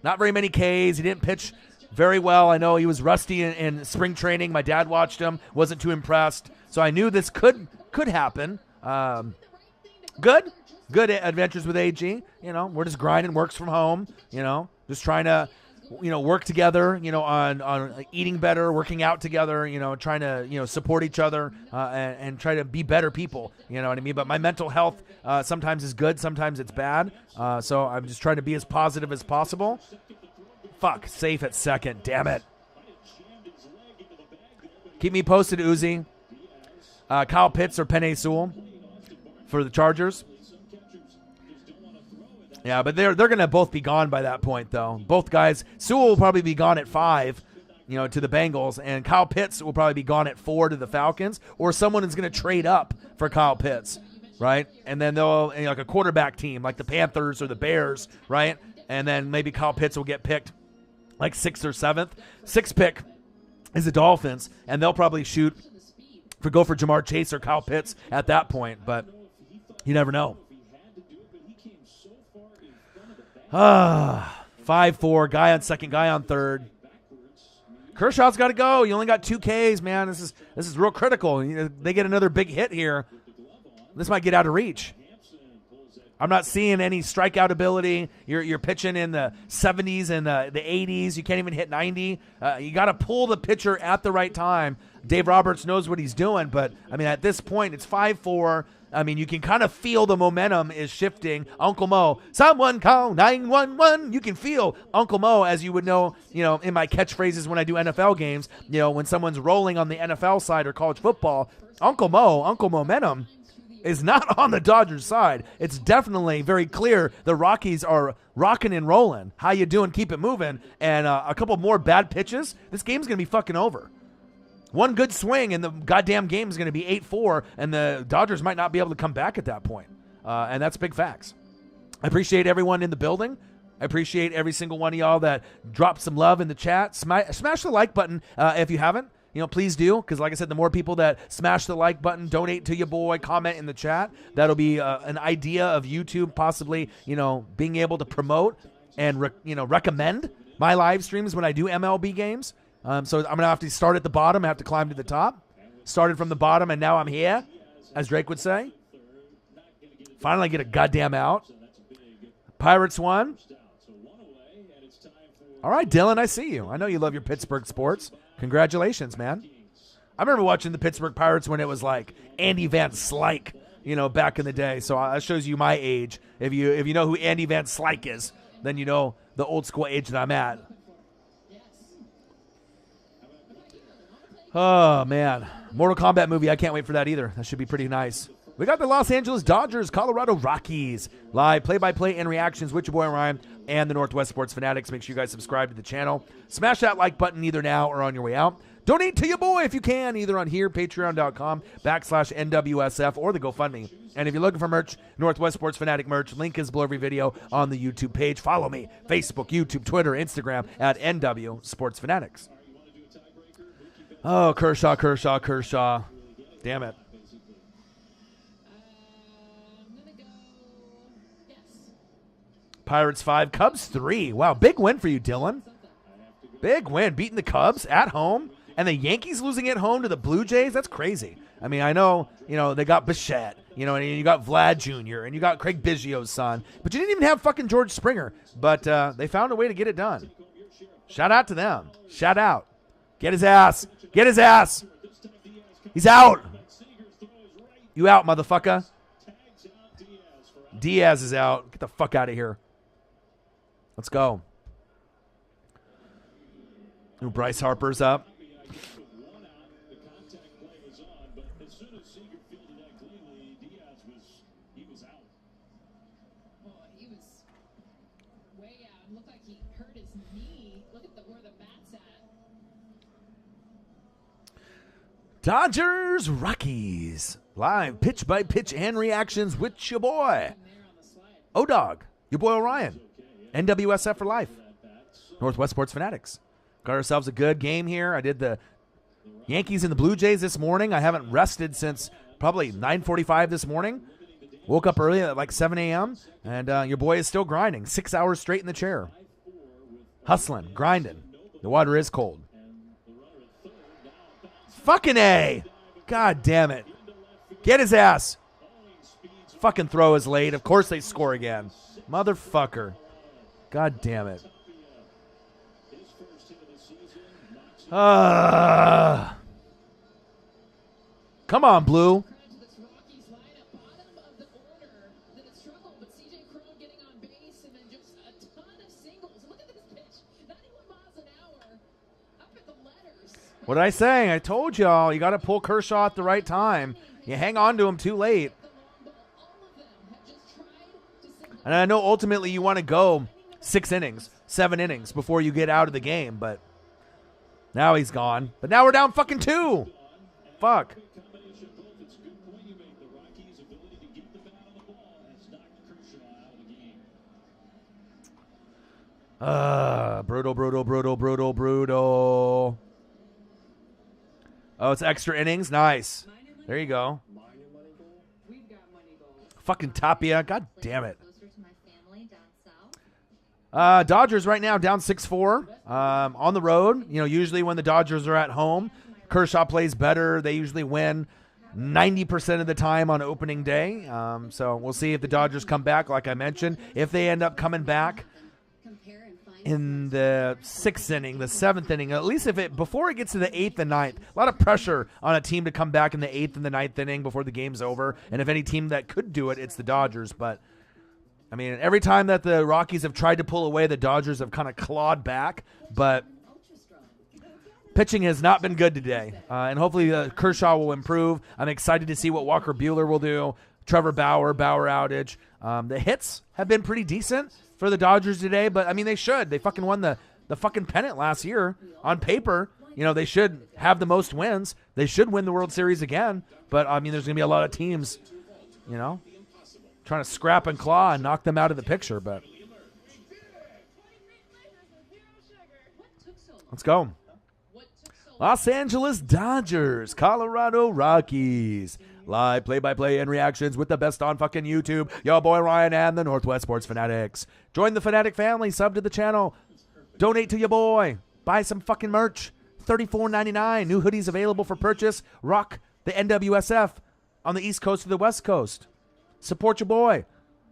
Not very many Ks. He didn't pitch very well. I know he was rusty in spring training. My dad watched him. Wasn't too impressed. So I knew this could happen. Good adventures with AG. We're just grinding, works from home, just trying to, work together, on eating better, working out together, trying to, support each other, and try to be better people, you know what I mean? But my mental health, sometimes is good, sometimes it's bad. So I'm just trying to be as positive as possible. Fuck, safe at second, damn it. Keep me posted, Uzi. Kyle Pitts or Penei Sewell for the Chargers. Yeah, but they're going to both be gone by that point, though. Both guys. Sewell will probably be gone at 5, to the Bengals, and Kyle Pitts will probably be gone at 4 to the Falcons, or someone is going to trade up for Kyle Pitts, right? And then they'll, like a quarterback team, like the Panthers or the Bears, right? And then maybe Kyle Pitts will get picked like 6th or 7th. 6th pick is the Dolphins, and they'll probably go for Jamar Chase or Kyle Pitts at that point, but you never know. 5-4, guy on second, guy on third. Kershaw's got to go. You only got 2 Ks, man. This is real critical. They get another big hit here. This might get out of reach. I'm not seeing any strikeout ability. You're pitching in the 70s and the 80s. You can't even hit 90. You got to pull the pitcher at the right time. Dave Roberts knows what he's doing, but, at this point, it's 5-4. You can kind of feel the momentum is shifting. Uncle Mo, someone call 911. You can feel Uncle Mo, as you would know, in my catchphrases when I do NFL games, when someone's rolling on the NFL side or college football, Uncle Momentum is not on the Dodgers side. It's definitely very clear the Rockies are rocking and rolling. How you doing? Keep it moving. And a couple more bad pitches, this game's going to be fucking over. One good swing and the goddamn game is going to be 8-4, and the Dodgers might not be able to come back at that point. And that's big facts. I appreciate everyone in the building. I appreciate every single one of y'all that dropped some love in the chat. Smash the like button if you haven't. Please do, because like I said, the more people that smash the like button, donate to your boy, comment in the chat, that'll be an idea of YouTube possibly, being able to promote and recommend my live streams when I do MLB games. So I'm going to have to start at the bottom. I have to climb to the top. Started from the bottom, and now I'm here, as Drake would say. Finally get a goddamn out. Pirates won. All right, Dylan, I see you. I know you love your Pittsburgh sports. Congratulations, man. I remember watching the Pittsburgh Pirates when it was like Andy Van Slyke, back in the day. So that shows you my age. If you know who Andy Van Slyke is, then you know the old school age that I'm at. Oh, man. Mortal Kombat movie. I can't wait for that either. That should be pretty nice. We got the Los Angeles Dodgers, Colorado Rockies. Live play-by-play and reactions with your boy Ryan and the Northwest Sports Fanatics. Make sure you guys subscribe to the channel. Smash that like button either now or on your way out. Donate to your boy if you can, either on here, patreon.com/NWSF, or the GoFundMe. And if you're looking for merch, Northwest Sports Fanatic merch, link is below every video on the YouTube page. Follow me, Facebook, YouTube, Twitter, Instagram, at NW Sports Fanatics. Oh, Kershaw. Damn it. Pirates 5, Cubs 3. Wow, big win for you, Dylan. Big win, beating the Cubs at home, and the Yankees losing at home to the Blue Jays. That's crazy. I mean, I know, they got Bichette, and you got Vlad Jr., and you got Craig Biggio's son, but you didn't even have fucking George Springer. But they found a way to get it done. Shout out to them. Shout out. Get his ass. Get his ass. He's out. You out, motherfucker. Diaz is out. Get the fuck out of here. Let's go. Ooh, Bryce Harper's up. He was way out. Looked like he hurt his knee. Look at where the bat's at. Dodgers, Rockies. Live pitch by pitch and reactions with your boy O-Dog, your boy Orion. NWSF for life. Northwest Sports Fanatics. Got ourselves a good game here. I did the Yankees and the Blue Jays this morning. I haven't rested since probably 9:45 this morning. Woke up early at like 7 a.m. And your boy is still grinding. 6 hours straight in the chair. Hustling, grinding. The water is cold. Fucking A. God damn it. Get his ass. Fucking throw is late. Of course they score again. Motherfucker. God damn it. Come on, Blue. What did I say? I told y'all, you got to pull Kershaw at the right time. You hang on to him too late. And I know ultimately you want to go 6 innings, 7 innings before you get out of the game, but now he's gone. But now we're down fucking 2. Fuck. Brutal. Oh, it's extra innings? Nice. There you go. Fucking Tapia. God damn it. Dodgers right now down 6-4 on the road. Usually when the Dodgers are at home, Kershaw plays better. They usually win 90% of the time on opening day. So we'll see if the Dodgers come back, like I mentioned. If they end up coming back in the 6th inning, the 7th inning, at least before it gets to the 8th and 9th, a lot of pressure on a team to come back in the 8th and the 9th inning before the game's over. And if any team that could do it, it's the Dodgers. But I mean, every time that the Rockies have tried to pull away, the Dodgers have kind of clawed back. But pitching has not been good today. And hopefully Kershaw will improve. I'm excited to see what Walker Buehler will do. Trevor Bauer outage. The hits have been pretty decent for the Dodgers today, but I mean, they should. They fucking won the fucking pennant last year. On paper, they should have the most wins. They should win the World Series again. But I mean, there's going to be a lot of teams, trying to scrap and claw and knock them out of the picture. But let's go. Los Angeles Dodgers, Colorado Rockies. Live play-by-play and reactions with the best on fucking YouTube. Your boy Ryan and the Northwest Sports Fanatics. Join the Fanatic family. Sub to the channel. Donate to your boy. Buy some fucking merch. $34.99. New hoodies available for purchase. Rock the NWSF on the East Coast or the West Coast. Support your boy.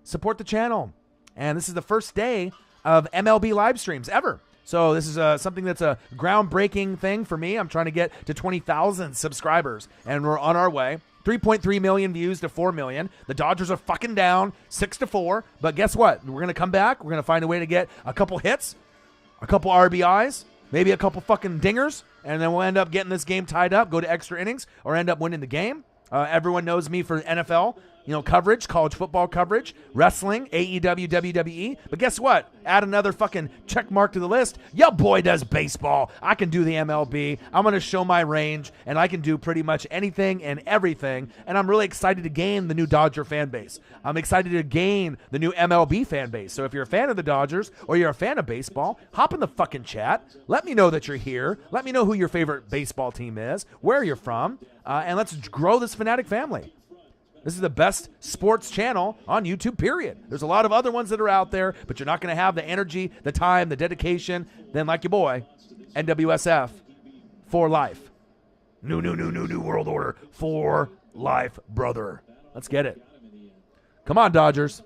Support the channel. And this is the first day of MLB live streams ever. So this is something that's a groundbreaking thing for me. I'm trying to get to 20,000 subscribers, and we're on our way. 3.3 million views to 4 million. The Dodgers are fucking down 6-4. But guess what? We're going to come back. We're going to find a way to get a couple hits, a couple RBIs, maybe a couple fucking dingers, and then we'll end up getting this game tied up, go to extra innings, or end up winning the game. Everyone knows me for NFL, coverage, college football coverage, wrestling, AEW, WWE. But guess what? Add another fucking check mark to the list. Your boy does baseball. I can do the MLB. I'm going to show my range, and I can do pretty much anything and everything. And I'm really excited to gain the new Dodger fan base. I'm excited to gain the new MLB fan base. So if you're a fan of the Dodgers or you're a fan of baseball, hop in the fucking chat. Let me know that you're here. Let me know who your favorite baseball team is, where you're from, and let's grow this Fanatic family. This is the best sports channel on YouTube, period. There's a lot of other ones that are out there, but you're not going to have the energy, the time, the dedication, then like your boy, NWSF, for life. New world order. For life, brother. Let's get it. Come on, Dodgers.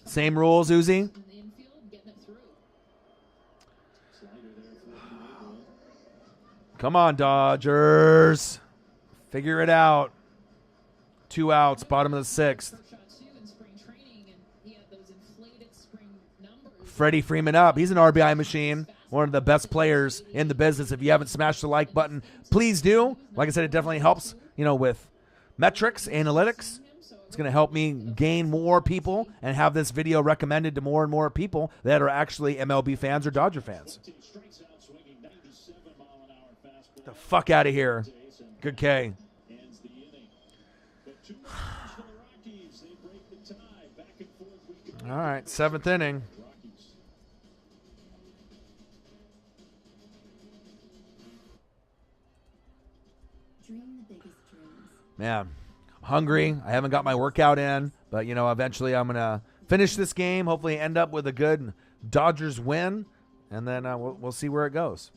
Same rules, Uzi. Come on, Dodgers. Figure it out. 2 outs, bottom of the 6th. Freddie Freeman up. He's an RBI machine. One of the best players in the business. If you haven't smashed the like button, please do. Like I said, it definitely helps, with metrics, analytics. It's going to help me gain more people and have this video recommended to more and more people that are actually MLB fans or Dodger fans. Get the fuck out of here. Good K. All right, 7th inning. Man, I'm hungry. I haven't got my workout in, but, eventually I'm going to finish this game, hopefully end up with a good Dodgers win, and then we'll see where it goes.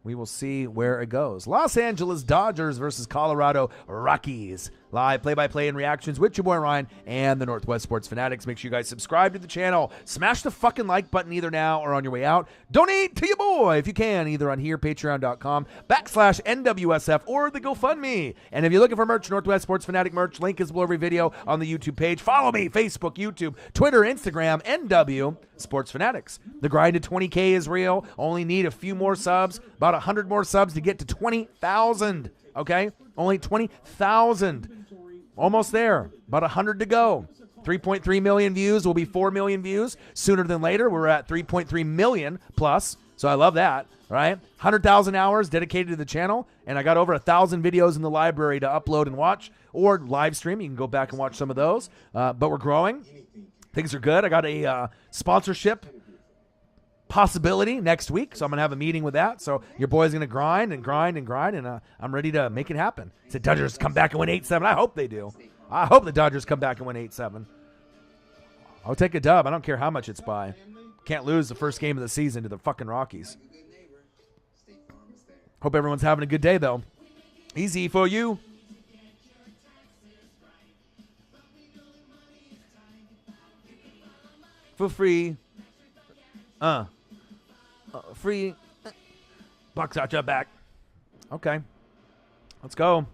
We will see where it goes. Los Angeles Dodgers versus Colorado Rockies. Live play-by-play and reactions with your boy Ryan and the Northwest Sports Fanatics. Make sure you guys subscribe to the channel. Smash the fucking like button either now or on your way out. Donate to your boy if you can, either on here, patreon.com/NWSF or the GoFundMe. And if you're looking for merch, Northwest Sports Fanatic merch, link is below every video on the YouTube page. Follow me, Facebook, YouTube, Twitter, Instagram, NW Sports Fanatics. The grind to 20K is real. Only need a few more subs, about 100 more subs to get to 20,000. Okay? Only 20,000. Almost there. About 100 to go. 3.3 million views will be 4 million views. Sooner than later, we're at 3.3 million plus. So I love that, right? 100,000 hours dedicated to the channel. And I got over 1,000 videos in the library to upload and watch or live stream. You can go back and watch some of those. But we're growing. Things are good. I got a sponsorship possibility next week, so I'm going to have a meeting with that. So your boy's going to grind, and I'm ready to make it happen. Said Dodgers come back and win 8-7. I hope they do. I hope the Dodgers come back and win 8-7. I'll take a dub. I don't care how much it's by. Can't lose the first game of the season to the fucking Rockies. Hope everyone's having a good day, though. Easy for you. For free. Free. Bucks out your back. Okay. Let's go.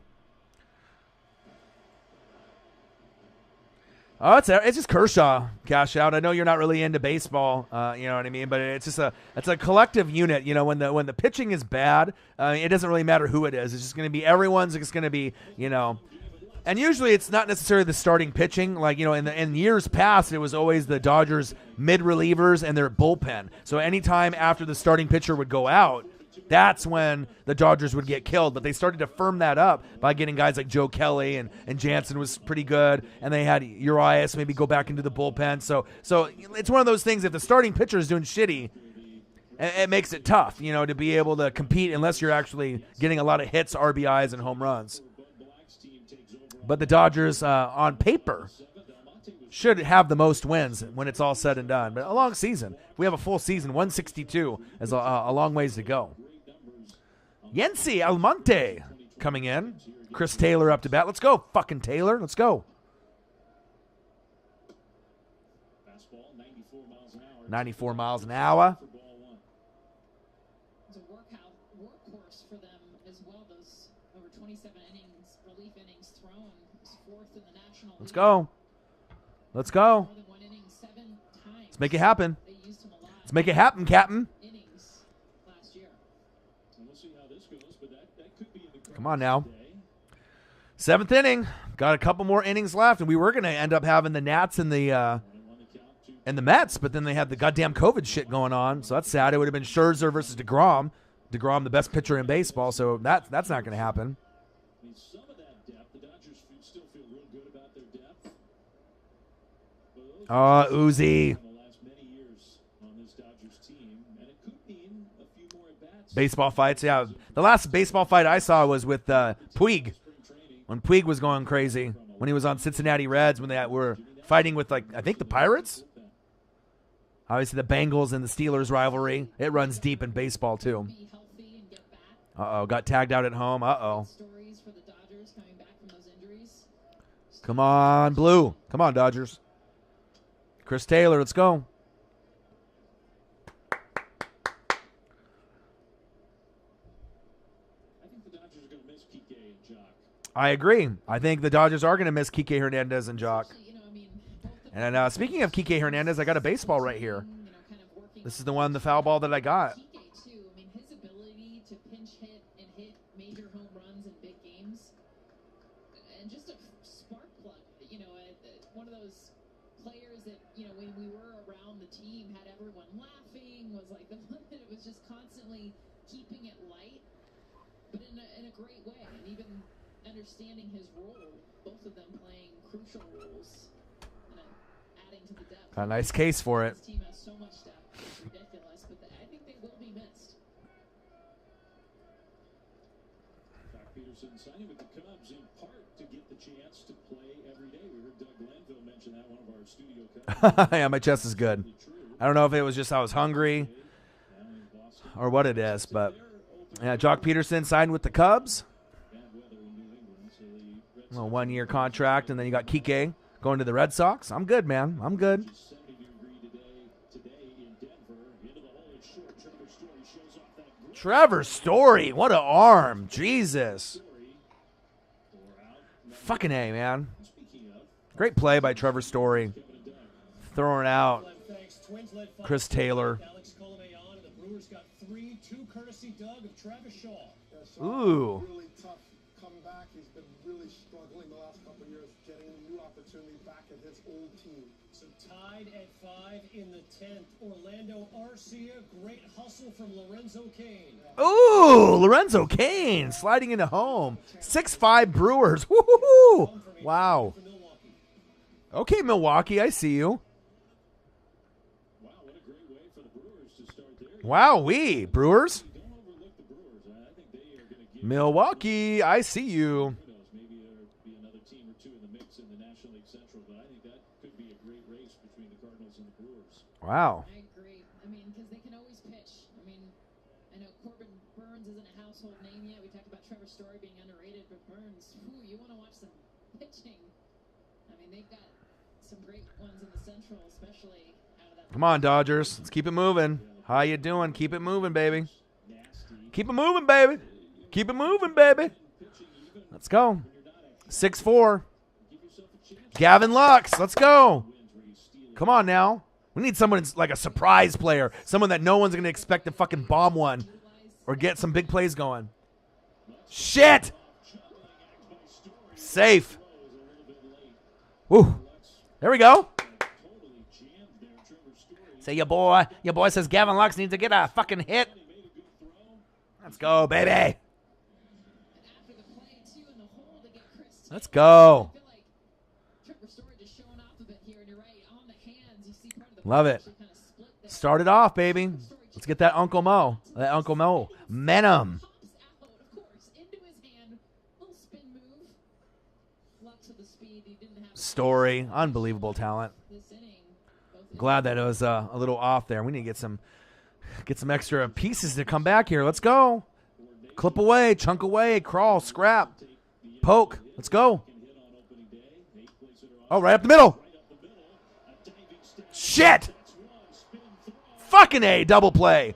Oh, it's just Kershaw cash out. I know you're not really into baseball, you know what I mean, but it's a collective unit. When the pitching is bad, it doesn't really matter who it is. It's just going to be everyone's. It's going to be and usually it's not necessarily the starting pitching. Like in years past, it was always the Dodgers mid relievers and their bullpen. So anytime after the starting pitcher would go out, that's when the Dodgers would get killed. But they started to firm that up by getting guys like Joe Kelly and Jansen was pretty good. And they had Urias maybe go back into the bullpen. So it's one of those things, if the starting pitcher is doing shitty, it makes it tough, to be able to compete unless you're actually getting a lot of hits, RBIs, and home runs. But the Dodgers, on paper, should have the most wins when it's all said and done. But a long season. If we have a full season, 162 is a long ways to go. Yency Almonte coming in. Chris Taylor up to bat. Let's go, fucking Taylor. Let's go. 94 miles an hour. It's a workhorse for them as well. Those over 27 innings, relief innings thrown, is fourth in the national league. Let's go. Let's go. More than one inning 7 times. Let's make it happen. They used him a lot. Let's make it happen, Captain. Innings last year. We'll see how this goes, but that could be in the Come on now. 7th inning. Got a couple more innings left, and we were going to end up having the Nats and the Mets, but then they had the goddamn COVID shit going on, so that's sad. It would have been Scherzer versus DeGrom. DeGrom, the best pitcher in baseball, so that's not going to happen. I mean, some of that depth, the Dodgers still feel real good about their depth. Uzi. The last many years on this Dodgers team, and it could mean a few more at-bats. Baseball fights, yeah. The last baseball fight I saw was with Puig, when Puig was going crazy, when he was on Cincinnati Reds, when they were fighting with, I think the Pirates? Obviously, the Bengals and the Steelers rivalry. It runs deep in baseball, too. Uh-oh, got tagged out at home. Uh-oh. Come on, Blue. Come on, Dodgers. Chris Taylor, let's go. I think the Dodgers are going to miss Kike and Jock. I agree. I think the Dodgers are going to miss Kike Hernandez and Jock. And speaking of Kike Hernandez, I got a baseball right here. This is the one, the foul ball that I got. Kike, too. I mean, his ability to pinch hit and hit major home runs in big games, and just a spark plug. One of those players that, when we were around the team, had everyone laughing, was like the one that was just constantly keeping it light, but in a great way. And even understanding his role, both of them playing crucial roles. A nice case for it. This team has so much depth, it's ridiculous, but I think they will be missed. Jock Peterson signing with the Cubs in part to get the chance to play every day. We heard Doug Glanville mention that, one of our studio Cubs. Yeah, my chest is good. I don't know if it was just I was hungry or what it is, but yeah, Jock Peterson signed with the Cubs. A 1-year contract, and then you got Kike going to the Red Sox. I'm good, man. I'm good. Trevor Story, what an arm. Jesus. Fucking A, man. Great play by Trevor Story. Throwing out Chris Taylor. Ooh. Really tough comeback. He's been really struggling the last couple of years, getting a new opportunity back at his old team. So tied at 5 in the 10th. Orlando Arcia, great hustle from Lorenzo Cain. Ooh, Lorenzo Cain sliding into home. 6'5" Brewers. Woo-hoo-hoo. Wow. Okay, Milwaukee, I see you. Wow, what a great way for the Brewers to start there. Wow-wee, Brewers. Don't overlook the Brewers. I think they are going to give Milwaukee, I see you. Who knows, maybe there'll be another team or two in the mix in the National League Central, but I think that could be a great race between the Cardinals and the Brewers. Wow. I agree. I mean, because they can always pitch. I mean, I know Corbin Burns isn't a household name yet. We talked about Trevor Story being underrated, but Burns, you want to watch some pitching. I mean, they've got some great ones in the Central, especially out of that. Come on, Dodgers. Let's keep it moving. How you doing? Keep it moving, baby. Keep it moving, baby. Keep it moving, baby. Let's go. 6-4. Gavin Lux. Let's go. Come on now. We need someone like a surprise player. Someone that no one's going to expect to fucking bomb one or get some big plays going. Shit. Safe. Woo. There we go. Say your boy says Gavin Lux needs to get a fucking hit. Let's go, baby. Let's go. Love it. Start it off, baby. Let's get that Uncle Mo. That Uncle Mo. Menom. Story, unbelievable talent. Glad that it was a little off there. We need to get some extra pieces to come back here. Let's go. Clip away, chunk away, crawl, scrap, poke. Let's go. Oh, right up the middle. Shit. Fucking A, double play.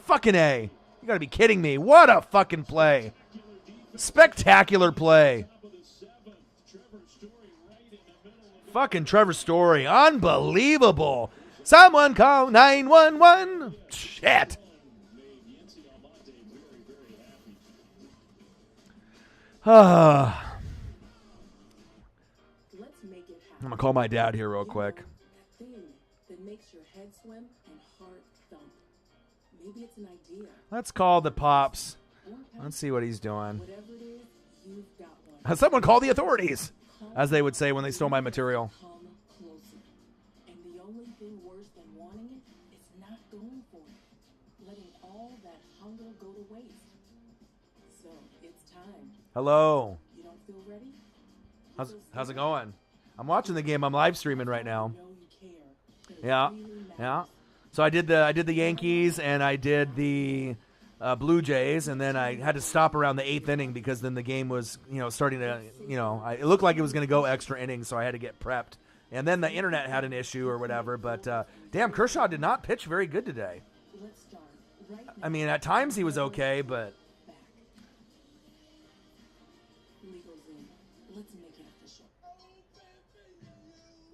Fucking A. You gotta be kidding me. What a fucking play. Spectacular play. Fucking Trevor Story. Unbelievable. Someone call 911. Shit. I'm gonna call my dad here real quick. Let's call the Pops. Let's see what he's doing. Someone call the authorities, as they would say when they stole my material. And the only thing worse than wanting it is not going for it, letting all that hunger go to waste. So it's time. Hello. You don't feel ready? How's it going? I'm watching the game. I'm live streaming right now. Yeah. So I did the Yankees and I did the Blue Jays, and then I had to stop around the 8th inning because then the game was, starting to, it looked like it was going to go extra innings, so I had to get prepped. And then the internet had an issue or whatever, but damn, Kershaw did not pitch very good today. I mean, at times he was okay, but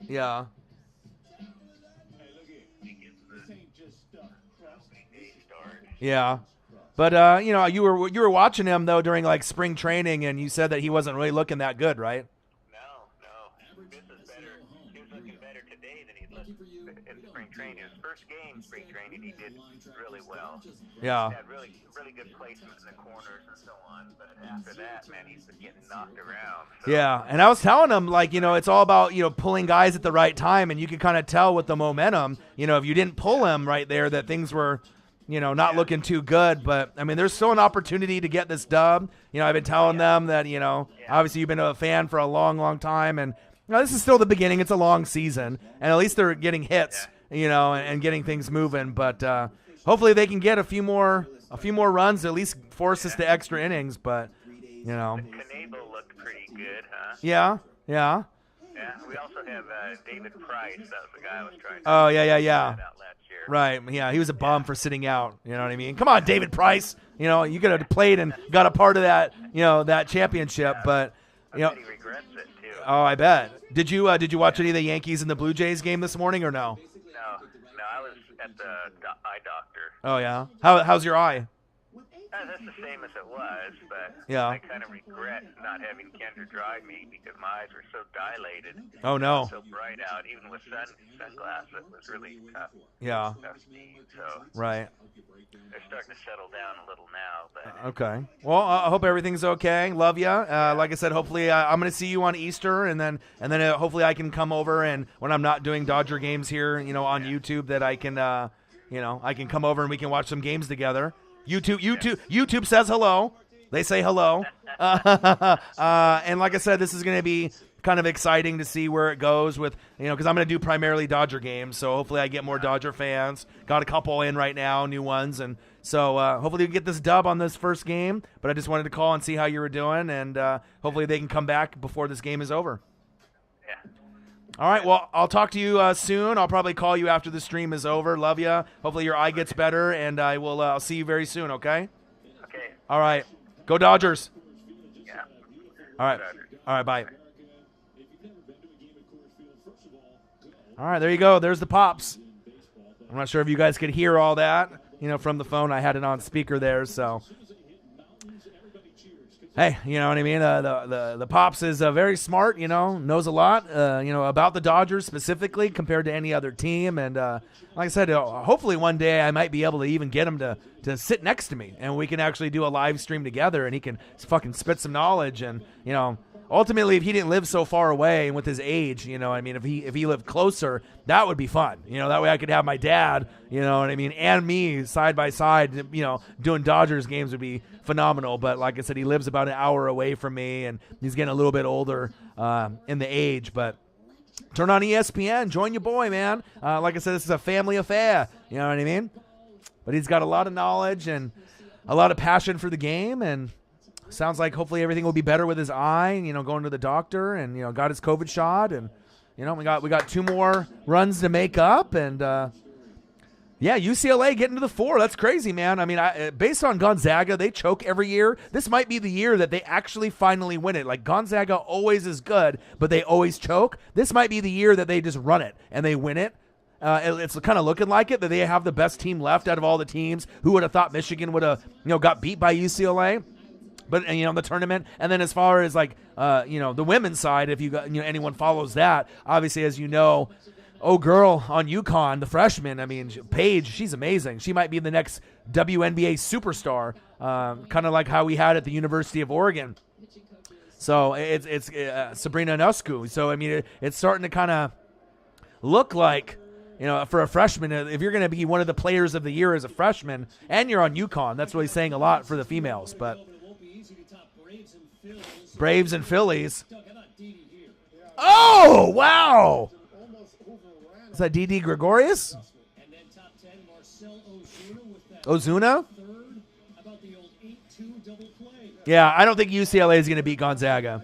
yeah. Yeah. But you were watching him though during like spring training, and you said that he wasn't really looking that good, right? No. This is better. He was looking better today than he looked in spring training. His first game, spring training, he did really well. Yeah. He had really good placement in the corners and so on. But after that, man, he's been getting knocked around. So. Yeah, and I was telling him, like, it's all about, pulling guys at the right time, and you could kind of tell with the momentum, if you didn't pull him right there, that things were, not looking too good. But, I mean, there's still an opportunity to get this dub. I've been telling them that, obviously you've been a fan for a long, long time, and this is still the beginning. It's a long season, and at least they're getting hits, and getting things moving. But hopefully they can get a few more runs, at least force us to extra innings. But, Canable looked pretty good, huh? Yeah. Yeah, we also have David Price. That was the guy I was trying to yeah. Right, yeah, he was a bum for sitting out. You know what I mean? Come on, David Price. You could have played and got a part of that, that championship. But he regrets it too. Oh, I bet. Did you watch any of the Yankees and the Blue Jays game this morning or no? No, I was at the eye doctor. Oh yeah. How's your eye? That's the same as it was, but yeah. I kind of regret not having Kendra drive me because my eyes were so dilated. Oh no. So bright out, even with sunglasses, it was really tough. Yeah. Tough to see, so right. They're starting to settle down a little now, but okay. Well, I hope everything's okay. Love you. Like I said, hopefully I'm going to see you on Easter, and then hopefully I can come over, and when I'm not doing Dodger games here, on YouTube, that I can I can come over and we can watch some games together. YouTube says hello. They say hello. And like I said, this is going to be kind of exciting to see where it goes with, because I'm going to do primarily Dodger games. So hopefully I get more Dodger fans. Got a couple in right now, new ones. And so hopefully we can get this dub on this first game. But I just wanted to call and see how you were doing. And hopefully they can come back before this game is over. Yeah. All right, well, I'll talk to you soon. I'll probably call you after the stream is over. Love you. Hopefully your eye gets better, and I'll see you very soon, okay? Okay. All right. Go Dodgers. Yeah. All right. All right, bye. All right, there you go. There's the Pops. I'm not sure if you guys could hear all that, from the phone. I had it on speaker there, so. Hey, you know what I mean? The Pops is very smart, knows a lot, about the Dodgers specifically compared to any other team. And like I said, hopefully one day I might be able to even get him to sit next to me, and we can actually do a live stream together, and he can fucking spit some knowledge. And, ultimately, if he didn't live so far away and with his age, you know, I mean, if he lived closer, that would be fun. You know, that way I could have my dad, you know what I mean, and me side by side, you know, doing Dodgers games would be phenomenal. But like I said, he lives about an hour away from me, and he's getting a little bit older in the age. But turn on ESPN, join your boy, man. Like I said, this is a family affair. You know what I mean? But he's got a lot of knowledge and a lot of passion for the game, and sounds like hopefully everything will be better with his eye, you know, going to the doctor, and, you know, got his COVID shot, and, you know, we got 2 more runs to make up, and, yeah, UCLA getting to the 4. That's crazy, man. I mean, based on Gonzaga, they choke every year. This might be the year that they actually finally win it. Like, Gonzaga always is good, but they always choke. This might be the year that they just run it and they win it. It's kind of looking like it, that they have the best team left out of all the teams. Who would have thought Michigan would have, you know, got beat by UCLA? But, you know, the tournament. And then as far as, like, you know, the women's side, if you got, you know, anyone follows that, obviously, as you know, girl on UConn, the freshman, I mean, Paige, she's amazing. She might be the next WNBA superstar, kind of like how we had at the University of Oregon. So it's Sabrina Ionescu. So, I mean, it's starting to kind of look like, you know, for a freshman, if you're going to be one of the players of the year as a freshman, and you're on UConn, that's really saying a lot for the females. But Braves and Phillies. Oh, wow. Is that D.D. Gregorius? Ozuna? Yeah, I don't think UCLA is going to beat Gonzaga.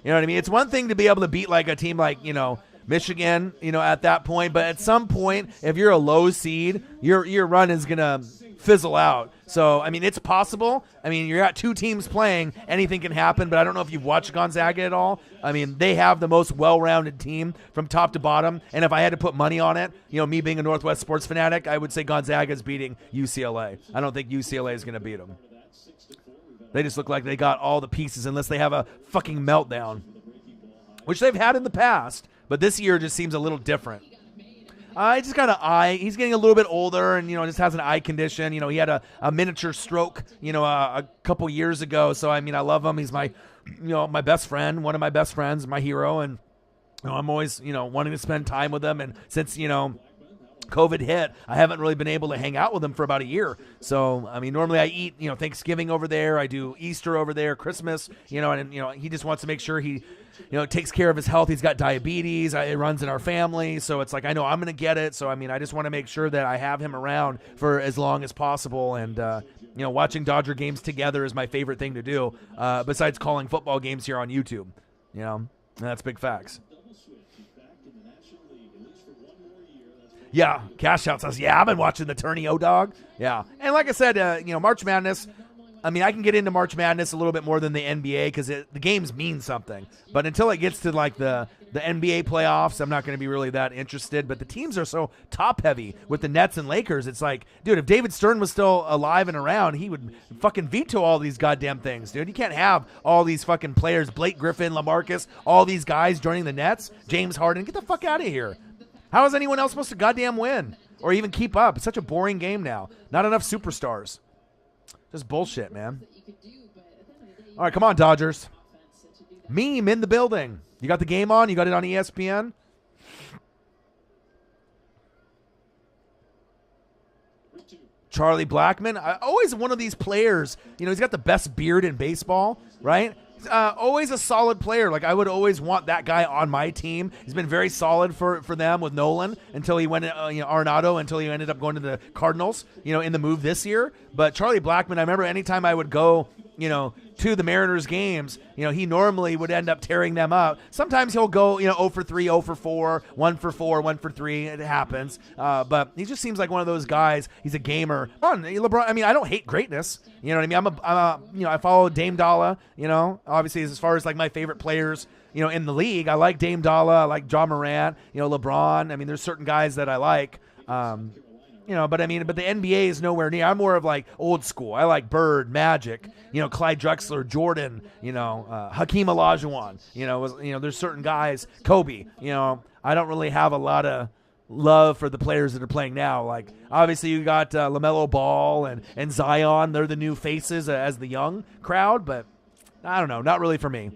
You know what I mean? It's one thing to be able to beat like a team like, you know, Michigan, you know, at that point. But at some point, if you're a low seed, your run is going to fizzle out. So, I mean, it's possible. I mean, you're at 2 teams playing. Anything can happen, but I don't know if you've watched Gonzaga at all. I mean, they have the most well-rounded team from top to bottom. And if I had to put money on it, you know, me being a Northwest sports fanatic, I would say Gonzaga is beating UCLA. I don't think UCLA is going to beat them. They just look like they got all the pieces unless they have a fucking meltdown, which they've had in the past. But this year just seems a little different. He just got an eye. He's getting a little bit older and, you know, just has an eye condition. You know, he had a miniature stroke, you know, a couple years ago. So, I mean, I love him. He's my, you know, my best friend, one of my best friends, my hero. And, you know, I'm always, you know, wanting to spend time with him. And since, you know, COVID hit, I haven't really been able to hang out with him for about a year. So, I mean, normally I eat, you know, Thanksgiving over there. I do Easter over there, Christmas, you know, and, you know, he just wants to make sure he, you know, takes care of his health. He's got diabetes. It runs in our family. So it's like, I know I'm going to get it. So, I mean, I just want to make sure that I have him around for as long as possible. And, you know, watching Dodger games together is my favorite thing to do, besides calling football games here on YouTube. You know, and that's big facts. Yeah, Cash Out says, yeah, I've been watching the Tourney O-Dog. Yeah. And like I said, you know, March Madness, I mean, I can get into March Madness a little bit more than the NBA because the games mean something. But until it gets to, like, the NBA playoffs, I'm not going to be really that interested. But the teams are so top-heavy with the Nets and Lakers. It's like, dude, if David Stern was still alive and around, he would fucking veto all these goddamn things, dude. You can't have all these fucking players, Blake Griffin, LaMarcus, all these guys joining the Nets, James Harden. Get the fuck out of here. How is anyone else supposed to goddamn win or even keep up? It's such a boring game now. Not enough superstars. Just bullshit, man. All right, come on, Dodgers. Meme in the building. You got the game on? You got it on ESPN? Charlie Blackmon. Always one of these players. You know, he's got the best beard in baseball, right? Always a solid player. Like, I would always want that guy on my team. He's been very solid for them with Nolan until he went, you know, Arenado, until he ended up going to the Cardinals, you know, in the move this year. But Charlie Blackmon, I remember anytime I would go, you know, to the Mariners games, you know, he normally would end up tearing them up. Sometimes he'll go, you know, 0 for 3, 0 for 4, 1 for 4, 1 for 3. It happens. But he just seems like one of those guys. He's a gamer. LeBron, I mean, I don't hate greatness. You know what I mean? You know, I follow Dame Dalla, you know, obviously as far as like my favorite players, you know, in the league. I like Dame Dalla. I like Ja Morant, you know, LeBron. I mean, there's certain guys that I like. You know, but I mean, but the NBA is nowhere near. I'm more of like old school. I like Bird, Magic, you know, Clyde Drexler, Jordan, you know, Hakeem Olajuwon. You know, there's certain guys, Kobe. You know, I don't really have a lot of love for the players that are playing now. Like, obviously, you got LaMelo Ball and Zion. They're the new faces as the young crowd, but I don't know, not really for me.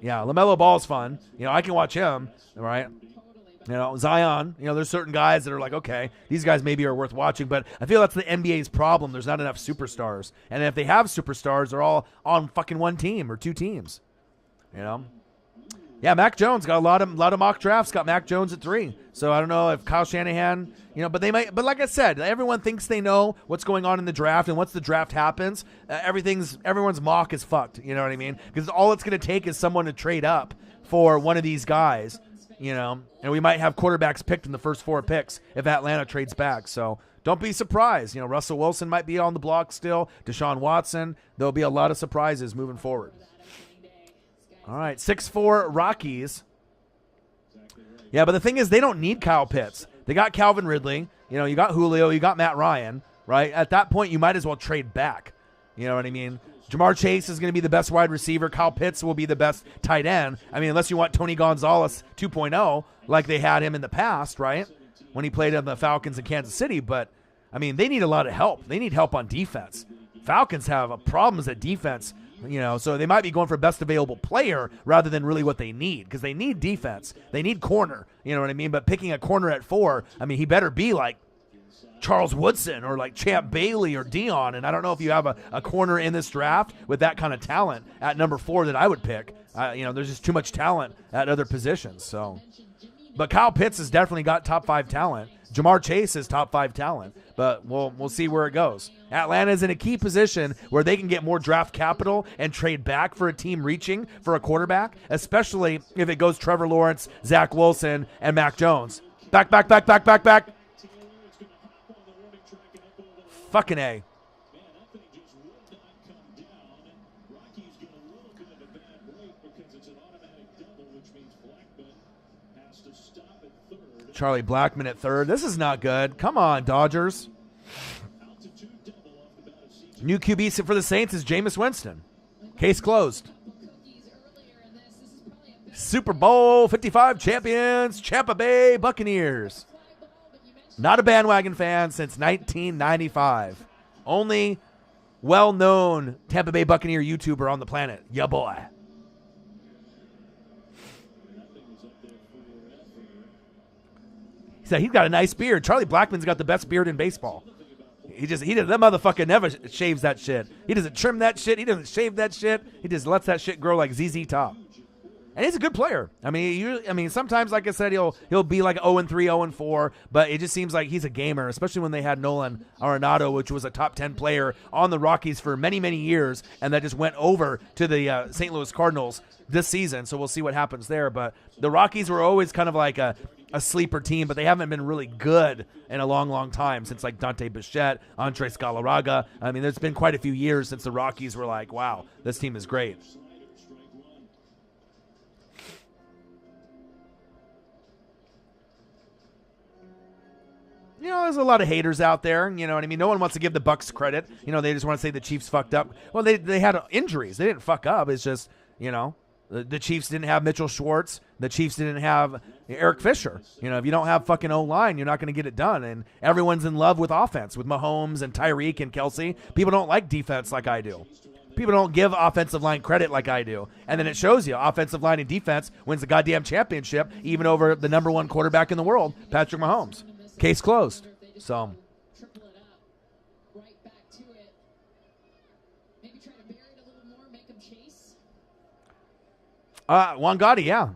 Yeah, LaMelo Ball's fun. I can watch him, right? Zion, there's certain guys that are like, okay, these guys maybe are worth watching, but I feel that's the NBA's problem. There's not enough superstars. And if they have superstars, they're all on fucking one team or two teams. Yeah, Mac Jones got a lot of mock drafts, got Mac Jones at 3. So I don't know if Kyle Shanahan, but they might, but like I said, everyone thinks they know what's going on in the draft, and once the draft happens, everyone's mock is fucked, you know what I mean? Because all it's going to take is someone to trade up for one of these guys. And we might have quarterbacks picked in the first 4 picks if Atlanta trades back. So don't be surprised. Russell Wilson might be on the block still. Deshaun Watson. There'll be a lot of surprises moving forward. All right, 6-4 Rockies. Yeah, but the thing is they don't need Kyle Pitts. They got Calvin Ridley. You got Julio. You got Matt Ryan, right? At that point, you might as well trade back. You know what I mean? Jamar Chase is going to be the best wide receiver. Kyle Pitts will be the best tight end. I mean, unless you want Tony Gonzalez 2.0 like they had him in the past, right? When he played on the Falcons in Kansas City. But, I mean, they need a lot of help. They need help on defense. Falcons have problems at defense, so they might be going for best available player rather than really what they need because they need defense. They need corner, you know what I mean? But picking a corner at 4, I mean, he better be like Charles Woodson or like Champ Bailey or Dion, and I don't know if you have a corner in this draft with that kind of talent at number 4 that I would pick. There's just too much talent at other positions. So, but Kyle Pitts has definitely got top 5 talent. Jamar Chase is top 5 talent, but we'll see where it goes. Atlanta is in a key position where they can get more draft capital and trade back for a team reaching for a quarterback, especially if it goes Trevor Lawrence, Zach Wilson, and Mac Jones. Back. Fucking A. Charlie Blackmon at 3rd. This is not good. Come on, Dodgers. New QB for the Saints is Jameis Winston. Case closed. Super Bowl 55 champions, Tampa Bay Buccaneers. Not a bandwagon fan since 1995. Only well-known Tampa Bay Buccaneer YouTuber on the planet. Ya boy. He said he's got a nice beard. Charlie Blackmon's got the best beard in baseball. That motherfucker never shaves that shit. He doesn't trim that shit. He doesn't shave that shit. He just lets that shit grow like ZZ Top. And he's a good player. I mean, sometimes, like I said, he'll be like 0-3, 0-4, but it just seems like he's a gamer, especially when they had Nolan Arenado, which was a top 10 player on the Rockies for many, many years, and that just went over to the St. Louis Cardinals this season. So we'll see what happens there. But the Rockies were always kind of like a sleeper team, but they haven't been really good in a long, long time since like Dante Bichette, Andres Galarraga. I mean, there's been quite a few years since the Rockies were like, wow, this team is great. There's a lot of haters out there. You know what I mean? No one wants to give the Bucs credit. They just want to say the Chiefs fucked up. Well, they had injuries. They didn't fuck up. It's just, the Chiefs didn't have Mitchell Schwartz. The Chiefs didn't have Eric Fisher. If you don't have fucking O-line, you're not going to get it done. And everyone's in love with offense, with Mahomes and Tyreek and Kelsey. People don't like defense like I do. People don't give offensive line credit like I do. And then it shows you offensive line and defense wins the goddamn championship, even over the number 1 quarterback in the world, Patrick Mahomes. Case closed. So. Triple it up. Right back to it. Maybe try to bury it a little more, make them chase. Juan Gotti, yeah.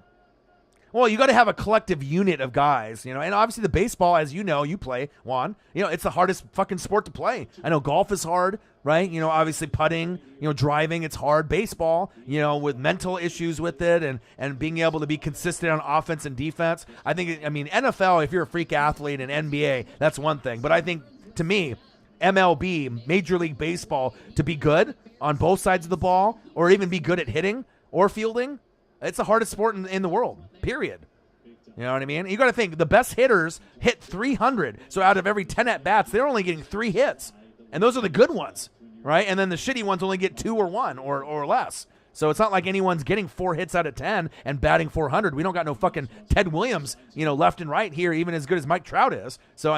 Well, you got to have a collective unit of guys, and obviously the baseball, as you know, you play, Juan, it's the hardest fucking sport to play. I know golf is hard, right? Obviously putting, driving, it's hard. Baseball, with mental issues with it and being able to be consistent on offense and defense. NFL, if you're a freak athlete, and NBA, that's one thing. But I think, to me, MLB, Major League Baseball, to be good on both sides of the ball or even be good at hitting or fielding, it's the hardest sport in the world, period. You know what I mean? You got to think, the best hitters hit 300. So out of every 10 at-bats, they're only getting 3 hits. And those are the good ones, right? And then the shitty ones only get 2 or 1 or less. So it's not like anyone's getting 4 hits out of 10 and batting 400. We don't got no fucking Ted Williams, left and right here, even as good as Mike Trout is. So,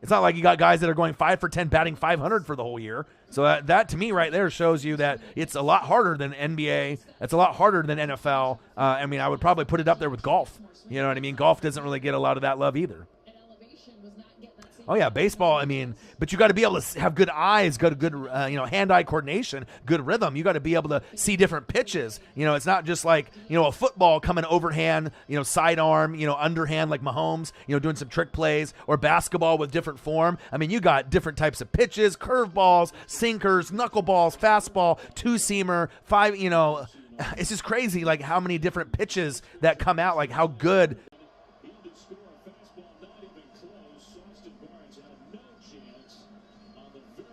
It's not like you got guys that are going 5 for 10 batting 500 for the whole year. So that to me right there shows you that it's a lot harder than NBA. It's a lot harder than NFL. I mean, I would probably put it up there with golf. You know what I mean? Golf doesn't really get a lot of that love either. Oh, yeah, baseball, I mean, but you got to be able to have good eyes, good hand-eye coordination, good rhythm. You got to be able to see different pitches. You know, it's not just like, a football coming overhand, sidearm, underhand like Mahomes, doing some trick plays, or basketball with different form. I mean, you got different types of pitches, curveballs, sinkers, knuckleballs, fastball, two-seamer, five, it's just crazy, like, how many different pitches that come out, like, how good.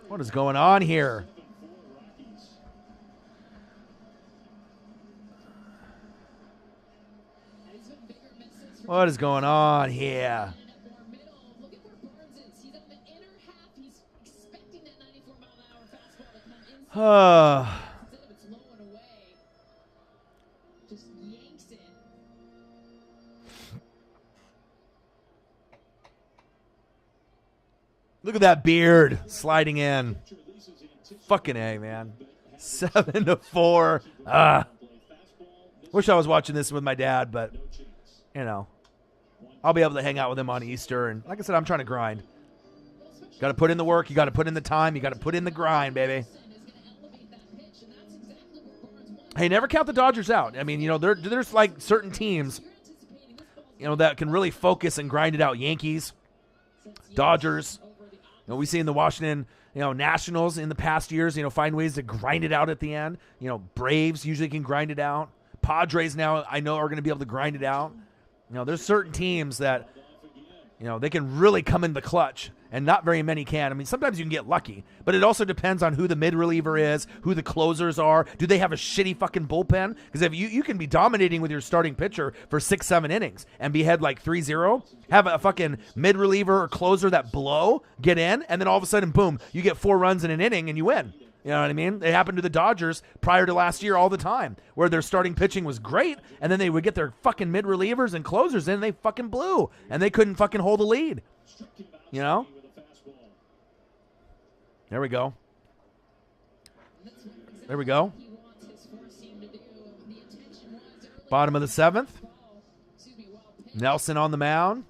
What is going on here? What is going on here? Look at that beard sliding in. Fucking A, man. 7-4. Wish I was watching this with my dad, but, I'll be able to hang out with him on Easter. And like I said, I'm trying to grind. Got to put in the work. You got to put in the time. You got to put in the grind, baby. Hey, never count the Dodgers out. I mean, there's like certain teams, that can really focus and grind it out. Yankees, Dodgers. We've seen the Washington, Nationals in the past years, find ways to grind it out at the end. Braves usually can grind it out. Padres now, I know, are going to be able to grind it out. There's certain teams that, they can really come in the clutch, and not very many can. I mean, sometimes you can get lucky, but it also depends on who the mid-reliever is, who the closers are. Do they have a shitty fucking bullpen? Because if you can be dominating with your starting pitcher for 6-7 innings and be ahead like 3-0, have a fucking mid-reliever or closer that blow, get in, and then all of a sudden, boom, you get 4 runs in an inning and you win. You know what I mean? It happened to the Dodgers prior to last year all the time, where their starting pitching was great, and then they would get their fucking mid-relievers and closers in, and they fucking blew, and they couldn't fucking hold a lead. There we go. There we go. Bottom of the 7th. Nelson on the mound.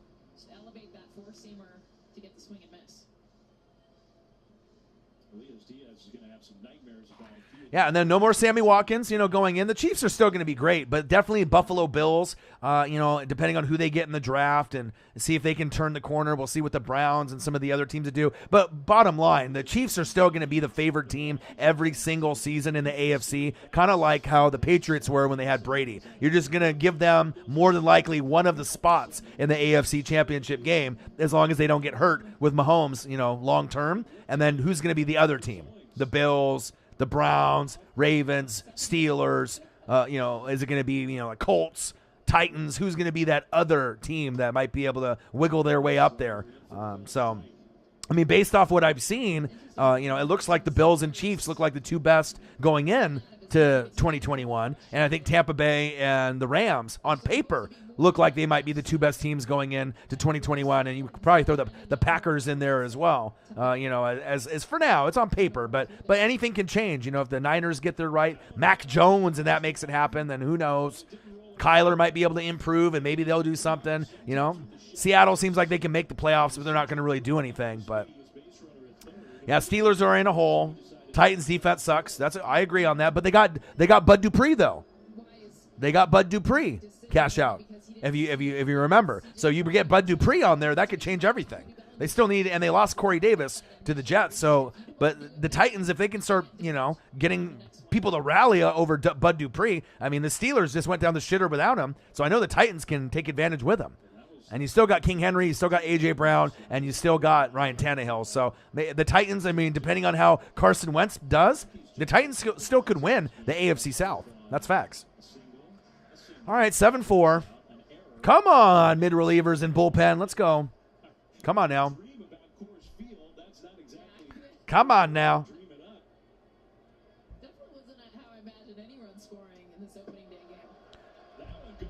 Yeah, and then no more Sammy Watkins, going in. The Chiefs are still going to be great, but definitely Buffalo Bills, depending on who they get in the draft and see if they can turn the corner. We'll see what the Browns and some of the other teams do. But bottom line, the Chiefs are still going to be the favorite team every single season in the AFC, kind of like how the Patriots were when they had Brady. You're just going to give them more than likely one of the spots in the AFC Championship game as long as they don't get hurt with Mahomes, long term. And then who's going to be the other team? The Bills, the Browns, Ravens, Steelers, is it going to be, the Colts, Titans? Who's going to be that other team that might be able to wiggle their way up there? So, I mean, based off what I've seen, it looks like the Bills and Chiefs look like the two best going in to 2021. And I think Tampa Bay and the Rams on paper look like they might be the two best teams going in to 2021. And you could probably throw the Packers in there as well. As for now, it's on paper, but anything can change. If the Niners get their right, Mac Jones, and that makes it happen, then who knows? Kyler might be able to improve, and maybe they'll do something. Seattle seems like they can make the playoffs, but they're not going to really do anything. But yeah, Steelers are in a hole. Titans defense sucks. I agree on that. But they got Bud Dupree though. They got Bud Dupree cash out. If you remember, so you get Bud Dupree on there, that could change everything. They still need, and they lost Corey Davis to the Jets. So, but the Titans, if they can start, getting people to rally over Bud Dupree. I mean, the Steelers just went down the shitter without him. So I know the Titans can take advantage with him. And you still got King Henry, you still got A.J. Brown, and you still got Ryan Tannehill. So the Titans, I mean, depending on how Carson Wentz does, the Titans still could win the AFC South. That's facts. All right, 7-4. Come on, mid-relievers and bullpen. Let's go. Come on now. Come on now.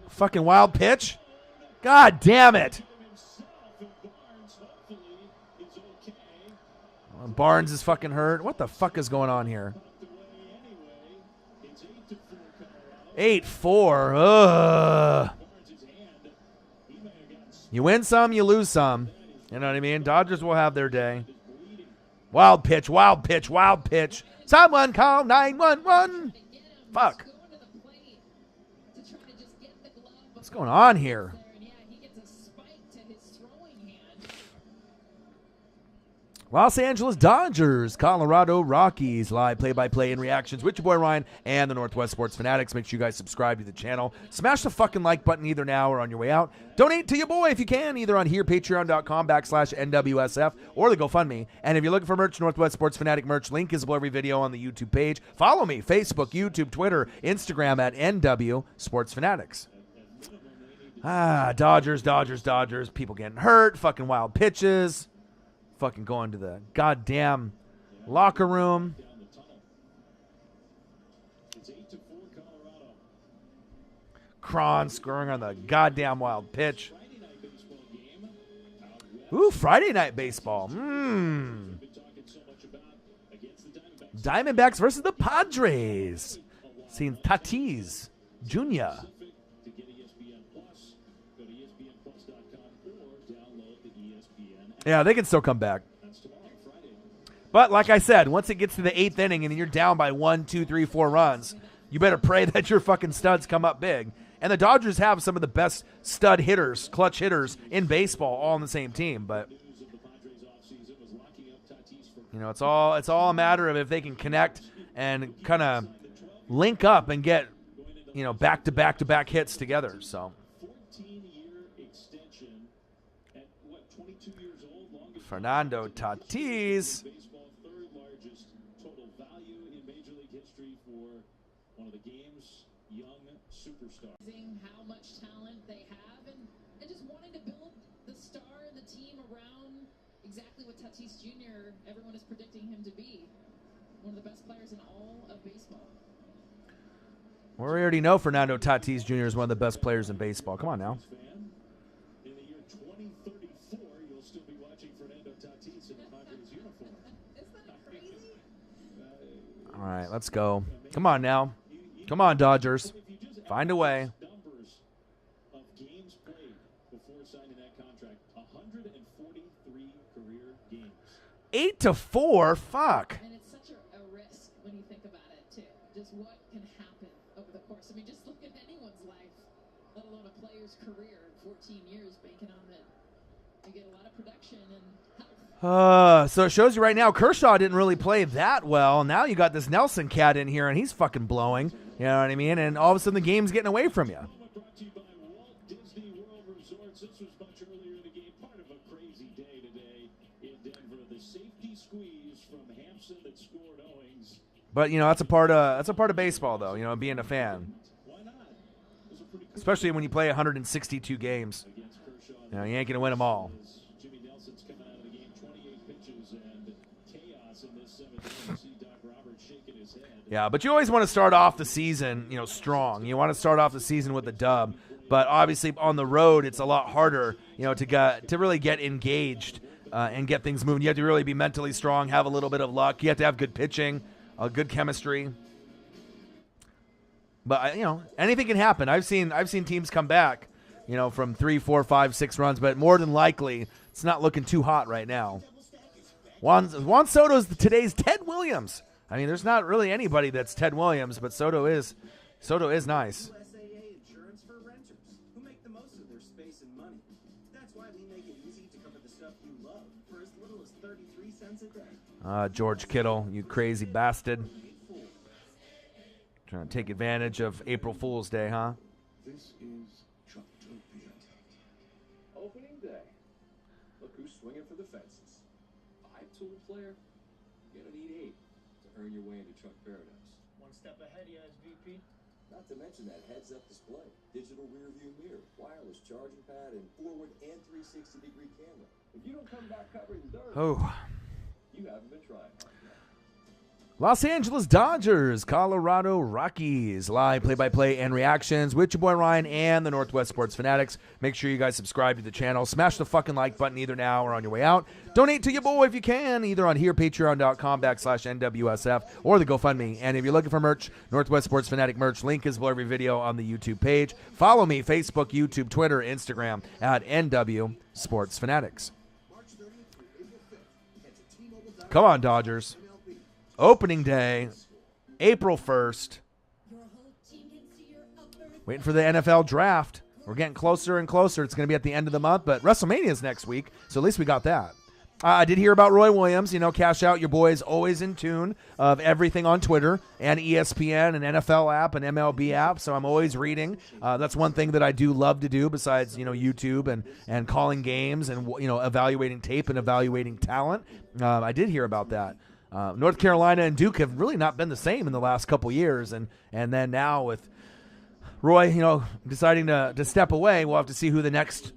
Fucking wild pitch. God damn it. Barnes is fucking hurt. What the fuck is going on here? 8-4. Ugh. You win some, you lose some. You know what I mean? Dodgers will have their day. Wild pitch, wild pitch, wild pitch. Someone call 911. Fuck. What's going on here? Los Angeles Dodgers, Colorado Rockies, live play-by-play and reactions with your boy Ryan and the Northwest Sports Fanatics. Make sure you guys subscribe to the channel. Smash the fucking like button either now or on your way out. Donate to your boy if you can, either on here, patreon.com/NWSF, or the GoFundMe. And if you're looking for merch, Northwest Sports Fanatic merch, link is below every video on the YouTube page. Follow me, Facebook, YouTube, Twitter, Instagram at NW Sports Fanatics. Dodgers, Dodgers, Dodgers. People getting hurt, fucking wild pitches. Fucking going to the goddamn locker room. Cron scoring on the goddamn wild pitch. Ooh, Friday night baseball. Diamondbacks versus the Padres. Seeing Tatis Jr. Yeah, they can still come back. But like I said, once it gets to the 8th inning and you're down by 1, 2, 3, 4 runs, you better pray that your fucking studs come up big. And the Dodgers have some of the best stud hitters, clutch hitters in baseball, all on the same team. But you know, it's all a matter of if they can connect and kind of link up and get, you know, back-to-back hits together. So. Fernando Tatis. How much talent they have and just wanting to build the star and the team around exactly what Tatis Jr. everyone is predicting him to be. One of the best players in all of baseball. Well, we already know Fernando Tatis Jr. is one of the best players in baseball. Come on now. All right, let's go. Come on now. Come on, Dodgers. Find a way. 8-4. Fuck. And it's such a risk when you think about it, too. Just what can happen over the course. I mean, just look at anyone's life, let alone a player's career. 14 years banking on that. You get a lot of production and health. So it shows you right now, Kershaw didn't really play that well. Now you got this Nelson cat in here, and he's fucking blowing. You know what I mean? And all of a sudden the game's getting away from you. But you know, that's a part of baseball, though. You know, being a fan, especially when you play 162 games. You know, you ain't gonna win them all. Yeah, but you always want to start off the season, you know, strong. You want to start off the season with a dub. But obviously on the road, it's a lot harder, you know, to really get engaged and get things moving. You have to really be mentally strong, have a little bit of luck. You have to have good pitching, good chemistry. But you know, anything can happen. I've seen teams come back, you know, from 3, 4, 5, 6 runs. But more than likely, it's not looking too hot right now. Juan Soto's today's Ted Williams. I mean, there's not really anybody that's Ted Williams, but Soto is nice. USAA insurance for renters who make the most of their space and money. That's why we make it easy to cover the stuff you love for as little as 33 cents a day. George Kittle, you crazy bastard. Trying to take advantage of April Fool's Day, huh? This is Chucktopia. Opening day. Look who's swinging for the fences. 5-tool player? You're gonna need 8 to earn your way into Truck Paradise. One step ahead of you as VP. Not to mention that heads-up display, digital rear-view mirror, wireless charging pad, and forward and 360-degree camera. If you don't come back covering dirt, oh, you haven't been trying hard enough. Los Angeles Dodgers, Colorado Rockies. Live play-by-play and reactions with your boy Ryan and the Northwest Sports Fanatics. Make sure you guys subscribe to the channel. Smash the fucking like button either now or on your way out. Donate to your boy if you can, either on here, patreon.com/NWSF, or the GoFundMe. And if you're looking for merch, Northwest Sports Fanatic merch, link is below every video on the YouTube page. Follow me, Facebook, YouTube, Twitter, Instagram, at NW Sports Fanatics. Come on, Dodgers. Opening day, April 1st. Waiting for the NFL draft. We're getting closer and closer. It's going to be at the end of the month, but WrestleMania is next week, so at least we got that. I did hear about Roy Williams. You know, cash out. Your boy is always in tune of everything on Twitter and ESPN and NFL app and MLB app, so I'm always reading. That's one thing that I do love to do besides, you know, YouTube and calling games and, you know, evaluating tape and evaluating talent. I did hear about that. North Carolina and Duke have really not been the same in the last couple years, and then now with Roy, you know, deciding to step away, we'll have to see who the next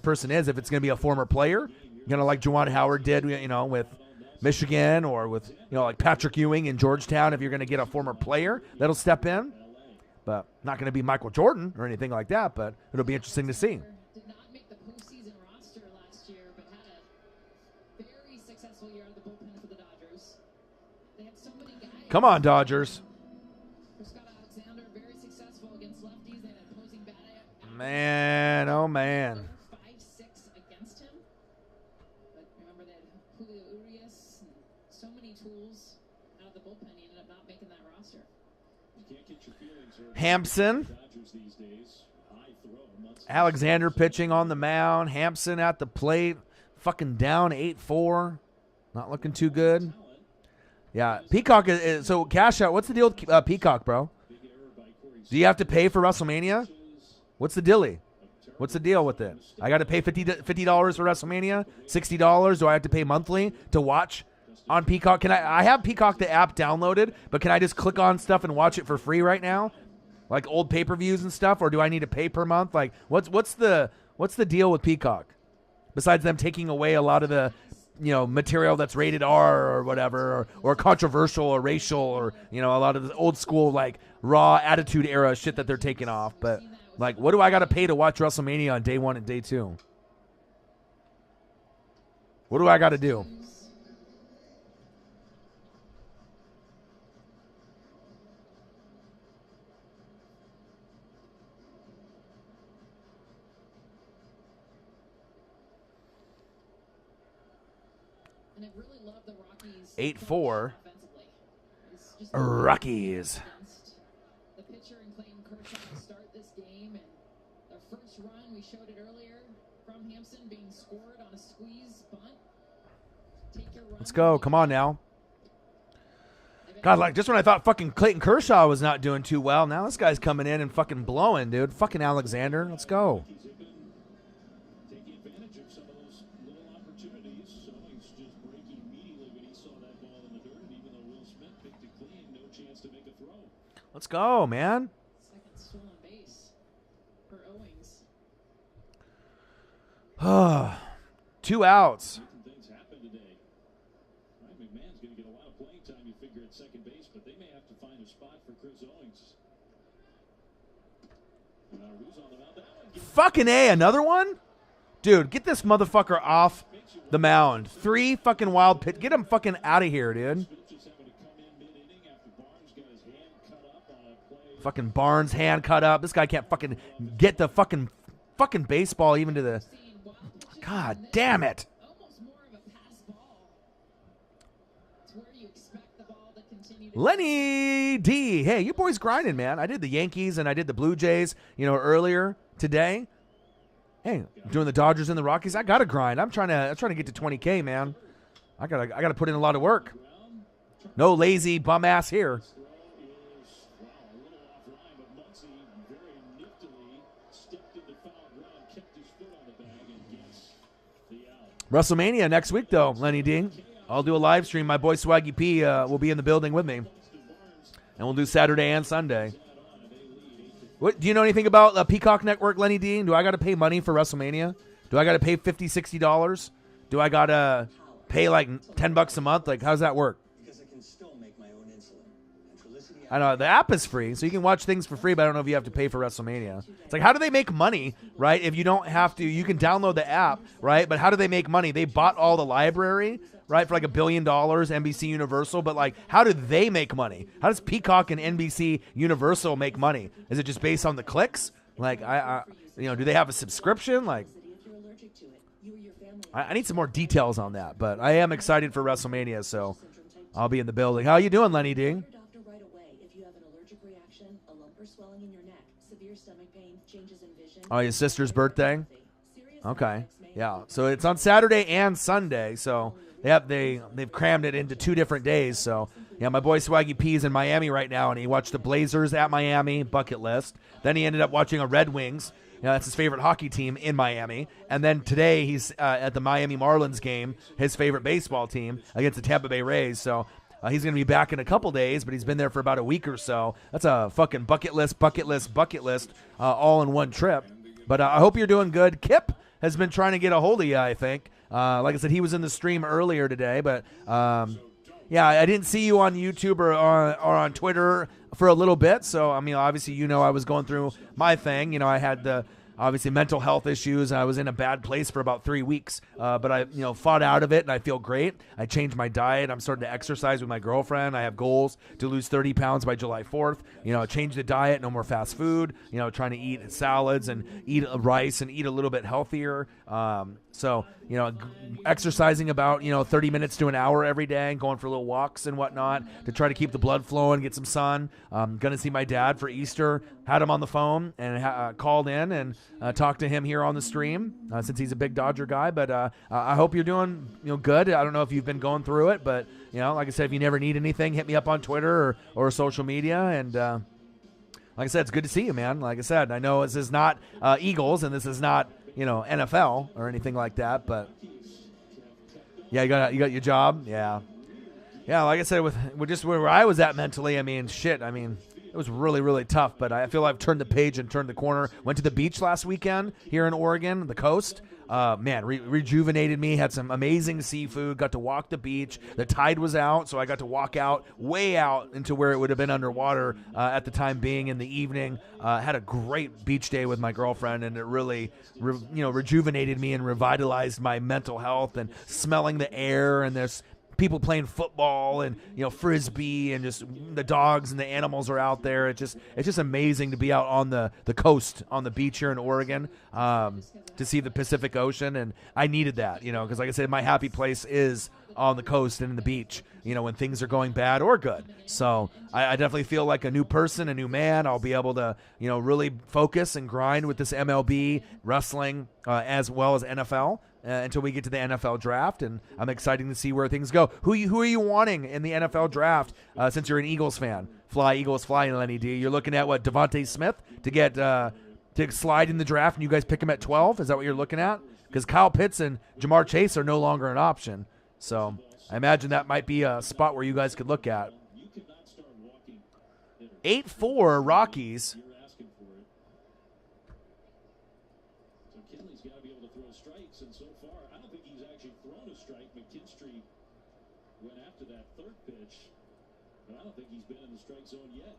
person is. If it's going to be a former player, you know, like Juwan Howard did, you know, with Michigan, or with, you know, like Patrick Ewing in Georgetown. If you're going to get a former player that'll step in, but not going to be Michael Jordan or anything like that. But it'll be interesting to see. Come on, Dodgers. Man, oh man. 5-6 against him. But remember that Julio Urias and so many tools out of the bullpen, he ended up not making that roster. Hampson. Alexander pitching on the mound. Hampson at the plate. Fucking down 8-4. Not looking too good. Yeah, Peacock is so cash out. What's the deal with Peacock, bro? Do you have to pay for WrestleMania? What's the dilly? What's the deal with it? I got to pay $50 for WrestleMania, $60. Do I have to pay monthly to watch on Peacock? Can I have Peacock the app downloaded, but can I just click on stuff and watch it for free right now, like old pay-per-views and stuff, or do I need to pay per month? Like, what's the deal with Peacock? Besides them taking away a lot of the, you know, material that's rated R or whatever, or controversial or racial, or, you know, a lot of the old school, like, Raw Attitude Era shit that they're taking off. But, like, what do I got to pay to watch WrestleMania on day 1 and day 2? What do I got to do? And I really love the Rockies. 8-4. Rockies. The pitcher and Clayton Kershaw to start this game, and their first run, we showed it earlier, from Hampson being scored on a squeeze bunt. Take your run. Let's go. Come on now. God, like, just when I thought fucking Clayton Kershaw was not doing too well, now this guy's coming in and fucking blowing, dude. Fucking Alexander. Let's go. Let's go, man. Second stolen base for Owings. 2 outs. Things happen today. Ryan McMahon's going to get a lot of playing time, you figure, at second base, but they may have to find a spot for Chris Owings. Who's on the mound? Fucking A, another one? Dude, get this motherfucker off the mound. 3 fucking wild pitch. Get him fucking out of here, dude. Fucking Barnes hand cut up. This guy can't fucking get the fucking baseball even to the. God damn it. Lenny D. Hey, your boy's grinding, man. I did the Yankees and I did the Blue Jays, you know, earlier today. Hey, doing the Dodgers and the Rockies. I gotta grind. I'm trying to get to 20K, man. I gotta put in a lot of work. No lazy bum ass here. WrestleMania next week, though, Lenny D. I'll do a live stream. My boy Swaggy P will be in the building with me. And we'll do Saturday and Sunday. What, do you know anything about Peacock Network, Lenny D? Do I got to pay money for WrestleMania? Do I got to pay $50, $60? Do I got to pay like $10 a month? Like, how does that work? Because I can still make my I know the app is free, so you can watch things for free, but I don't know if you have to pay for WrestleMania. It's like, how do they make money, right? If you don't have to, you can download the app, right? But how do they make money? They bought all the library, right, for like $1 billion, NBC Universal, but like, how do they make money? How does Peacock and NBC Universal make money? Is it just based on the clicks? Like, do they have a subscription? Like, I need some more details on that, but I am excited for WrestleMania, so I'll be in the building. How you doing, Lenny D? Oh, your sister's birthday? Okay. Yeah. So it's on Saturday and Sunday. So they've crammed it into 2 different days. So yeah, my boy Swaggy P's in Miami right now, and he watched the Blazers at Miami, bucket list. Then he ended up watching a Red Wings. That's his favorite hockey team in Miami. And then today he's at the Miami Marlins game, his favorite baseball team, against the Tampa Bay Rays. So he's going to be back in a couple days, but he's been there for about a week or so. That's a fucking bucket list, all in one trip. But I hope you're doing good. Kip has been trying to get a hold of you, I think. Like I said, he was in the stream earlier today. But, yeah, I didn't see you on YouTube or on Twitter for a little bit. So, I mean, obviously, I was going through my thing. I had the obviously mental health issues. I was in a bad place for about 3 weeks, but I fought out of it, and I feel great. I changed my diet. I'm starting to exercise with my girlfriend. I have goals to lose 30 pounds by July 4th. Change the diet, no more fast food. Trying to eat salads and eat rice and eat a little bit healthier. So, exercising about, 30 minutes to an hour every day and going for little walks and whatnot to try to keep the blood flowing, get some sun. Going to see my dad for Easter. Had him on the phone and called in and talked to him here on the stream since he's a big Dodger guy. But I hope you're doing, good. I don't know if you've been going through it, but, like I said, if you never need anything, hit me up on Twitter or social media. And like I said, it's good to see you, man. Like I said, I know this is not Eagles and this is not, NFL or anything like that, but yeah, you got your job. Yeah. Like I said, with just where I was at mentally, it was really, really tough, but I feel I've turned the page and turned the corner. Went to the beach last weekend here in Oregon, the coast. Rejuvenated me, had some amazing seafood, got to walk the beach. The tide was out, so I got to walk out, way out into where it would have been underwater at the time being in the evening. Had a great beach day with my girlfriend, and it really, rejuvenated me and revitalized my mental health, and smelling the air, and there's people playing football and frisbee, and just the dogs and the animals are out there. It's just amazing to be out on the coast, on the beach here in Oregon, to see the Pacific Ocean. And I needed that, because like I said, my happy place is on the coast and in the beach, when things are going bad or good. So I definitely feel like a new person, a new man. I'll be able to, really focus and grind with this MLB wrestling as well as NFL. Until we get to the NFL draft, and I'm excited to see where things go. Who are you wanting in the NFL draft? Since you're an Eagles fan, fly Eagles, fly, Lenny D. You're looking at what, Devontae Smith to get to slide in the draft, and you guys pick him at 12. Is that what you're looking at? Because Kyle Pitts and Jamar Chase are no longer an option. So I imagine that might be a spot where you guys could look at. 8-4 Rockies. And so far, I don't think he's actually thrown a strike. McKinstry went after that third pitch, but I don't think he's been in the strike zone yet.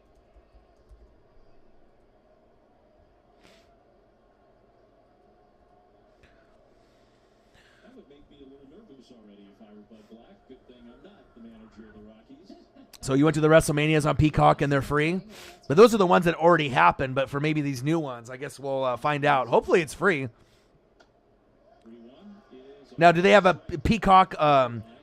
That would make me a little nervous already if I were Bud Black. Good thing I'm not the manager of the Rockies. So you went to the WrestleManias on Peacock and they're free? But those are the ones that already happened, but for maybe these new ones, I guess we'll find out. Hopefully it's free. Now, do they have a Peacock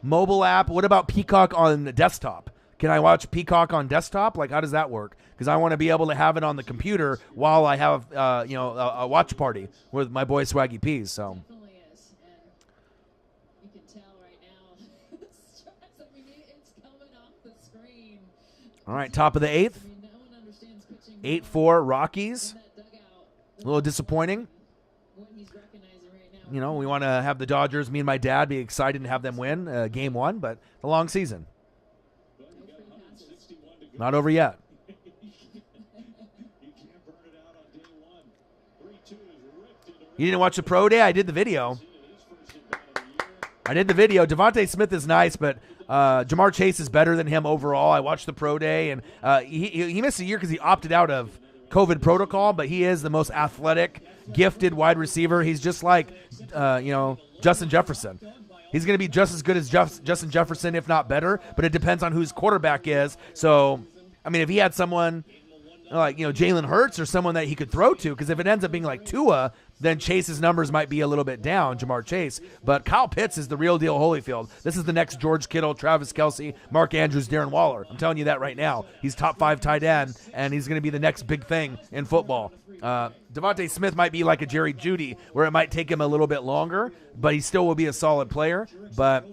mobile app? What about Peacock on the desktop? Can I watch Peacock on desktop? Like, how does that work? Because I want to be able to have it on the computer while I have, a watch party with my boy Swaggy P's. So. Definitely is, and you can tell right now. It's coming off the screen. All right, top of the 8th. 8-4 Rockies. A little disappointing. We want to have the Dodgers, me and my dad, be excited and have them win game 1, but the long season. Not over yet. You didn't watch the pro day? I did the video. Devontae Smith is nice, but Jamar Chase is better than him overall. I watched the pro day, and he missed a year because he opted out of COVID protocol, but he is the most athletic, gifted wide receiver. He's just like, Justin Jefferson. He's going to be just as good as Justin Jefferson, if not better, but it depends on who his quarterback is. So, I mean, if he had someone like, Jalen Hurts or someone that he could throw to, because if it ends up being like Tua, then Chase's numbers might be a little bit down, Jamar Chase. But Kyle Pitts is the real deal Holyfield. This is the next George Kittle, Travis Kelce, Mark Andrews, Darren Waller. I'm telling you that right now. He's top 5 tight end, and he's going to be the next big thing in football. Devontae Smith might be like a Jerry Jeudy, where it might take him a little bit longer, but he still will be a solid player. But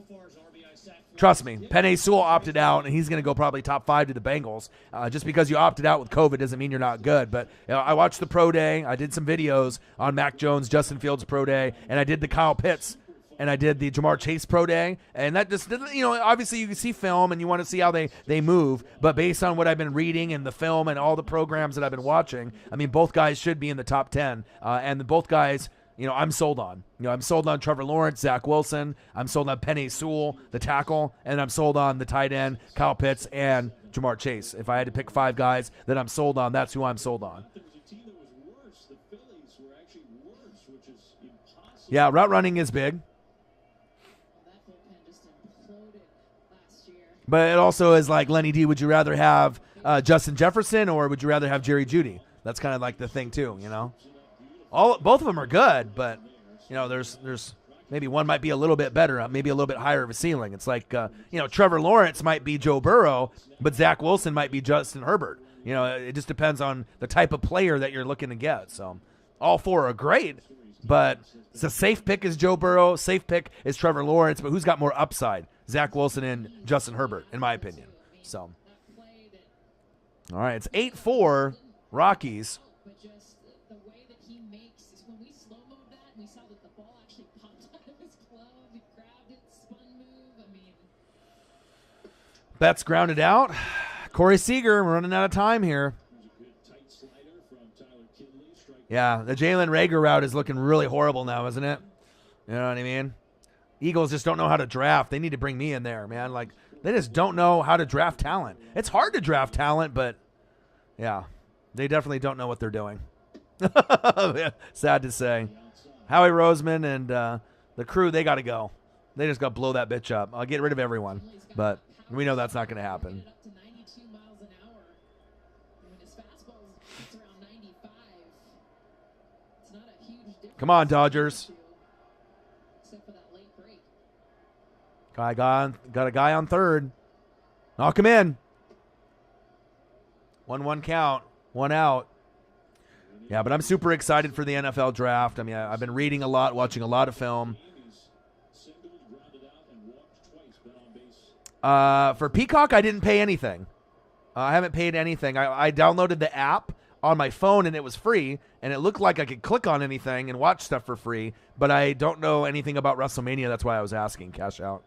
trust me, Penei Sewell opted out, and he's going to go probably top 5 to the Bengals. Just because you opted out with COVID doesn't mean you're not good. But I watched the pro day. I did some videos on Mac Jones, Justin Fields pro day, and I did the Kyle Pitts, and I did the Jamar Chase pro day. And that just, obviously you can see film, and you want to see how they move. But based on what I've been reading and the film and all the programs that I've been watching, I mean, both guys should be in the top 10. And both guys, I'm sold on. I'm sold on Trevor Lawrence, Zach Wilson. I'm sold on Penei Sewell, the tackle. And I'm sold on the tight end, Kyle Pitts, and Jamar Chase. If I had to pick 5 guys that I'm sold on, that's who I'm sold on. Yeah, route running is big. But it also is like, Lenny D, would you rather have Justin Jefferson or would you rather have Jerry Jeudy? That's kind of like the thing too, Both of them are good, but there's maybe one might be a little bit better, maybe a little bit higher of a ceiling. It's like Trevor Lawrence might be Joe Burrow, but Zach Wilson might be Justin Herbert. It just depends on the type of player that you're looking to get. So all 4 are great, but the safe pick is Joe Burrow, safe pick is Trevor Lawrence, but who's got more upside? Zach Wilson and Justin Herbert, in my opinion. So, all right, it's 8-4 Rockies. Betts grounded out. Corey Seager, we're running out of time here. Yeah, the Jalen Reagor route is looking really horrible now, isn't it? You know what I mean? Eagles just don't know how to draft. They need to bring me in there, man. Like, they just don't know how to draft talent. It's hard to draft talent, but, yeah, they definitely don't know what they're doing. Sad to say. Howie Roseman and the crew, they got to go. They just got to blow that bitch up. I'll get rid of everyone, but we know that's not going to happen. Come on, Dodgers. Got a guy on third. Knock him in. 1-1 count. 1 out. Yeah, but I'm super excited for the NFL draft. I mean, I've been reading a lot, watching a lot of film. For Peacock, I didn't pay anything. I haven't paid anything. I downloaded the app on my phone, and it was free, and it looked like I could click on anything and watch stuff for free, but I don't know anything about WrestleMania. That's why I was asking. Cash out.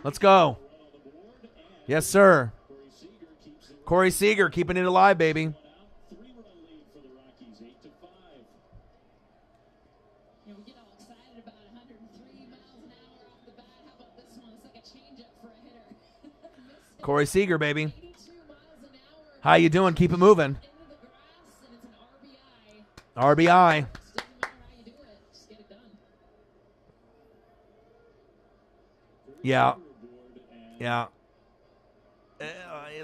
Let's go. Yes, sir. Corey Seager keeping it alive, baby. Corey Seager, baby. How you doing? Keep it moving. RBI. Yeah. Yeah.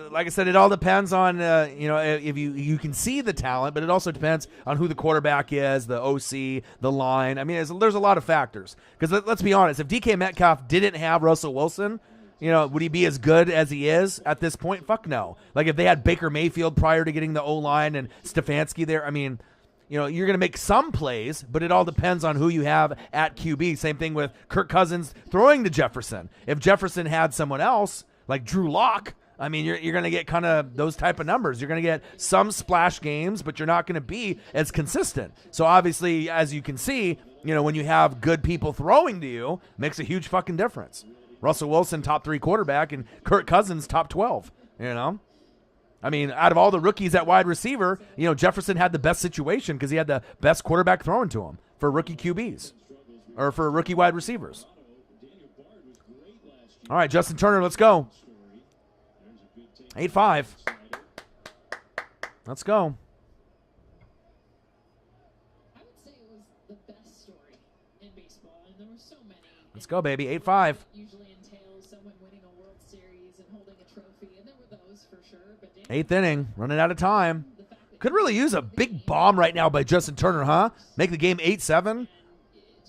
Like I said, it all depends on, if you can see the talent, but it also depends on who the quarterback is, the OC, the line. I mean, there's a lot of factors. Because let's be honest, if DK Metcalf didn't have Russell Wilson, would he be as good as he is at this point? Fuck no. Like if they had Baker Mayfield prior to getting the O-line and Stefanski there, I mean, you're going to make some plays, but it all depends on who you have at QB. Same thing with Kirk Cousins throwing to Jefferson. If Jefferson had someone else, like Drew Lock, I mean, you're going to get kind of those type of numbers. You're going to get some splash games, but you're not going to be as consistent. So obviously, as you can see, when you have good people throwing to you, makes a huge fucking difference. Russell Wilson, top 3 quarterback, and Kirk Cousins, top 12, I mean, out of all the rookies at wide receiver, you know, Jefferson had the best situation because he had the best quarterback throwing to him for rookie QBs or for rookie wide receivers. All right, Justin Turner, let's go. 8-5. Let's go. I would say it was the best story in baseball, and there were so many. Let's go, baby. 8-5. Usually entails someone winning a World Series and holding a trophy, and there were those for sure. But 8th inning, running out of time. Could really use a big bomb right now by Justin Turner, huh? Make the game 8-7.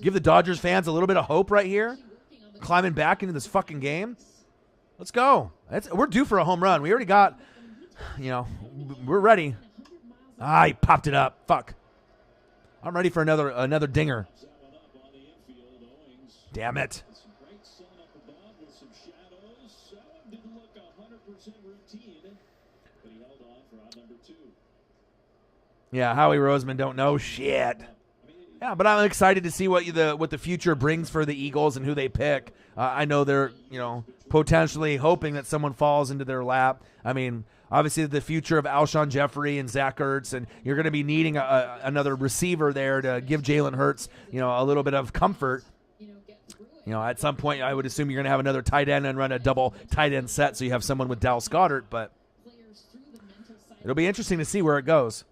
Give the Dodgers fans a little bit of hope right here. Climbing back into this fucking game. Let's go. We're due for a home run. We already got, you know, we're ready. Ah, he popped it up. Fuck. I'm ready for another dinger. Damn it. Yeah, Howie Roseman don't know shit. Yeah, but I'm excited to see what the future brings for the Eagles and who they pick. I know they're, you know, potentially hoping that someone falls into their lap. I mean, obviously the future of Alshon Jeffrey and Zach Ertz, and you're going to be needing another receiver there to give Jalen Hurts, you know, a little bit of comfort. You know, at some point I would assume you're going to have another tight end and run a double tight end set so you have someone with Dallas Goedert, but it'll be interesting to see where it goes.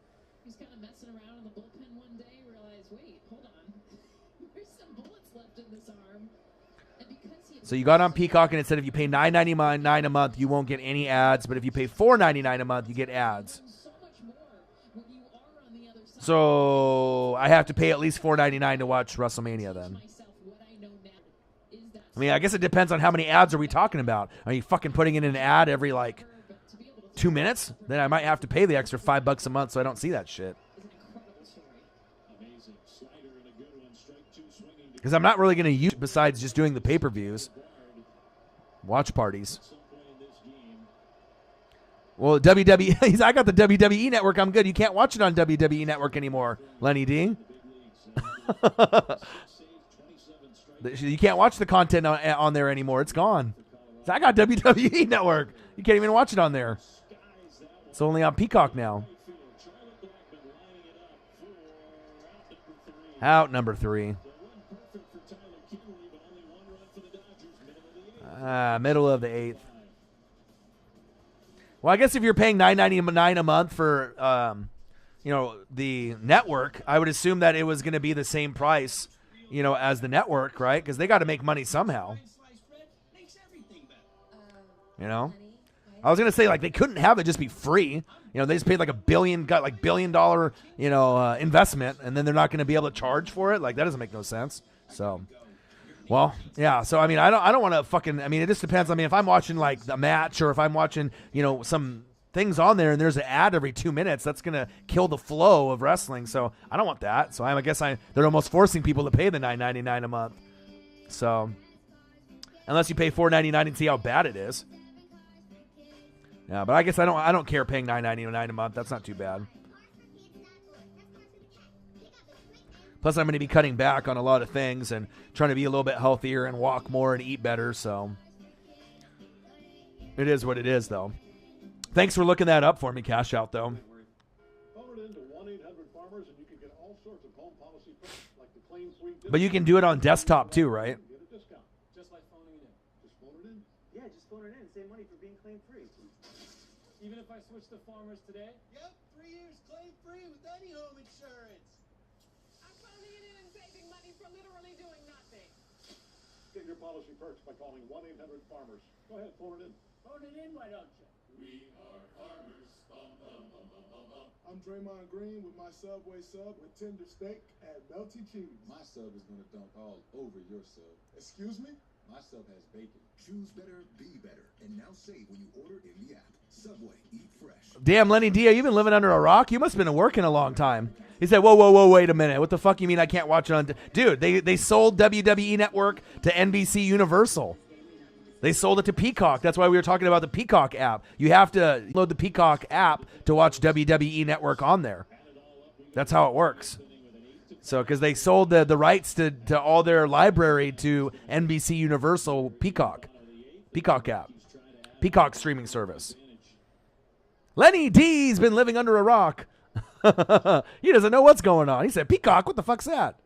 So you got on Peacock, and it said if you pay $9.99 a month, you won't get any ads. But if you pay $4.99 a month, you get ads. So I have to pay at least $4.99 to watch WrestleMania then. I mean, I guess it depends on how many ads are we talking about. Are you fucking putting in an ad every, 2 minutes? Then I might have to pay the extra $5 a month so I don't see that shit. Because I'm not really going to use it besides just doing the pay-per-views. Watch parties. Well, WWE, I got the WWE Network. I'm good. You can't watch it on WWE Network anymore, Lenny D. You can't watch the content on there anymore. It's gone. I got WWE Network. You can't even watch it on there. It's only on Peacock now. Out number 3. Middle of the 8th. Well, I guess if you're paying $9.99 a month for, you know, the network, I would assume that it was going to be the same price, you know, as the network, right? Because they got to make money somehow. You know, I was going to say they couldn't have it just be free. You know, they just paid $1 billion, got $1 billion, you know, investment, and then they're not going to be able to charge for it. That doesn't make no sense. So. Well, yeah, so, I mean, I don't want to fucking, I mean, it just depends. I mean, if I'm watching, the match or if I'm watching, you know, some things on there and there's an ad every 2 minutes, that's going to kill the flow of wrestling. So I don't want that. So I guess they're almost forcing people to pay the $9.99 a month. So unless you pay $4.99 and see how bad it is. Yeah, but I guess I don't care paying $9.99 a month. That's not too bad. Plus, I'm going to be cutting back on a lot of things and trying to be a little bit healthier and walk more and eat better. So it is what it is, though. Thanks for looking that up for me, Cash Out, though. But you can do it on desktop, too, right? Just like phoning it in. Just phone it in? Yeah, just phone it in. Save money for being claim-free. Even if I switch to Farmers today? Yep, 3 years claim-free with any home insurance. Literally doing nothing. Get your policy perks by calling 1-800-FARMERS. Go ahead, phone it in. Phone it in, why don't you? We are farmers. Bum, bum, bum, bum, bum, bum. I'm Draymond Green with my Subway sub with tender steak and melty cheese. My sub is going to dump all over your sub. Excuse me? My sub has bacon. Choose better, be better. And now save when you order in the app. Subway, eat fresh. Damn, Lenny D, you've been living under a rock? You must have been working a long time. He said, whoa, wait a minute. What the fuck you mean I can't watch it on... Dude, they sold WWE Network to NBC Universal. They sold it to Peacock. That's why we were talking about the Peacock app. You have to load the Peacock app to watch WWE Network on there. That's how it works. So, because they sold the rights to all their library to NBC Universal Peacock app. Peacock streaming service. Lenny D's been living under a rock. He doesn't know what's going on. He said, Peacock, what the fuck's that?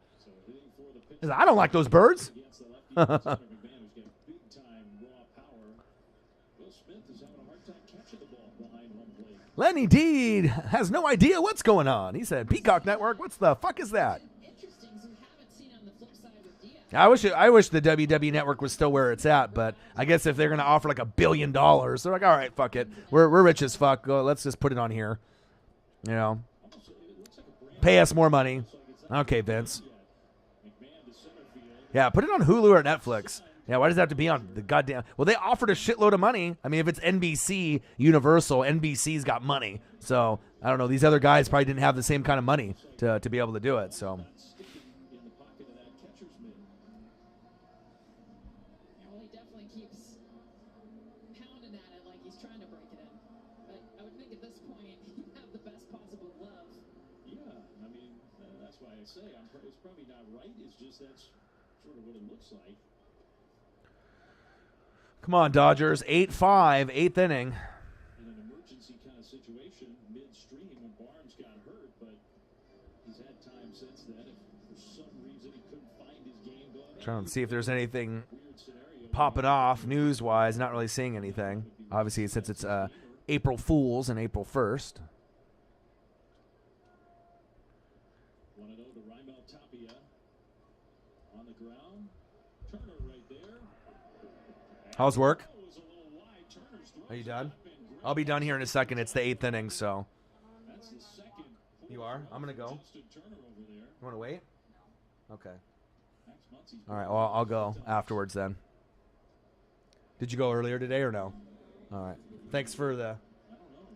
He said, I don't like those birds. Lenny D has no idea what's going on. He said, Peacock Network, what's the fuck is that? I wish the WWE Network was still where it's at, but I guess if they're going to offer like $1 billion, they're like, all right, fuck it. We're rich as fuck. Let's just put it on here. You know, pay us more money. Okay, Vince. Yeah, put it on Hulu or Netflix. Yeah, why does it have to be on the goddamn... Well, they offered a shitload of money. I mean, if it's NBC, Universal, NBC's got money. So, I don't know. These other guys probably didn't have the same kind of money to be able to do it. So... It's probably not right. It's just that's sort of what it looks like. Come on, Dodgers. 8-5, eighth inning. In an emergency kind of situation, midstream when Barnes got hurt, but he's had time since then. If for some reason he couldn't find his game going. Trying to see if there's anything popping off news-wise. Not really seeing anything. Obviously, since it's April Fools and April 1st. How's work? Are you done? I'll be done here in a second. It's the eighth inning, so. You are? I'm going to go. You want to wait? Okay. All right, well, I'll go afterwards then. Did you go earlier today or no? All right. Thanks for the...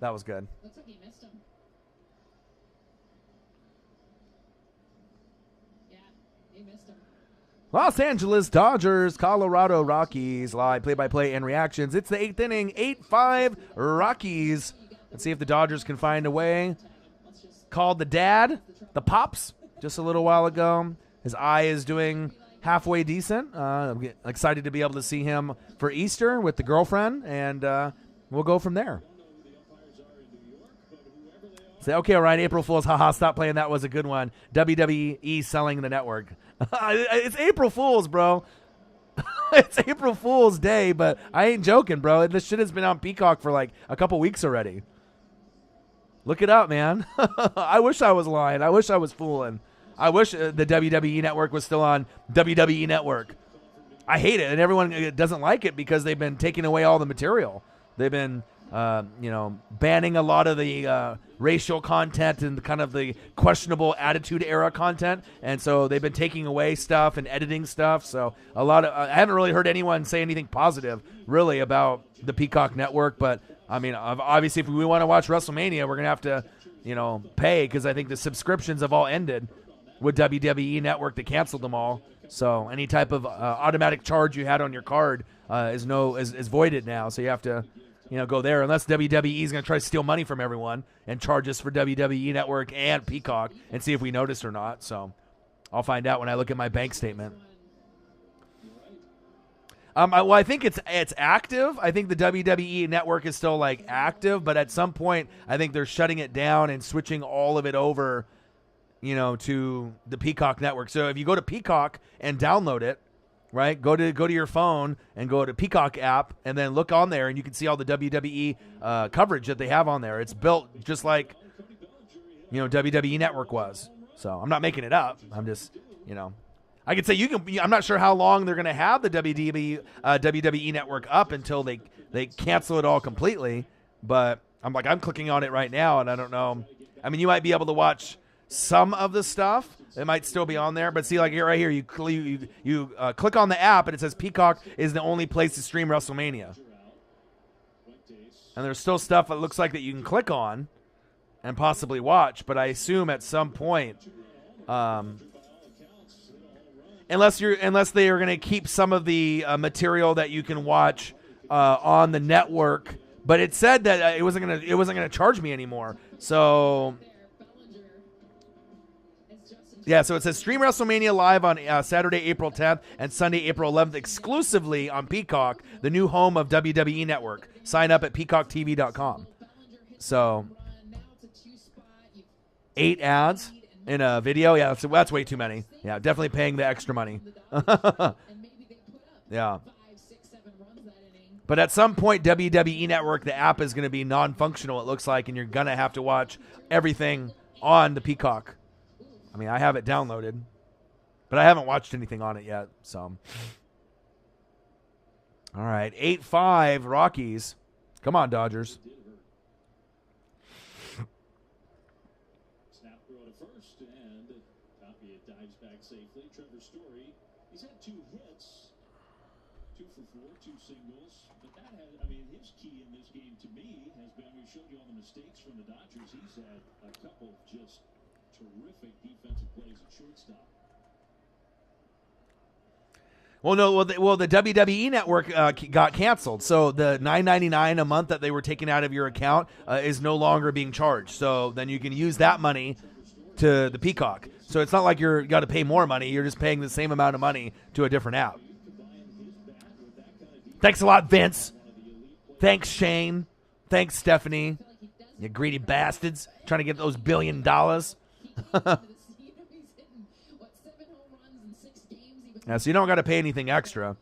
That was good. Looks like you missed him. Yeah, he missed him. Los Angeles Dodgers, Colorado Rockies, live play-by-play and reactions. It's the eighth inning, 8-5 Rockies. Let's see if the Dodgers can find a way. Called the dad, the Pops, just a little while ago. His eye is doing halfway decent. I'm excited to be able to see him for Easter with the girlfriend, and we'll go from there. Say, okay, all right, April Fools. Haha, stop playing. That was a good one. WWE selling the network. It's April Fool's, bro. It's April Fool's Day, but I ain't joking, bro. This shit has been on Peacock for like a couple weeks already. Look it up, man. I wish I was lying. I wish I was fooling. I wish the WWE Network was still on WWE Network. I hate it, and everyone doesn't like it because they've been taking away all the material. They've been, banning a lot of the racial content and kind of the questionable Attitude Era content, and so they've been taking away stuff and editing stuff. So a lot of I haven't really heard anyone say anything positive really about the Peacock Network. But I mean, obviously, if we want to watch WrestleMania, we're gonna have to, pay, because I think the subscriptions have all ended with WWE Network. They canceled them all. So any type of automatic charge you had on your card is voided now. So you have to, go there, unless WWE is going to try to steal money from everyone and charge us for WWE Network and Peacock and see if we notice or not. So I'll find out when I look at my bank statement. Well, I think it's active. I think the WWE Network is still active, but at some point I think they're shutting it down and switching all of it over, to the Peacock Network. So if you go to Peacock and download it, right, go to your phone and go to Peacock app and then look on there, and you can see all the WWE coverage that they have on there. It's built just like, WWE Network was. So I'm not making it up. I'm just, I could say I'm not sure how long they're going to have the WWE Network up until they cancel it all completely. But I'm clicking on it right now, and I don't know. I mean, you might be able to watch some of the stuff. It might still be on there, but see, right here, you click on the app, and it says Peacock is the only place to stream WrestleMania. And there's still stuff that looks like that you can click on and possibly watch, but I assume at some point, unless they are going to keep some of the material that you can watch on the network, but it said that it wasn't gonna charge me anymore. So. Yeah, so it says stream WrestleMania live on Saturday, April 10th and Sunday, April 11th exclusively on Peacock, the new home of WWE Network. Sign up at peacocktv.com. So 8 ads in a video. Yeah, that's way too many. Yeah, definitely paying the extra money. Yeah. But at some point, WWE Network, the app is going to be non-functional, it looks like, and you're going to have to watch everything on the Peacock. I mean, I have it downloaded, but I haven't watched anything on it yet. So, all right, 8-5 Rockies. Come on, Dodgers. Snap throw to first, and Tapia dives back safely. Trevor Story, he's had 2 hits, 2 for 4, 2 singles. But that has, I mean, his key in this game to me has been, we showed you all the mistakes from the Dodgers. He's had a couple just terrific defensive plays at shortstop. Well, no. Well, the WWE Network got canceled, so the $9.99 a month that they were taking out of your account is no longer being charged. So then you can use that money to the Peacock. So it's not like you got to pay more money. You're just paying the same amount of money to a different app. Thanks a lot, Vince. Thanks, Shane. Thanks, Stephanie. You greedy bastards trying to get those $1 billion. Yeah, so you don't got to pay anything extra.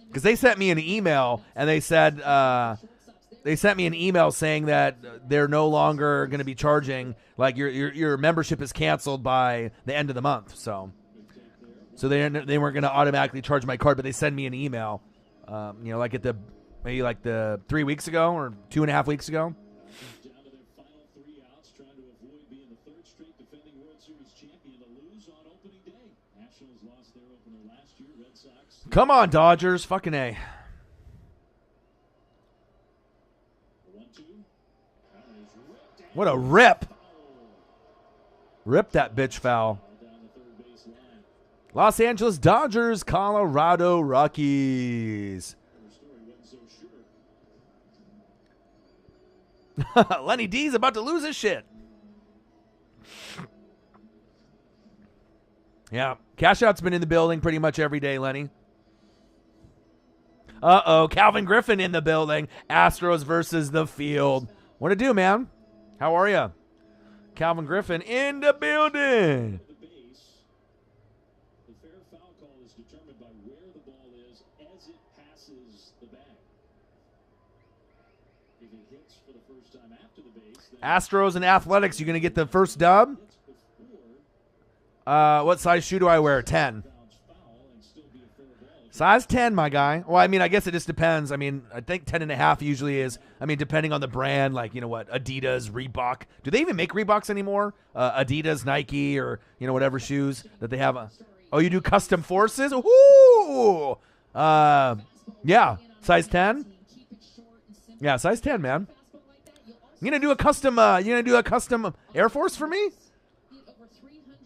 Because they sent me an email, and they said saying that they're no longer going to be charging, like your membership is canceled by the end of the month. So they weren't going to automatically charge my card, but they send me an email, like maybe like the 3 weeks ago or 2.5 weeks ago. Come on, Dodgers. Fucking A. What a rip. Rip that bitch foul. Los Angeles Dodgers, Colorado Rockies. Lenny D's about to lose his shit. Yeah, Cash Out's been in the building pretty much every day, Lenny. Uh-oh, Calvin Griffin in the building. Astros versus the field. What to do, man? How are you? Calvin Griffin in the building. The fair foul call is determined by where the ball is as it passes the bag. If it hits for the first time after the base, Astros and Athletics, you going to get the first dub? What size shoe do I wear? 10. Size 10, my guy. Well, I mean, I guess it just depends. I mean, I think 10.5 usually is, I mean, depending on the brand, like, you know what, Adidas, Reebok. Do they even make Reeboks anymore? Adidas, Nike, or, you know, whatever shoes that they have. Oh, you do custom forces? Ooh! Yeah, size 10? Yeah, size 10, man. You gonna do a custom, Air Force for me?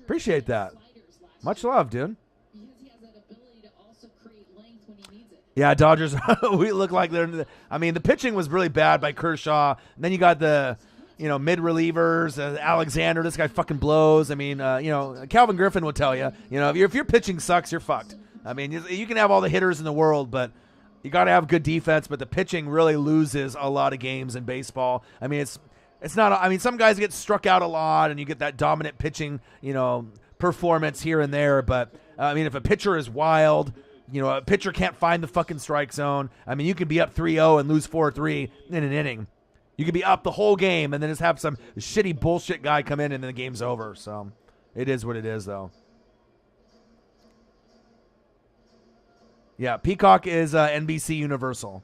Appreciate that. Much love, dude. Yeah, Dodgers, we look like they're, I mean, the pitching was really bad by Kershaw. And then you got the, mid-relievers, Alexander, this guy fucking blows. I mean, Calvin Griffin will tell you, if your pitching sucks, you're fucked. I mean, you can have all the hitters in the world, but you got to have good defense. But the pitching really loses a lot of games in baseball. I mean, it's not, I mean, some guys get struck out a lot and you get that dominant pitching, performance here and there. But, I mean, if a pitcher is wild, a pitcher can't find the fucking strike zone. I mean, you could be up 3-0 and lose 4-3 in an inning. You could be up the whole game and then just have some shitty bullshit guy come in and then the game's over. So it is what it is, though. Yeah, Peacock is NBC Universal.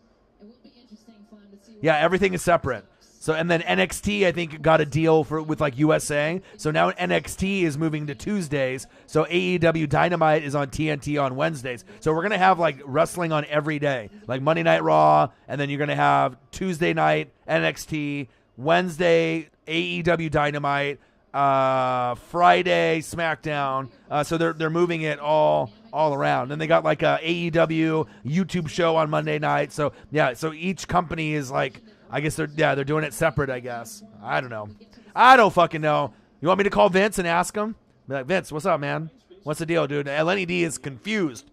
Yeah, everything is separate. So, and then NXT, I think, got a deal with like USA. So now NXT is moving to Tuesdays. So AEW Dynamite is on TNT on Wednesdays. So we're going to have like wrestling on every day, like Monday Night Raw. And then you're going to have Tuesday night NXT, Wednesday AEW Dynamite, Friday SmackDown. So they're moving it all around. Then they got like a AEW YouTube show on Monday night. So yeah, so each company is like, I guess they're doing it separate, I guess. I don't know. I don't fucking know. You want me to call Vince and ask him? Be like, Vince, what's up, man? What's the deal, dude? Lenny D is confused.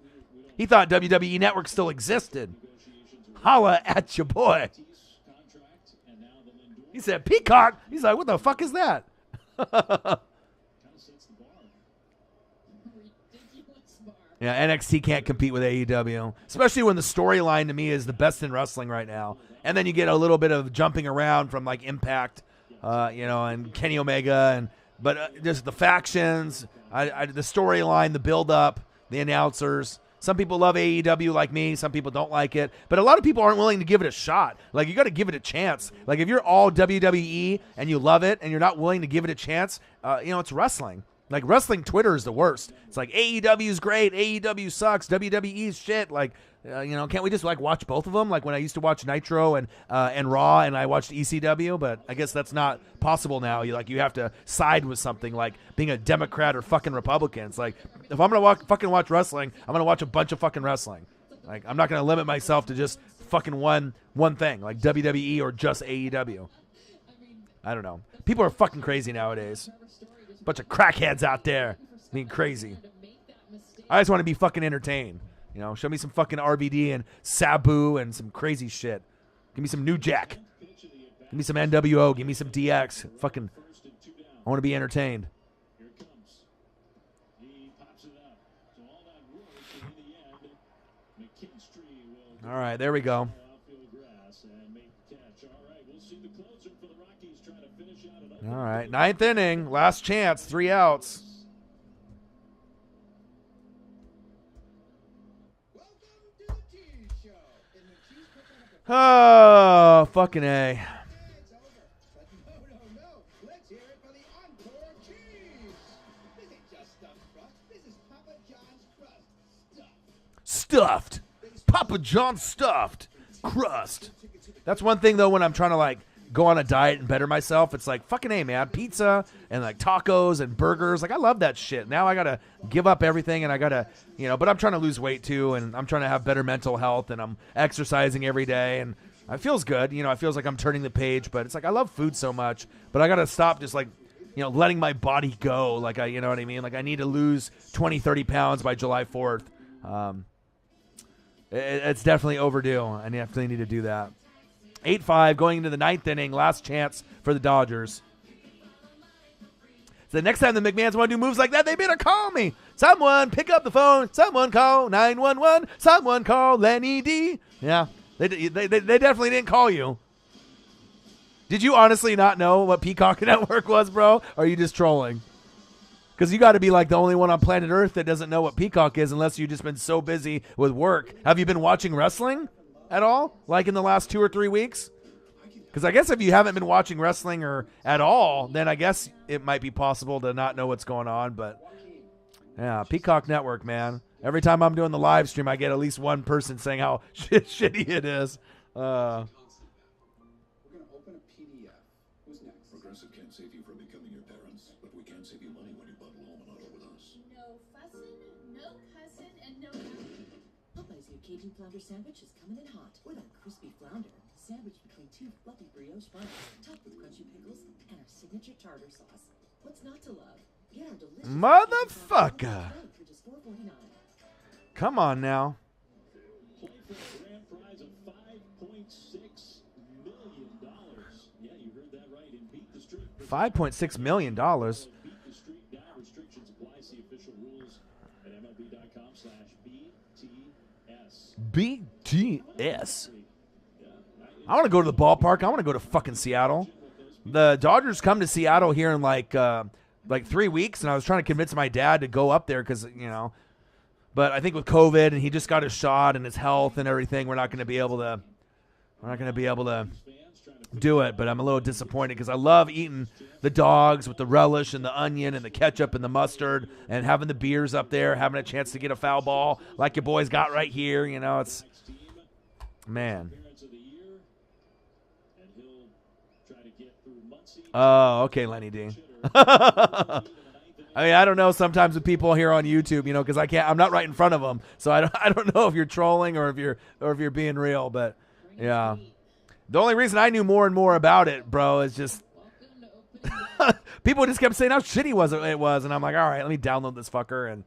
He thought WWE Network still existed. Holla at your boy. He said Peacock. He's like, what the fuck is that? Yeah, NXT can't compete with AEW, especially when the storyline to me is the best in wrestling right now. And then you get a little bit of jumping around from like Impact, and Kenny Omega, but just the factions, the storyline, the build-up, the announcers. Some people love AEW like me. Some people don't like it. But a lot of people aren't willing to give it a shot. Like, you got to give it a chance. Like, if you're all WWE and you love it and you're not willing to give it a chance, it's wrestling. Like, wrestling Twitter is the worst. It's like, AEW's great. AEW sucks. WWE's shit. Like, can't we just, like, watch both of them? Like, when I used to watch Nitro and Raw and I watched ECW. But I guess that's not possible now. You have to side with something like being a Democrat or fucking Republican. It's like, if I'm going to fucking watch wrestling, I'm going to watch a bunch of fucking wrestling. Like, I'm not going to limit myself to just fucking one thing, like WWE or just AEW. I don't know. People are fucking crazy nowadays. Bunch of crackheads out there being crazy. I just want to be fucking entertained. Show me some fucking RVD and Sabu and some crazy shit. Give me some New Jack. Give me some NWO. Give me some DX. Fucking, I want to be entertained. All right, there we go. All right, 9th inning, last chance, 3 outs. Oh, fucking A. Stuffed. Papa John's stuffed crust. That's one thing, though, when I'm trying to, like, go on a diet and better myself. It's like, fucking A, man. Pizza and, like, tacos and burgers. Like, I love that shit. Now I got to give up everything, and I got to, but I'm trying to lose weight, too, and I'm trying to have better mental health, and I'm exercising every day, and it feels good. It feels like I'm turning the page, but it's like I love food so much, but I got to stop just, like, letting my body go. Like, you know what I mean? Like, I need to lose 20, 30 pounds by July 4th. It's definitely overdue. I definitely need to do that. 8-5 going into the 9th inning. Last chance for the Dodgers. So the next time the McMahons want to do moves like that, they better call me. Someone pick up the phone. Someone call 911. Someone call Lenny D. Yeah, they definitely didn't call you. Did you honestly not know what Peacock Network was, bro? Or are you just trolling? Because you got to be like the only one on planet Earth that doesn't know what Peacock is unless you've just been so busy with work. Have you been watching wrestling at all? Like in the last 2 or 3 weeks? Because I guess if you haven't been watching wrestling or at all, then I guess it might be possible to not know what's going on. But yeah, Peacock Network, man. Every time I'm doing the live stream, I get at least one person saying how shitty it is. We're going to open a PDF. Who's next? Progressive can't save you from becoming your parents, but we can save you money when you bundle home and auto with us. No fussin', no cussin', and no Popeye's new Cajun flounder sandwich is coming in hot with a crispy flounder sandwiched between 2 fluffy brioche buns, topped with crunchy pickles and our signature tartar sauce. What's not to love? Get our delicious Motherfucker. for just $4.49. Come on now. Play for a grand prize of $5.6 million. Yeah, you heard that right. And beat the streak. $5.6 million. Beat the streak. Now restrictions apply. See official rules at MLB.com/BTS. BTS. I want to go to the ballpark. I want to go to fucking Seattle. The Dodgers come to Seattle here in like 3 weeks, and I was trying to convince my dad to go up there because, but I think with COVID and he just got his shot and his health and everything, we're not going to be able to do it. But I'm a little disappointed because I love eating the dogs with the relish and the onion and the ketchup and the mustard and having the beers up there, having a chance to get a foul ball like your boys got right here. It's, man. Oh, okay, Lenny D. I mean, I don't know sometimes with people here on YouTube, because I'm not right in front of them, so I don't know if you're trolling or if you're being real, but yeah. The only reason I knew more and more about it, bro, is just people just kept saying how shitty it was, and I'm like, all right, let me download this fucker,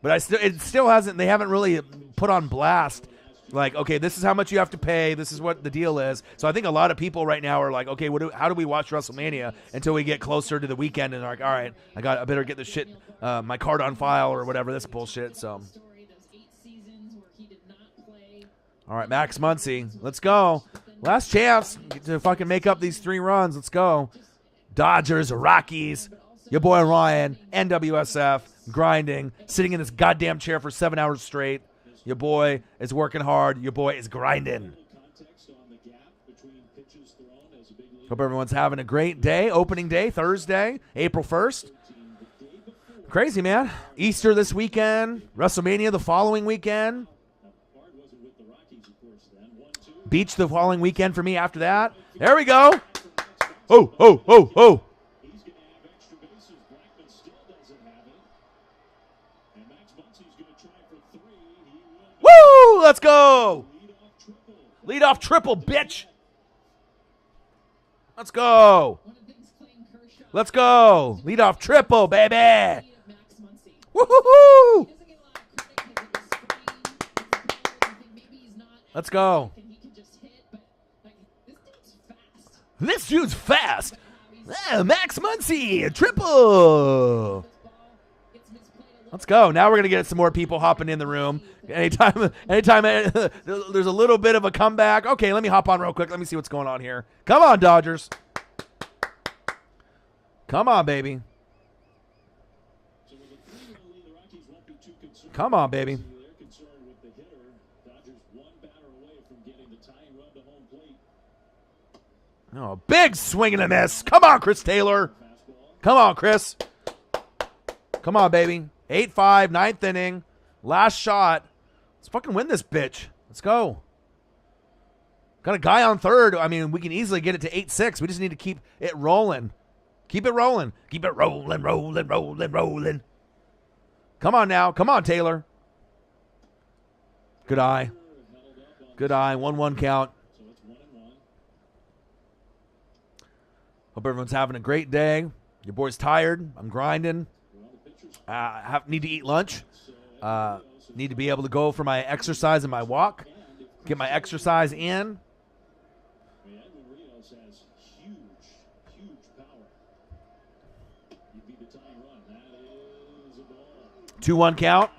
but it still hasn't. They haven't really put on blast Like, okay, this is how much you have to pay. This is what the deal is. So I think a lot of people right now are like, okay, how do we watch WrestleMania until we get closer to the weekend? And they're like, all right, I better get this shit, my card on file or whatever, this bullshit. So, all right, Max Muncy, let's go. Last chance to fucking make up these 3 runs. Let's go. Dodgers, Rockies, your boy Ryan, NWSF, grinding, sitting in this goddamn chair for 7 hours straight. Your boy is working hard. Your boy is grinding. Hope everyone's having a great day. Opening day, Thursday, April 1st. Crazy, man. Easter this weekend. WrestleMania the following weekend. Beach the following weekend for me after that. There we go. Oh, oh, oh, oh. Woo! Let's go. Lead off triple, bitch. Let's go. Let's go. Lead off triple, baby. Woo-hoo-hoo. Let's go. This dude's fast. Max Muncy, triple. Let's go. Now we're going to get some more people hopping in the room. Anytime there's a little bit of a comeback. Okay, let me hop on real quick. Let me see what's going on here. Come on, Dodgers. Come on, baby. Come on, baby. Oh, big swing and a miss. Come on, Chris Taylor. Come on, Chris. Come on, baby. 8-5, 9th inning. Last shot. Let's fucking win this bitch. Let's go. Got a guy on third. I mean, we can easily get it to 8-6. We just need to keep it rolling. Keep it rolling. Keep it rolling, rolling, rolling, rolling. Come on now. Come on, Taylor. Good eye. Good eye. 1-1 count. Hope everyone's having a great day. Your boy's tired. I'm grinding. Need to eat lunch. Need to be able to go for my exercise and my walk. Get my exercise in. 2-1 count.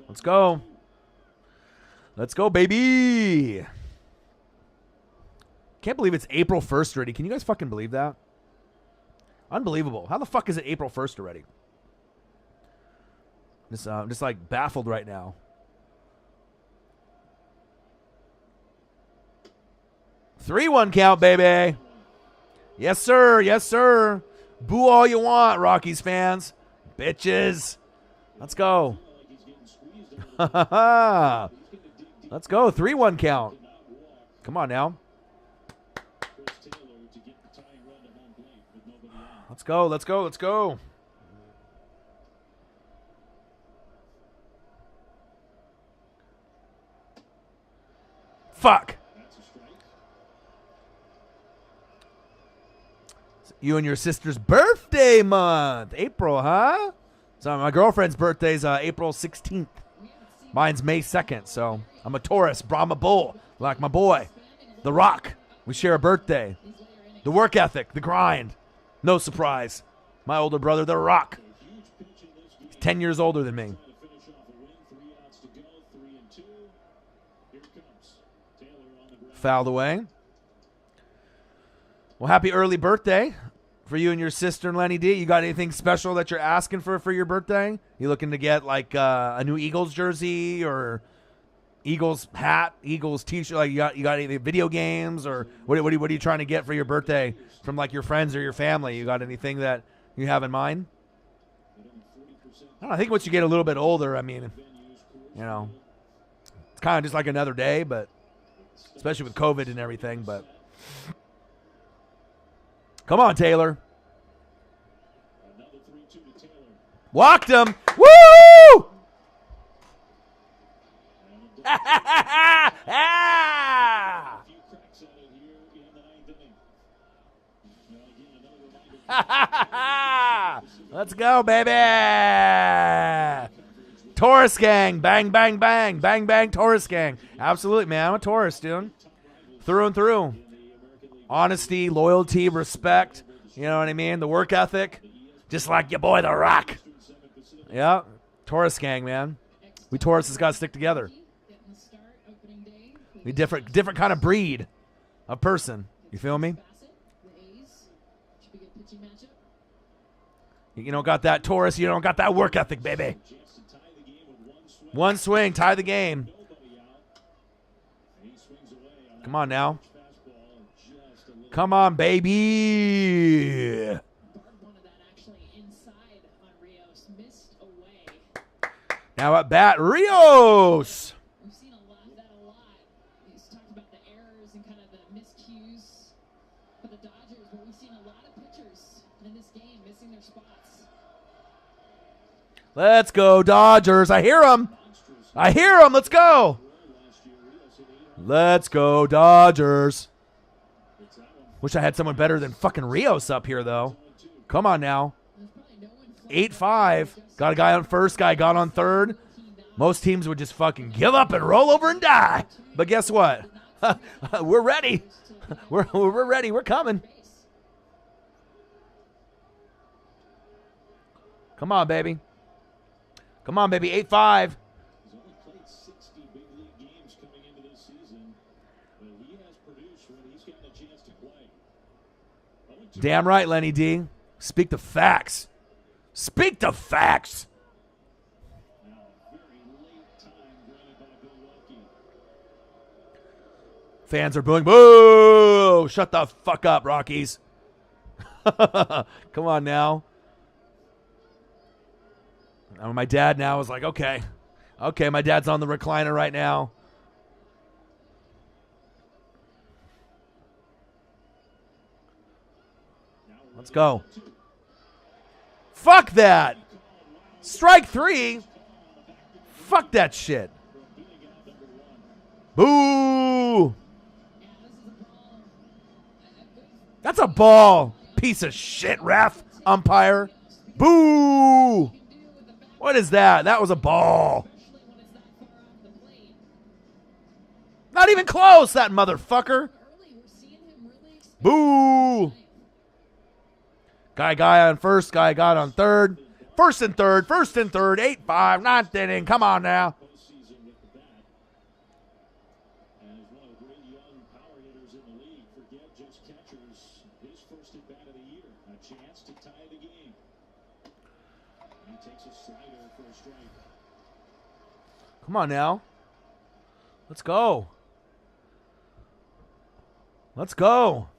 Let's go. Let's go, baby. Can't believe it's April 1st already. Can you guys fucking believe that? Unbelievable. How the fuck is it April 1st already? I'm just like baffled right now. 3-1 count, baby. Yes, sir. Yes, sir. Boo all you want, Rockies fans. Bitches. Let's go. Let's go. 3-1 count. Come on now. Let's go. Let's go. Let's go. Fuck. You and your sister's birthday month. April, huh? So my girlfriend's birthday's April 16th. Mine's May 2nd, so I'm a Taurus, Brahma Bull, like my boy, The Rock. We share a birthday. The work ethic, the grind. No surprise. My older brother, The Rock. He's 10 years older than me. Fouled away. Well, happy early birthday for you and your sister and Lenny D. You got anything special that you're asking for your birthday? You looking to get like a new Eagles jersey or Eagles hat, Eagles t-shirt? Like you got any video games or what are you trying to get for your birthday from like your friends or your family? You got anything that you have in mind? I don't know, I think once you get a little bit older, I mean, you know, it's kind of just like another day, but especially with COVID and everything, but come on, Taylor. Walked him. Woo! Let's go, baby. Taurus gang. Bang, bang, bang. Bang, bang, Taurus gang. Absolutely, man. I'm a Taurus, dude. Through and through. Honesty, loyalty, respect. You know what I mean? The work ethic. Just like your boy, The Rock. Yeah. Taurus gang, man. We Tauruses got to stick together. We different kind of breed of person. You feel me? You don't got that Taurus. You don't got that work ethic, baby. One swing, tie the game. Come on now. Come on, baby. Now at bat, Rios. We've seen that a lot. He's talked about the errors and kind of the miscues for the Dodgers, but we've seen a lot of pitchers in this game missing their spots. Let's go, Dodgers. I hear them. I hear them. Let's go. Let's go, Dodgers. Wish I had someone better than fucking Rios up here, though. Come on now. 8-5. Got a guy on first, guy got on third. Most teams would just fucking give up and roll over and die. But guess what? We're ready. We're ready. We're coming. Come on, baby. Come on, baby. 8-5. Damn right, Lenny D. Speak the facts. Speak the facts. Fans are booing. Boo! Shut the fuck up, Rockies. Come on now. My dad now is like, okay. Okay, my dad's on the recliner right now. Let's go. Fuck that. Strike 3. Fuck that shit. Boo. That's a ball. Piece of shit, ref, umpire. Boo. What is that? That was a ball. Not even close, that motherfucker. Boo. Guy on first, guy got on third. First and third, 8-5, ninth inning. Come on now. Come on now. Let's go. Let's go.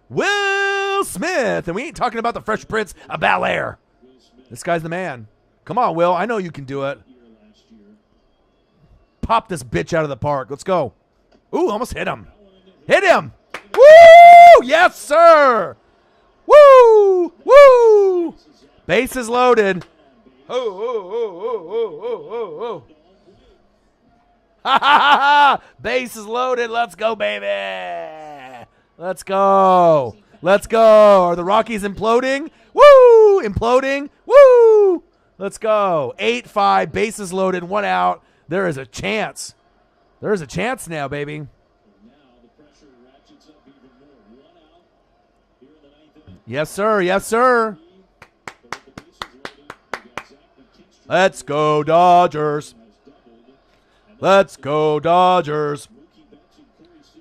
Will Smith. And we ain't talking about the Fresh Prince of Bel-Air. This guy's the man. Come on, Will. I know you can do it. Pop this bitch out of the park. Let's go. Ooh, almost hit him. Hit him. Woo! Yes, sir. Woo! Woo! Bases loaded. Oh. Ha ha ha ha! Bases loaded. Let's go, baby. Let's go. Let's go. Are the Rockies imploding? Woo! Imploding. Woo! Let's go. 8-5. Bases loaded. 1 out. There is a chance. There is a chance now, baby. Yes, sir. Yes, sir. Let's go, Dodgers. Let's go, Dodgers.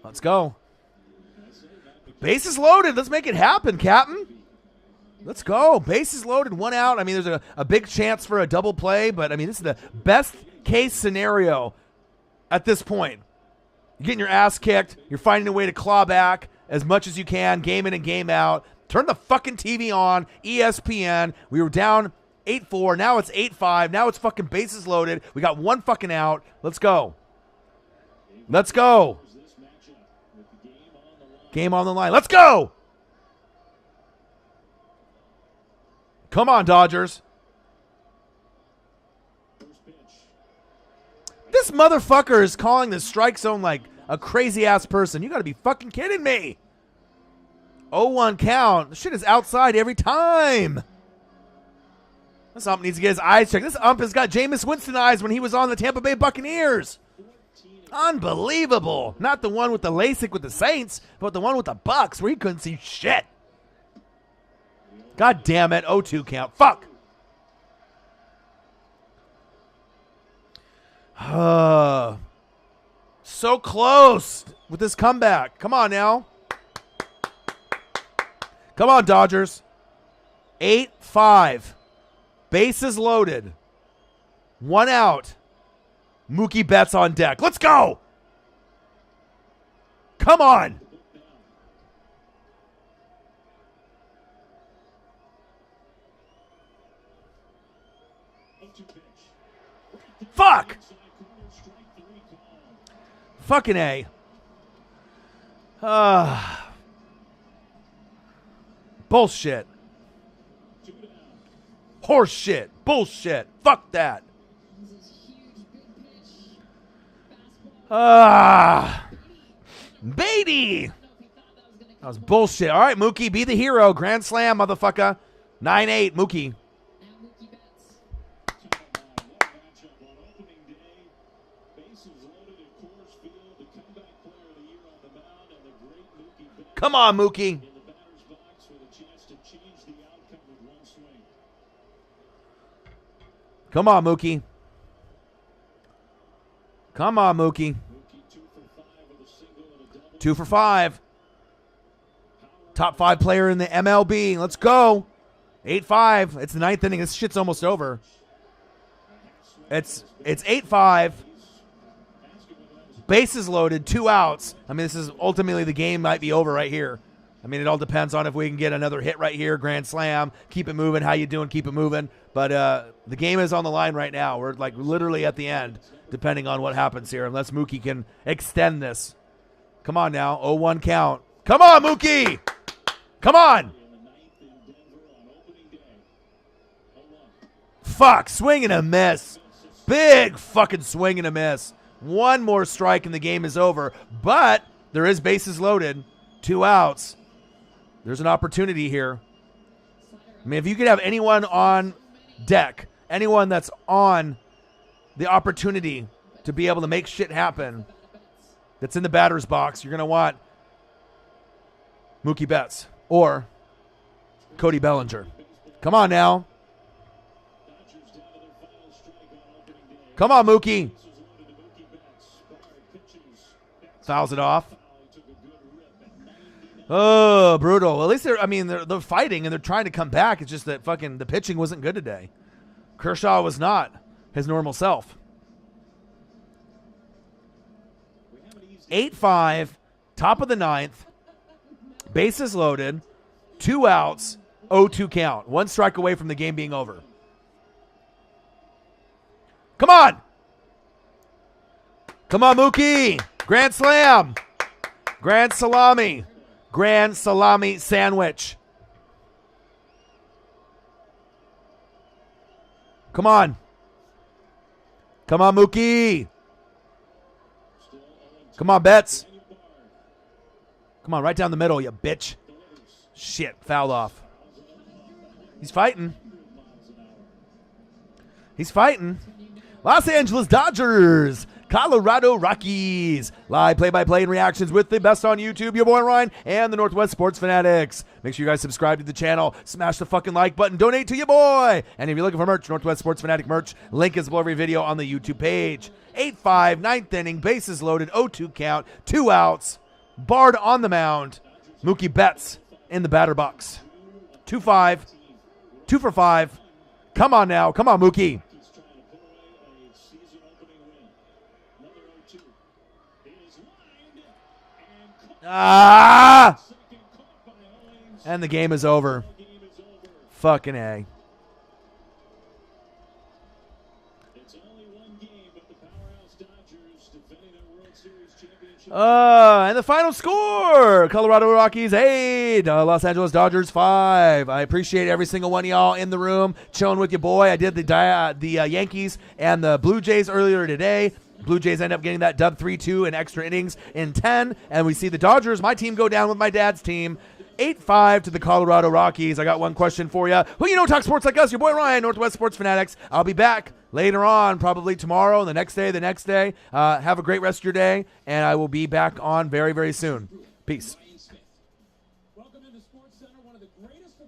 Let's go. Bases loaded. Let's make it happen, Captain. Let's go. Bases loaded, 1 out. I mean, there's a big chance for a double play, but, I mean, this is the best case scenario at this point. You're getting your ass kicked. You're finding a way to claw back as much as you can, game in and game out. Turn the fucking TV on, ESPN. We were down 8-4. Now it's 8-5. Now it's fucking bases loaded. We got 1 fucking out. Let's go. Let's go. Game on the line. Let's go. Come on, Dodgers. This motherfucker is calling the strike zone like a crazy-ass person. You got to be fucking kidding me. 0-1 count. This shit is outside every time. This ump needs to get his eyes checked. This ump has got Jameis Winston eyes when he was on the Tampa Bay Buccaneers. Unbelievable. Not the one with the LASIK with the Saints, but the one with the Bucks where he couldn't see shit. God damn it. 0-2 count. Fuck. So close with this comeback. Come on now. Come on, Dodgers. 8-5. Bases loaded. 1 out. Mookie Betts on deck. Let's go. Come on. Fuck. Fucking A. Bullshit. Horse shit. Bullshit. Fuck that. Beatty. That was bullshit. All right, Mookie, be the hero. Grand slam, motherfucker. 9-8, Mookie. Come on, Mookie. Come on, Mookie. Come on, Mookie. 2 for 5. Top 5 player in the MLB. Let's go. 8-5. It's the 9th inning. This shit's almost over. It's 8-5. Bases loaded, 2 outs. I mean, this is ultimately the game might be over right here. I mean, it all depends on if we can get another hit right here, grand slam, keep it moving. How you doing? Keep it moving. But the game is on the line right now. We're like literally at the end, depending on what happens here, unless Mookie can extend this. Come on now, 0-1 count. Come on, Mookie! Come on! Fuck, swing and a miss. Big fucking swing and a miss. 1 more strike and the game is over. But there is bases loaded, 2 outs. There's an opportunity here. I mean, if you could have anyone on deck, anyone that's on the opportunity to be able to make shit happen that's in the batter's box, you're going to want Mookie Betts or Cody Bellinger. Come on now. Come on, Mookie. Fouls it off. Oh, brutal. At least they're fighting and they're trying to come back. It's just that fucking the pitching wasn't good today. Kershaw was not his normal self. 8-5, top of the 9th. Bases loaded, 2 outs, 0-2 count. 1 strike away from the game being over. Come on. Come on, Mookie. Grand slam. Grand salami. Grand salami sandwich. Come on. Come on, Mookie. Come on, Betts. Come on, right down the middle, you bitch. Shit, fouled off. He's fighting. He's fighting. Los Angeles Dodgers, Colorado Rockies. Live play-by-play and reactions with the best on YouTube, your boy Ryan, and the Northwest Sports Fanatics. Make sure you guys subscribe to the channel, smash the fucking like button, donate to your boy. And if you're looking for merch, Northwest Sports Fanatic merch, link is below every video on the YouTube page. 8-5, 9th inning, bases loaded, 0-2 count, 2 outs. Bard on the mound. Mookie Betts in the batter box. 2-5, 2 for 5. Come on now. Come on, Mookie. And the game is over. Fucking A. And the final score, Colorado Rockies 8, Los Angeles Dodgers 5. I appreciate every single one of y'all in the room chilling with your boy. I did the Yankees and the Blue Jays earlier today. Blue Jays end up getting that dub 3-2 in extra innings in 10. And we see the Dodgers, my team, go down with my dad's team 8-5 to the Colorado Rockies. I got one question for you. Who you know talk sports like us? Your boy Ryan, Northwest Sports Fanatics. I'll be back later on, probably tomorrow, the next day. Have a great rest of your day, and I will be back on very, very soon. Peace.